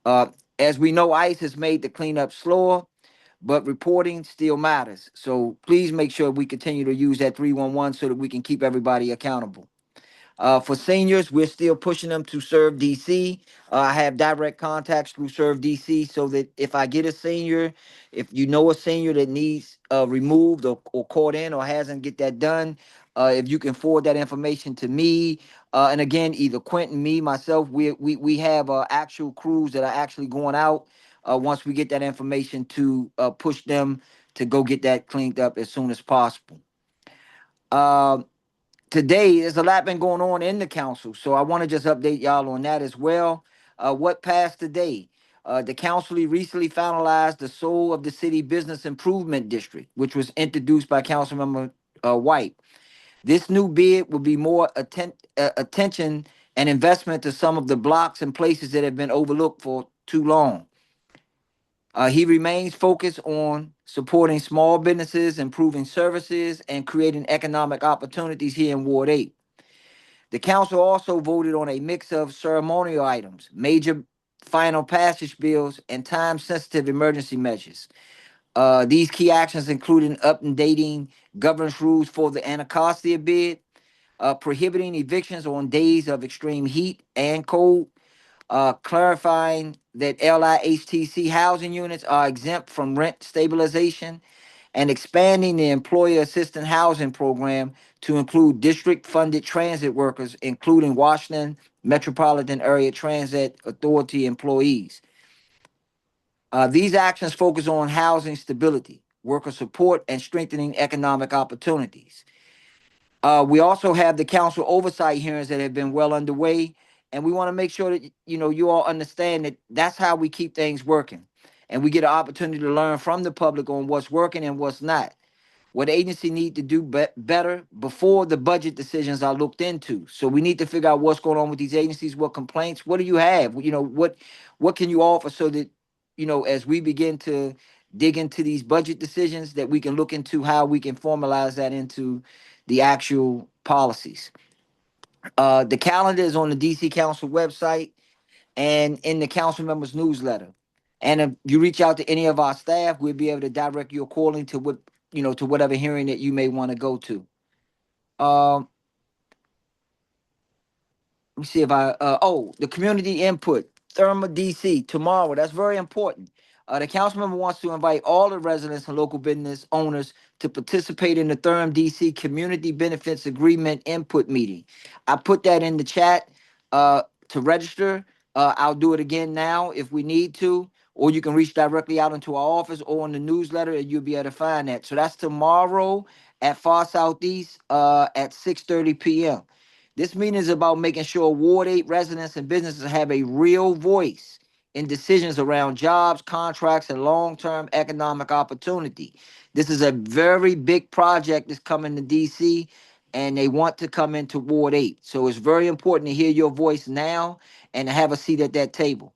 As we know, ICE has made the cleanup slower, but reporting still matters. So please make sure we continue to use that 311 so that we can keep everybody accountable. For seniors, we're still pushing them to serve DC. I have direct contacts through serve DC so that if I get a senior, if you know a senior that needs removed or caught in or hasn't get that done, if you can forward that information to me, and again, either Quentin, me, myself, we have actual crews that are actually going out once we get that information to push them to go get that cleaned up as soon as possible. Today, there's a lot been going on in the council, so I want to just update y'all on that as well. What passed today? The council recently finalized the Soul of the City Business Improvement District, which was introduced by Councilmember White. This new bid will be more attention and investment to some of the blocks and places that have been overlooked for too long. He remains focused on supporting small businesses, improving services, and creating economic opportunities here in Ward 8. The council also voted on a mix of ceremonial items, major final passage bills, and time-sensitive emergency measures. These key actions including updating governance rules for the Anacostia bid, prohibiting evictions on days of extreme heat and cold, clarifying that LIHTC housing units are exempt from rent stabilization, and expanding the employer assistance housing program to include district-funded transit workers, including Washington Metropolitan Area Transit Authority employees. These actions focus on housing stability, worker support, and strengthening economic opportunities. We also have the council oversight hearings that have been well underway, and we want to make sure that you all understand that that's how we keep things working. and we get an opportunity to learn from the public on what's working and what's not. What agency need to do better before the budget decisions are looked into. So we need to figure out what's going on with these agencies, what complaints, what do you have? What can you offer so that, as we begin to dig into these budget decisions, that we can look into how we can formalize that into the actual policies. The calendar is on the DC Council website and in the council members newsletter. And if you reach out to any of our staff, we'll be able to direct you according to to whatever hearing that you may want to go to. Let me see if the community input, Therma DC, tomorrow. That's very important. The council member wants to invite all the residents and local business owners to participate in the Therm DC Community Benefits Agreement input meeting. I put that in the chat to register. I'll do it again now if we need to, or you can reach directly out into our office or in the newsletter and you'll be able to find that. So that's tomorrow at Far Southeast at 6:30 p.m. This meeting is about making sure Ward 8 residents and businesses have a real voice in decisions around jobs, contracts, and long-term economic opportunity. This is a very big project that's coming to DC, and they want to come into Ward 8. So it's very important to hear your voice now and to have a seat at that table.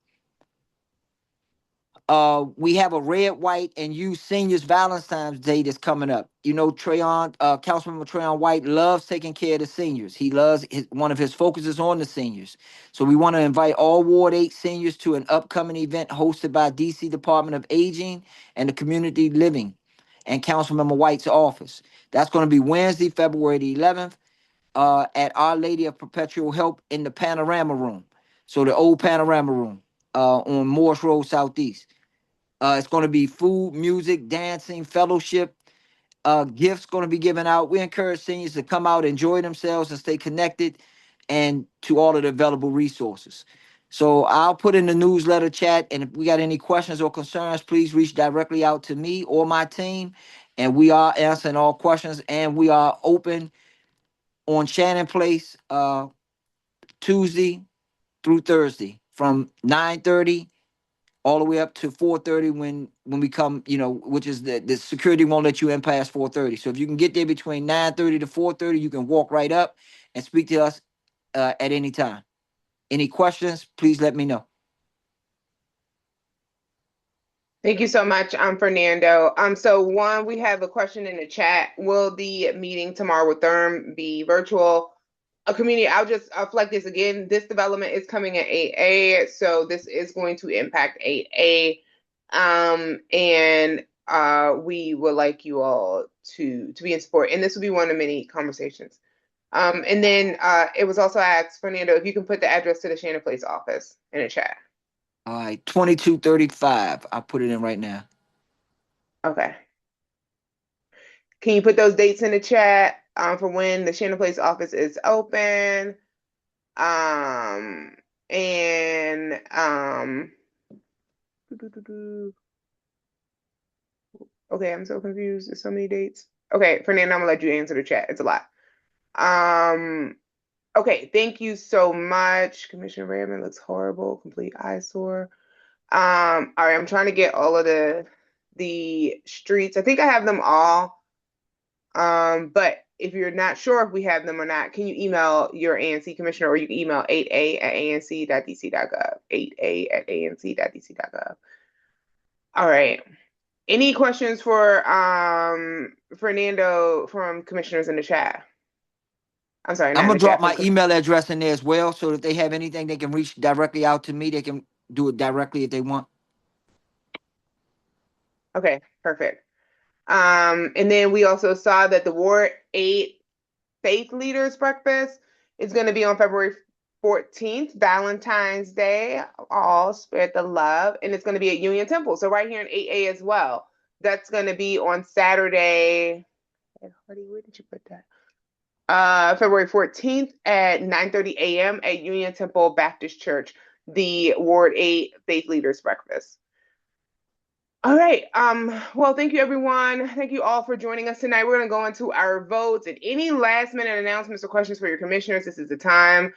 We have a Red, White, and Youth Seniors Valentine's Day that's coming up. Councilmember Trayon White loves taking care of the seniors. He loves one of his focuses on the seniors. So we want to invite all Ward 8 seniors to an upcoming event hosted by DC Department of Aging and the Community Living and Councilmember White's office. That's going to be Wednesday, February the 11th, at Our Lady of Perpetual Help in the Panorama Room. So the old Panorama Room on Morse Road Southeast. It's going to be food, music, dancing, fellowship, gifts going to be given out. We encourage seniors to come out, enjoy themselves, and stay connected and to all of the available resources. So I'll put in the newsletter chat, and if we got any questions or concerns, please reach directly out to me or my team, and we are answering all questions, and we are open on Shannon Place Tuesday through Thursday from 9:30 all the way up to 4:30 when we come, which is the security won't let you in past 4:30. So if you can get there between 9:30 to 4:30, you can walk right up and speak to us at any time. Any questions, please let me know. Thank you so much, Fernando. So one, we have a question in the chat. Will the meeting tomorrow with Therm be virtual? A community, I'll flag this again. This development is coming at 8A, so this is going to impact 8A. And we would like you all to be in support. And this will be one of many conversations. And then it was also asked, Fernando, if you can put the address to the Shannon Place office in the chat. All right, 2235. I'll put it in right now. Okay. Can you put those dates in the chat for when the Shannon Place office is open? Okay, I'm so confused. There's so many dates. Okay, Fernando, I'm gonna let you answer the chat. It's a lot. Okay, thank you so much. Commissioner Redmond looks horrible, complete eyesore. All right, I'm trying to get all of the streets. I think I have them all. But if you're not sure if we have them or not, can you email your ANC commissioner, or you can email 8a@anc.dc.gov, 8a@anc.dc.gov. All right. Any questions for Fernando from commissioners in the chat? I'm sorry. I'm gonna drop my email address in there as well, so if they have anything, they can reach directly out to me. They can do it directly if they want. Okay, perfect. And then we also saw that the Ward 8 Faith Leaders Breakfast is going to be on February 14th, Valentine's Day. All spread the love. And it's going to be at Union Temple. So right here in 8A as well. That's going to be on Saturday. Where did you put that? February 14th at 9:30 a.m. at Union Temple Baptist Church, the Ward 8 Faith Leaders Breakfast. All right. Well, thank you, everyone. Thank you all for joining us tonight. We're going to go into our votes and any last minute announcements or questions for your commissioners. This is the time.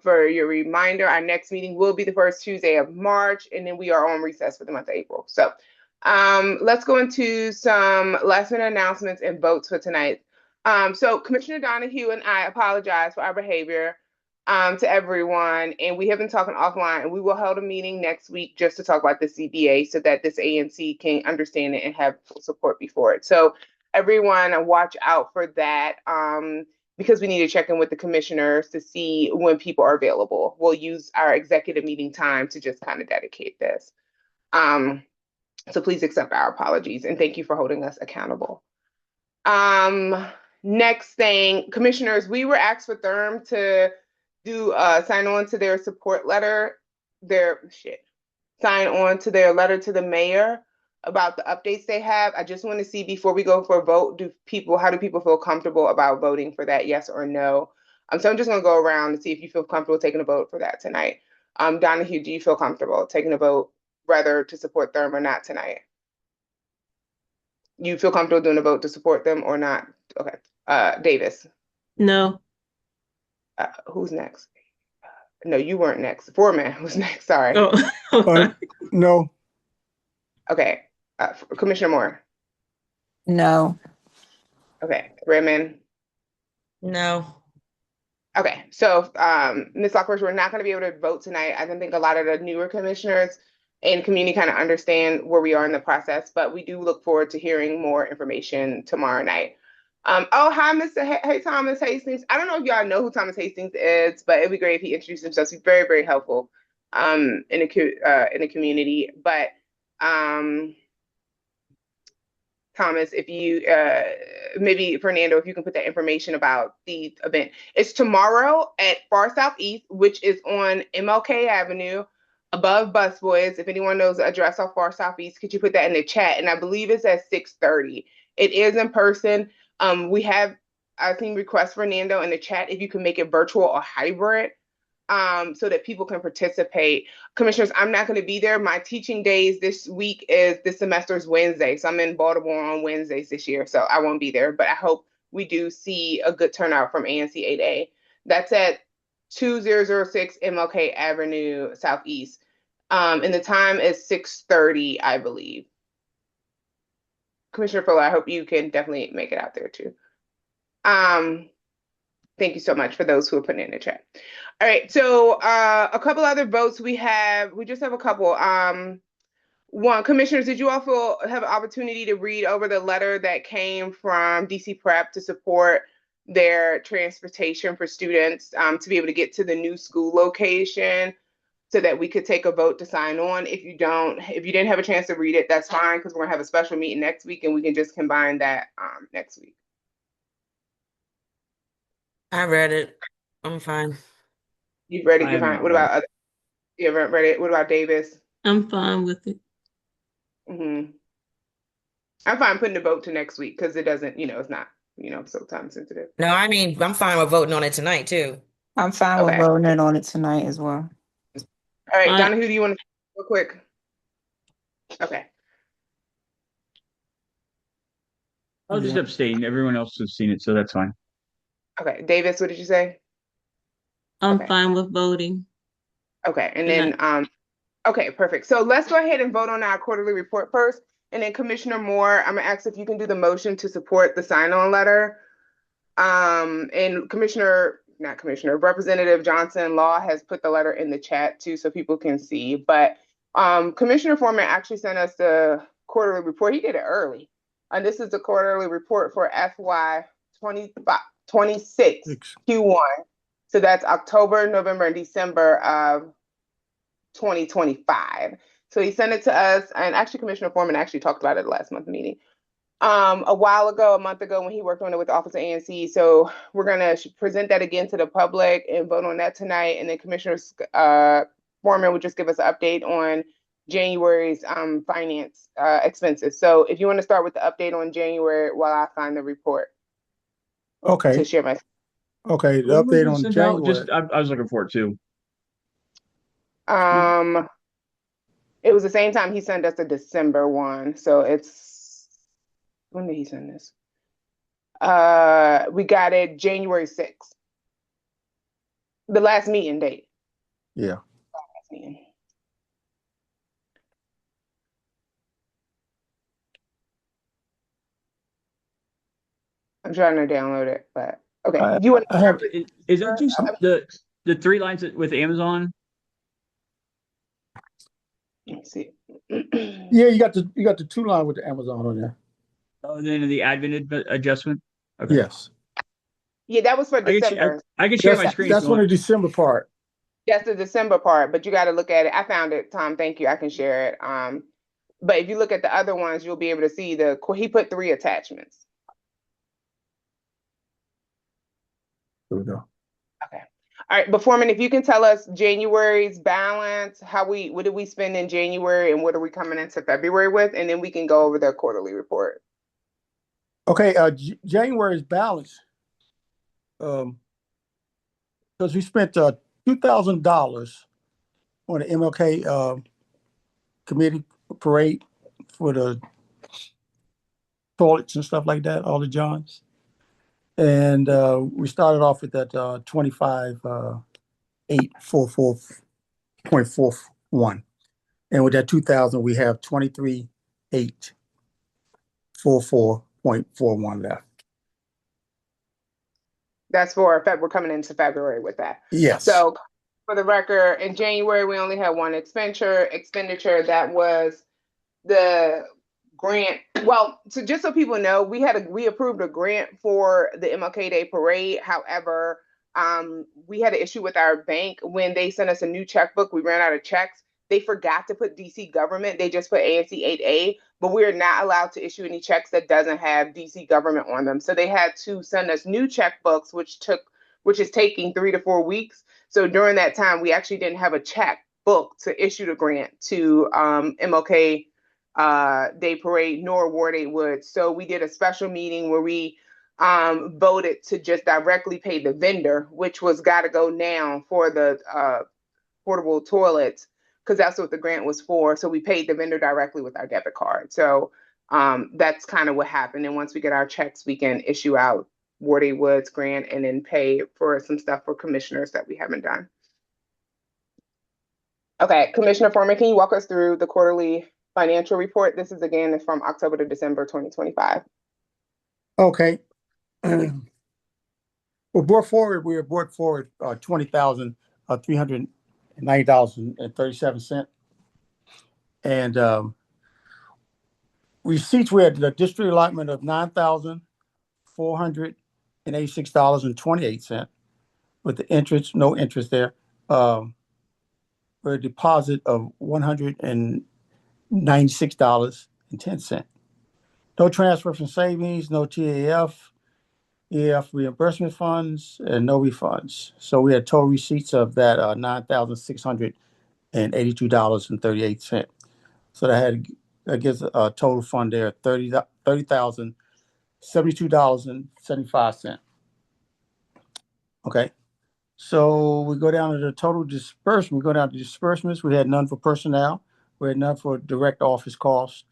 For your reminder, our next meeting will be the first Tuesday of March, and then we are on recess for the month of April. So let's go into some last minute announcements and votes for tonight. So Commissioner Donohue and I apologize for our behavior to everyone, and we have been talking offline, and we will hold a meeting next week just to talk about the CBA so that this ANC can understand it and have full support before it. So everyone watch out for that. Because we need to check in with the commissioners to see when people are available. We'll use our executive meeting time to just kind of dedicate this. So please accept our apologies and thank you for holding us accountable. Next thing, commissioners, we were asked for Therm to do sign on to their support letter, sign on to their letter to the mayor about the updates they have. I just want to see before we go for a vote, how do people feel comfortable about voting for that, yes or no? So I'm just going to go around and see if you feel comfortable taking a vote for that tonight. Donohue, do you feel comfortable taking a vote whether to support them or not tonight? You feel comfortable doing a vote to support them or not? Okay. Davis. No. Who's next? No, you weren't next. Foreman was next. Sorry. Oh, no. Okay. Commissioner Moore. No. Okay. Redmond. No. Okay. So, Ms. Lockworth, we're not going to be able to vote tonight. I don't think a lot of the newer commissioners and community kind of understand where we are in the process, but we do look forward to hearing more information tomorrow night. Hi, Hey, Thomas Hastings. I don't know if y'all know who Thomas Hastings is, but it'd be great if he introduced himself. He's very, very helpful in the community. But Thomas, if you maybe Fernando, if you can put that information about the event. It's tomorrow at Far Southeast, which is on MLK Avenue above Busboys. If anyone knows the address of Far Southeast, could you put that in the chat? And I believe it's at 6:30. It is in person. We have, I think, request Fernando in the chat if you can make it virtual or hybrid, so that people can participate. Commissioners, I'm not going to be there. My teaching days this semester is Wednesday. So I'm in Baltimore on Wednesdays this year. So I won't be there, but I hope we do see a good turnout from ANC 8A. That's at 2006 MLK Avenue Southeast. And the time is 6:30, I believe. Commissioner Fuller, I hope you can definitely make it out there too. Thank you so much for those who are putting it in the chat. All right, so a couple other votes we just have a couple. One, commissioners, did you all have an opportunity to read over the letter that came from DC Prep to support their transportation for students to be able to get to the new school location so that we could take a vote to sign on? If you didn't have a chance to read it, that's fine, because we're gonna have a special meeting next week and we can just combine that next week. I read it. I'm fine. You've read it, you're fine. What about you haven't read it? What about Davis? I'm fine with it. I'm fine putting the vote to next week because it doesn't, it's not, so time sensitive. No, I mean, I'm fine with voting on it tonight too. I'm fine with voting on it tonight as well. All right, Donohue, do you want to real quick? Okay. I'll just abstain. Everyone else has seen it, so that's fine. Okay, Davis, what did you say? I'm fine with voting. Okay, and then okay, perfect. So let's go ahead and vote on our quarterly report first, and then Commissioner Moore, I'm gonna ask if you can do the motion to support the sign-on letter. And Representative Johnson Law has put the letter in the chat too, so people can see. But Commissioner Foreman actually sent us the quarterly report. He did it early, and this is the quarterly report for FY 26 Q1. So that's October, November, and December of 2025. So he sent it to us, and actually Commissioner Foreman actually talked about it at the last month meeting. A month ago when he worked on it with the Office of ANC. So we're gonna present that again to the public and vote on that tonight. And then Commissioner Foreman would just give us an update on January's finance expenses. So if you want to start with the update on January while I find the report. Okay. To share my. Okay, the update on January. I was looking for it too. It was the same time he sent us a December one. So when did he send this? We got it January 6th. The last meeting date. Yeah. Last meeting. I'm trying to download it, but okay. You want I have. Is that just the three lines with Amazon? Let me see. Yeah, you got the two line with the Amazon on there. Oh, then the adjustment. Okay. Yes. Yeah, that was for December. I can share my screen if That's you on the want. December part. That's the December part, but you got to look at it. I found it, Tom. Thank you. I can share it. But if you look at the other ones, you'll be able to see he put 3 attachments. There we go. Okay. All right, but Foreman, if you can tell us January's balance, what did we spend in January and what are we coming into February with? And then we can go over the quarterly report. Okay, January's balance. Because we spent $2,000 on the MLK committee parade for the toilets and stuff like that, all the Johns. And we started off with that 25,844.41. And with that 2,000, we have 23,844.41 left. That's for we're coming into February with that. Yes. So for the record, in January, we only had one expenditure that was the grant. Well, so just so people know, we approved a grant for the MLK Day parade. However, we had an issue with our bank when they sent us a new checkbook. We ran out of checks. They forgot to put DC government. They just put ANC 8A, but we are not allowed to issue any checks that doesn't have DC government on them. So they had to send us new checkbooks, which is taking 3 to 4 weeks. So during that time, we actually didn't have a check book to issue the grant to MLK Day Parade nor Ward 8 Woods. So we did a special meeting where we voted to just directly pay the vendor, which was got to go now for the portable toilets, because that's what the grant was for. So we paid the vendor directly with our debit card. So that's kind of what happened. And once we get our checks, we can issue out Ward 8 Woods grant and then pay for some stuff for commissioners that we haven't done. Okay, Commissioner Foreman, can you walk us through the quarterly financial report? This is again from October to December 2025. Okay. Well, we brought forward $20,390.37. And receipts, we had the district allotment of $9,486.28 with the interest, no interest there. For a deposit of $196.10. No transfer from savings, no TAF, EF reimbursement funds, and no refunds. So we had total receipts of that $9,682.38. So that gives a total fund there $30,072.75. Okay. So we go down to the total disbursement. We go down to disbursements. We had none for personnel. We had none for direct office costs.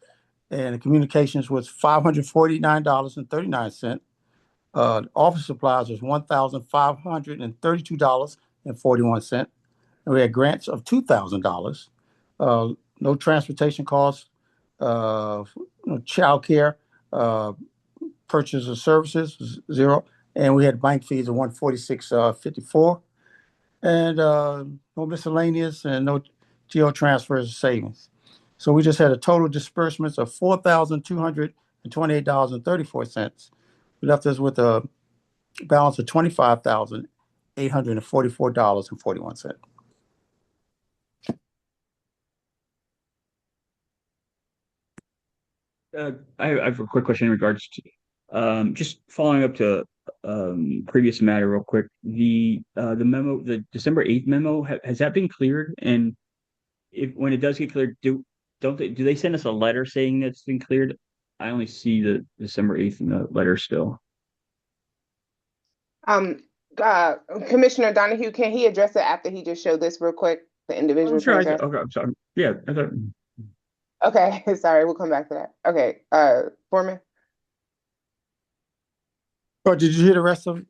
And the communications was $549.39. Office supplies was $1,532.41. And we had grants of $2,000. No transportation costs, child care, purchase of services, $0. And we had bank fees of $146.54. And no miscellaneous and no geo transfers or savings. So we just had a total disbursements of $4,228.34. We left us with a balance of $25,844.41. I have a quick question in regards to just following up to previous matter real quick. The memo, the December 8th memo, has that been cleared? And when it does get cleared, do they send us a letter saying that it's been cleared? I only see the December 8th in the letter still. Commissioner Donohue, can he address it after he just showed this real quick? The individual Okay, I'm sorry. Yeah, I thought. Okay, sorry, we'll come back to that. Okay, Foreman. Oh, did you hear the rest of it?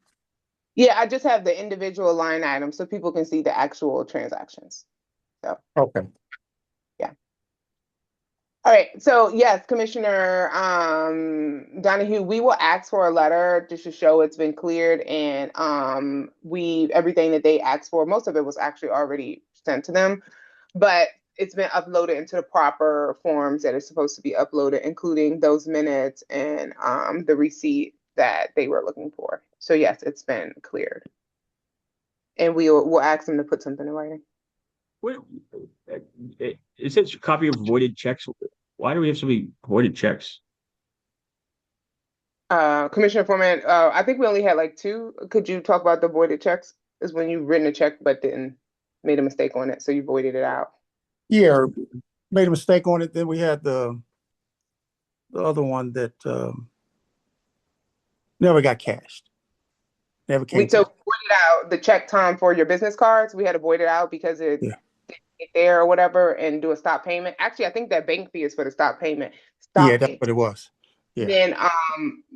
Yeah, I just have the individual line items so people can see the actual transactions. So, Okay. yeah. All right. So yes, Commissioner Donohue, we will ask for a letter just to show it's been cleared, and we everything that they asked for, most of it was actually already sent to them, but it's been uploaded into the proper forms that it's supposed to be uploaded, including those minutes and the receipt that they were looking for. So yes, it's been cleared. And we'll ask them to put something in writing. What, it says copy of voided checks. Why do we have so many voided checks? Commissioner Foreman, I think we only had like two. Could you talk about the voided checks? Is when you've written a check but didn't made a mistake on it, so you voided it out. Yeah, made a mistake on it. Then we had the other one that never got cashed. Never came So to. voided out the check time for your business cards. We had to void it out because it Yeah. didn't get there or whatever, and do a stop payment. Actually, I think that bank fee is for the stop payment. Yeah, Stop that's it. what it was. Yeah. Then,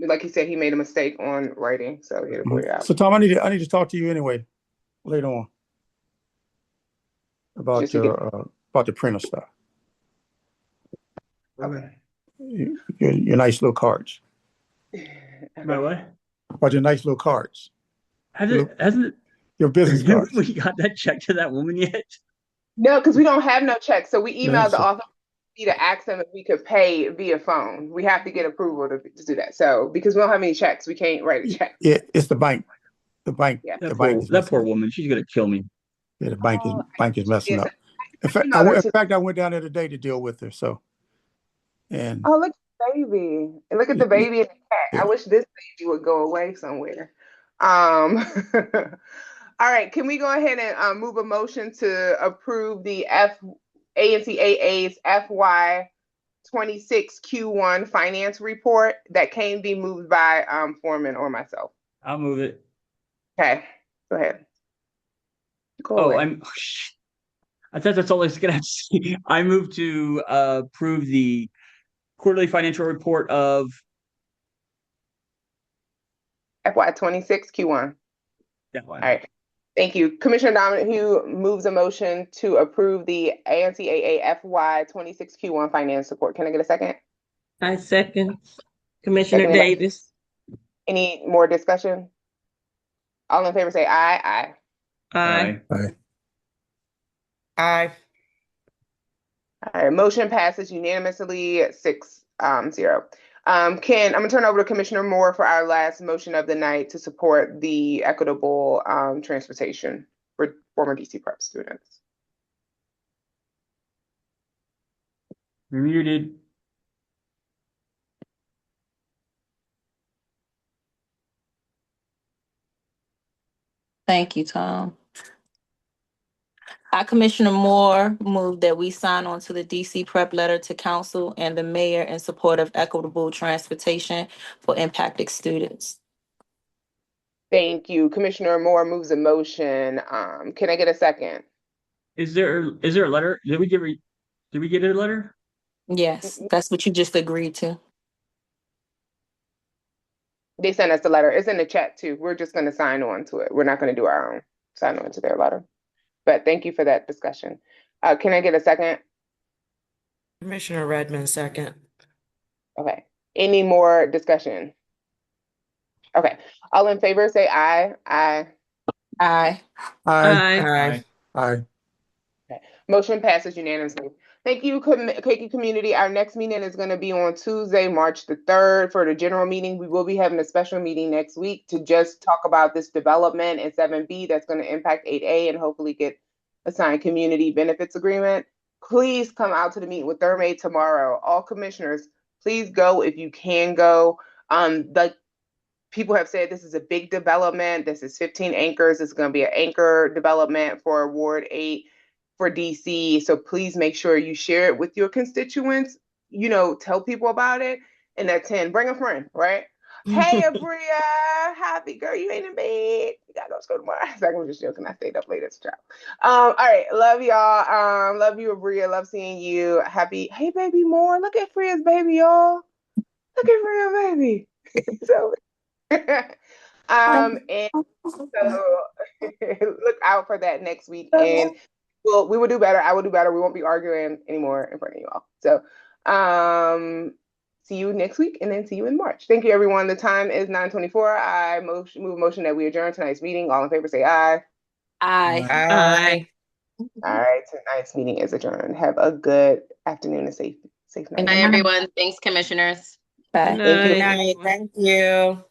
like he said, he made a mistake on writing, so he had to void it out. So Tom, I need to talk to you anyway later on about Just to get about the printer stuff. okay. Your nice little cards. My what? About your nice little cards. Hasn't your business cards. we got that check to that woman yet? No, because we don't have no check. So we No, emailed the so- office to ask them if we could pay via phone. We have to get approval to do that. So because we don't have any checks, we can't write a check. Yeah, it's the bank. The bank. Yeah. The bank is That messing poor up. woman. She's gonna kill me. Yeah, the bank is messing Yes. up. In fact, emailed her in to- fact, I went down there today to deal with her. So, and Oh, look at the baby. And look at the baby and the cat. I wish this baby would go away somewhere. All right, can we go ahead and move a motion to approve the ANCAA's FY 26 Q1 finance report that can be moved by Foreman or myself? I'll move it. Okay, go ahead. Go Oh, away. I thought that's all I was gonna have to say. I move to approve the quarterly financial report of FY 26 Q1. that one. All right. Thank you. Commissioner Donohue moves a motion to approve the ANCAA FY 26 Q1 finance report. Can I get a second? I second. Commissioner Seconded by- Davis. Any more discussion? All in favor say aye. Aye. Aye. Aye. Aye. All right, motion passes unanimously 6-0. I'm gonna turn over to Commissioner Moore for our last motion of the night to support the equitable transportation for former DC prep students. You're muted. Thank you, Tom. I, Commissioner Moore, move that we sign on to the DC prep letter to council and the mayor in support of equitable transportation for impacted students. Thank you. Commissioner Moore moves a motion. Can I get a second? Is there a letter? Did we get a letter? Yes, that's what you just agreed to. They sent us the letter. It's in the chat too. We're just going to sign on to it. We're not going to do our own. Sign on to their letter. But thank you for that discussion. Can I get a second? Commissioner Redmond, second. Okay. Any more discussion? Okay. All in favor say aye. Aye. Aye. Aye. Aye. Aye. Okay. Motion passes unanimously. Thank you, community. Our next meeting is going to be on Tuesday, March the 3rd for the general meeting. We will be having a special meeting next week to just talk about this development in 7B that's going to impact 8A and hopefully get assigned community benefits agreement. Please come out to the meeting with Thermae tomorrow. All commissioners, please go if you can go. The people have said this is a big development. This is 15 acres. It's going to be an anchor development for Ward 8 for DC. So please make sure you share it with your constituents. You know, tell people about it. And at 10, bring a friend, right? Hey, Abria, happy girl, you ain't in bed. You gotta go to school tomorrow. So I'm just joking. I stayed up late as a child. All right, love y'all. Love you, Abria. Love seeing you. Happy. Hey, baby, more. Look at Freya's baby, y'all. Look at Freya, baby. So And so look out for that next week. And well, we will do better. I will do better. We won't be arguing anymore in front of you all. So see you next week and then see you in March. Thank you, everyone. The time is 9:24. I move a motion that we adjourn tonight's meeting. All in favor say aye. Aye. Aye. All right, tonight's meeting is adjourned. Have a good afternoon and safe Good night. night, everyone. Thanks, commissioners. Bye. Thank you. Good night. Thank you.